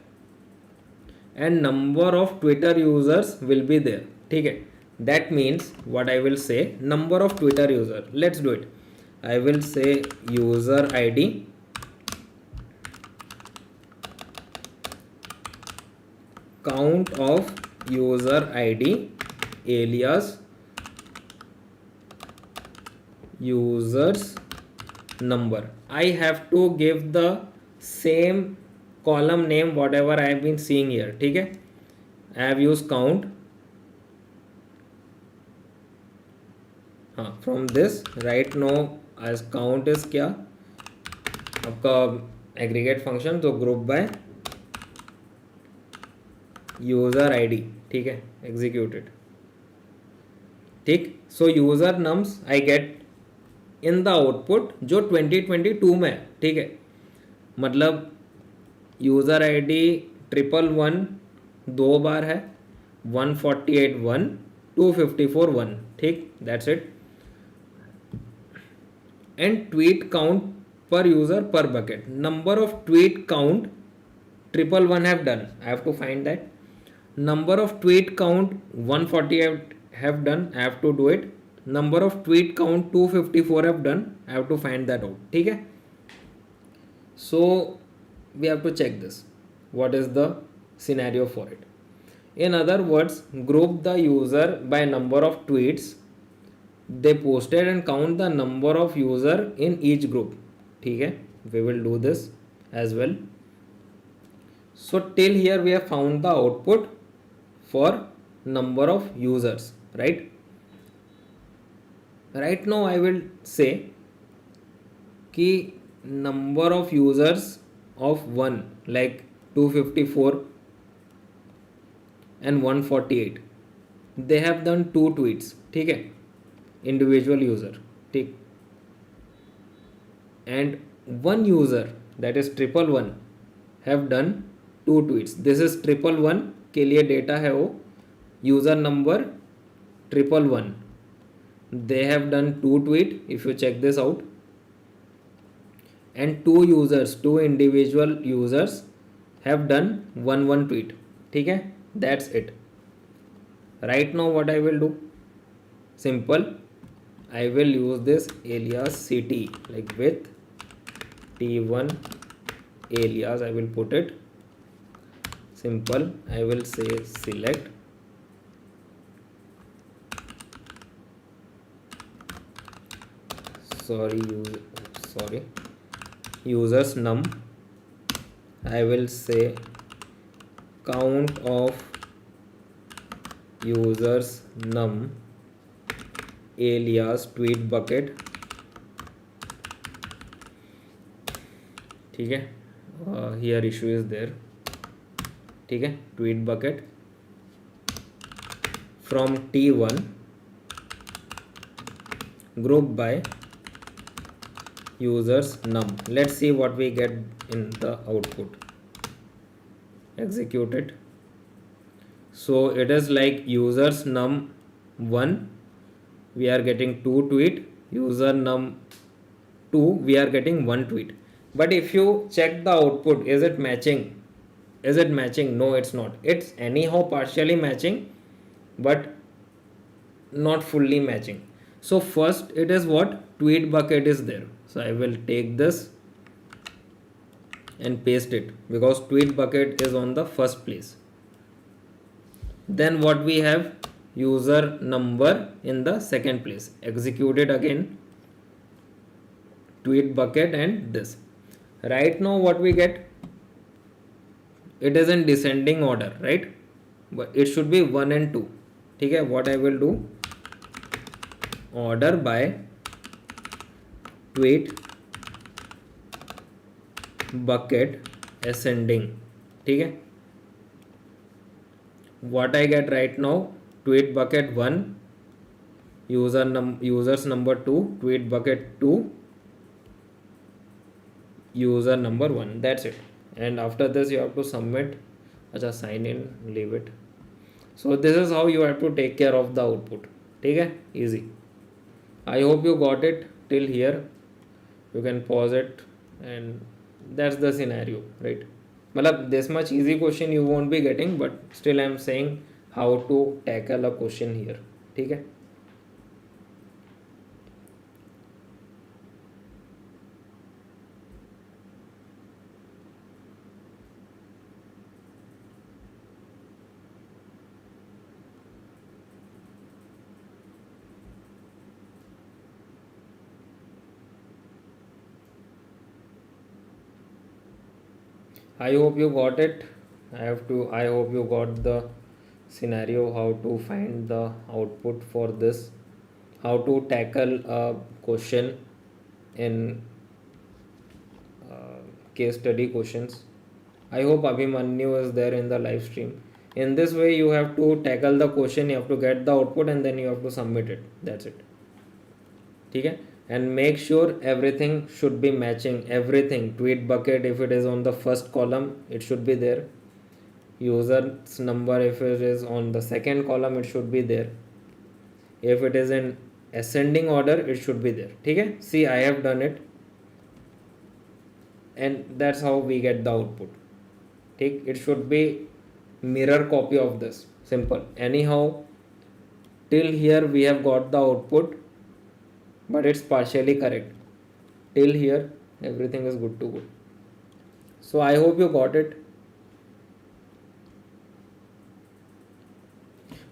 and number of Twitter users will be there. ठीक है, that means what I will say, number of Twitter user. Let's do it. I will say user ID count of user ID alias users number. I have to give the same column name whatever I have been seeing here. ठीक है, I have used count. From this right now as count is क्या आपका aggregate function, तो group by user ID. ठीक है, executed. ठीक, so user nums I get in the output जो 2022 में. ठीक है, मतलब user ID 111 2 बार है, 148 1, 254 1. ठीक, that's it. And tweet count per user per bucket. Number of tweet count 111 have done, I have to find that. Number of tweet count 148 have done, I have to do it. Number of tweet count 254 have done, I have to find that out. ठीक है, so we have to check this, what is the scenario for it. In other words, group the user by number of tweets they posted and count the number of user in each group. ठीक है, we will do this as well. So till here we have found the output for number of users, right? Right now I will say कि number of users of one like 254 and 148 they have done 2 tweets. ठीक है, individual user. ठीक, and one user that is 111 have done 2 tweets. This is 111 के लिए data है वो, user number 111, they have done 2 tweet. If you check this out, and 2 users, 2 individual users have done 1 tweet. ठीक है, that's it. Right now what I will do, simple, I will use this alias ct, like with t1 alias I will put it. Simple, I will say select users num. I will say count of users num alias tweet bucket. ठीक है, here issue is there. ठीक है, tweet bucket from T1 group by users num. Let's see what we get in the output. Execute it. So it is like users num 1, we are getting 2 tweet, user num 2, we are getting 1 tweet. But if you check the output, is it matching? No, it's not. It's anyhow partially matching, but not fully matching. So first it is what? Tweet bucket is there. So I will take this and paste it, because tweet bucket is on the first place. Then what we have? User number in the second place. Execute it again, tweet bucket and this. Right now what we get? It is in descending order, right? But it should be 1 and 2. Okay, what I will do? Order by tweet bucket ascending. Okay, what I get right now? Tweet bucket 1, users number 2, tweet bucket 2, user number 1. That's it. And after this you have to submit. Acha, sign in, leave it. So this is how you have to take care of the output. Okay, easy. I hope you got it till here. You can pause it, and that's the scenario, right? Malab, this much easy question you won't be getting, but still I'm saying how to tackle a question here. Okay. I hope you got it. I hope you got the scenario, how to find the output for this, how to tackle a question in case study questions. I hope Abhimanyu is there in the live stream. In this way, you have to tackle the question, you have to get the output, and then you have to submit it. That's it. Okay? And make sure everything should be matching. Everything. Tweet bucket, if it is on the first column, it should be there. User's number, if it is on the second column, it should be there. If it is in ascending order, it should be there. Okay? See, I have done it. And that's how we get the output. Take, it should be mirror copy of this. Simple. Anyhow, till here we have got the output, but it's partially correct. Till here everything is good to go. So I hope you got it.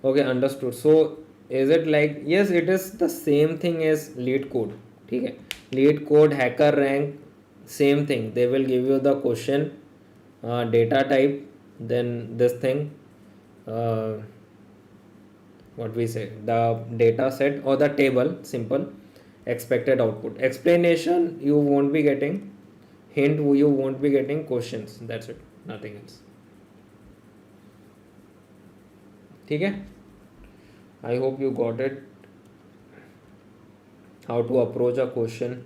Okay, understood. So is it like, yes, it is the same thing as lead code. Okay, lead code, hacker rank, same thing. They will give you the question, data type, then this thing, what we say, the data set or the table, simple, expected output. Explanation you won't be getting, hint you won't be getting, questions. That's it, nothing else. Okay, I hope you got it, how to approach a question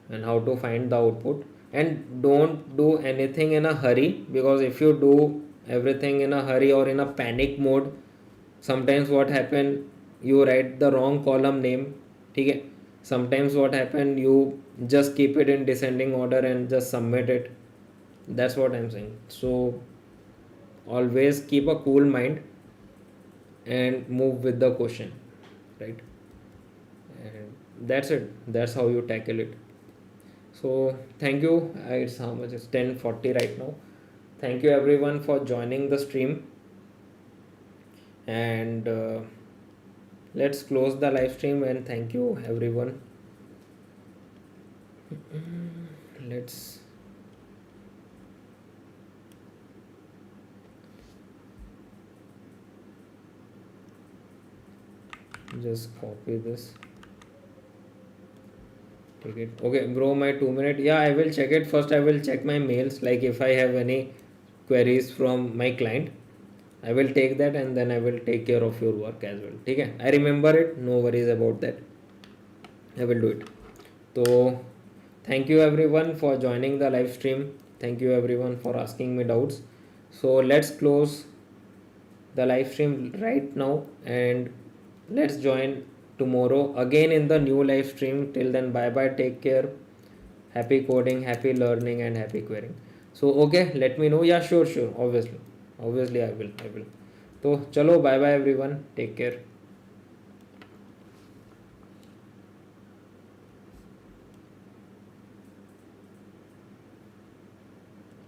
and how to find the output. And don't do anything in a hurry, because if you do everything in a hurry or in a panic mode, sometimes what happen, you write the wrong column name. Okay, sometimes what happen, you just keep it in descending order and just submit it. That's what I'm saying. So always keep a cool mind and move with the question, right? And that's it. That's how you tackle it. So thank you. It's how much? It's 10:40 right now. Thank you everyone for joining the stream, and let's close the live stream, and thank you everyone. Let's just copy this, take it. Okay bro, my 2 minute, yeah, I will check it first. I will check my mails, like if I have any queries from my client, I will take that and then I will take care of your work as well. Okay, I remember it, no worries about that. I will do it. So thank you everyone for joining the live stream. Thank you everyone for asking me doubts. So let's close the live stream right now and let's join tomorrow again in the new live stream. Till then, bye bye, take care, happy coding, happy learning, and happy querying. So okay, let me know. Yeah, sure, obviously I will. So chalo, bye bye everyone, take care.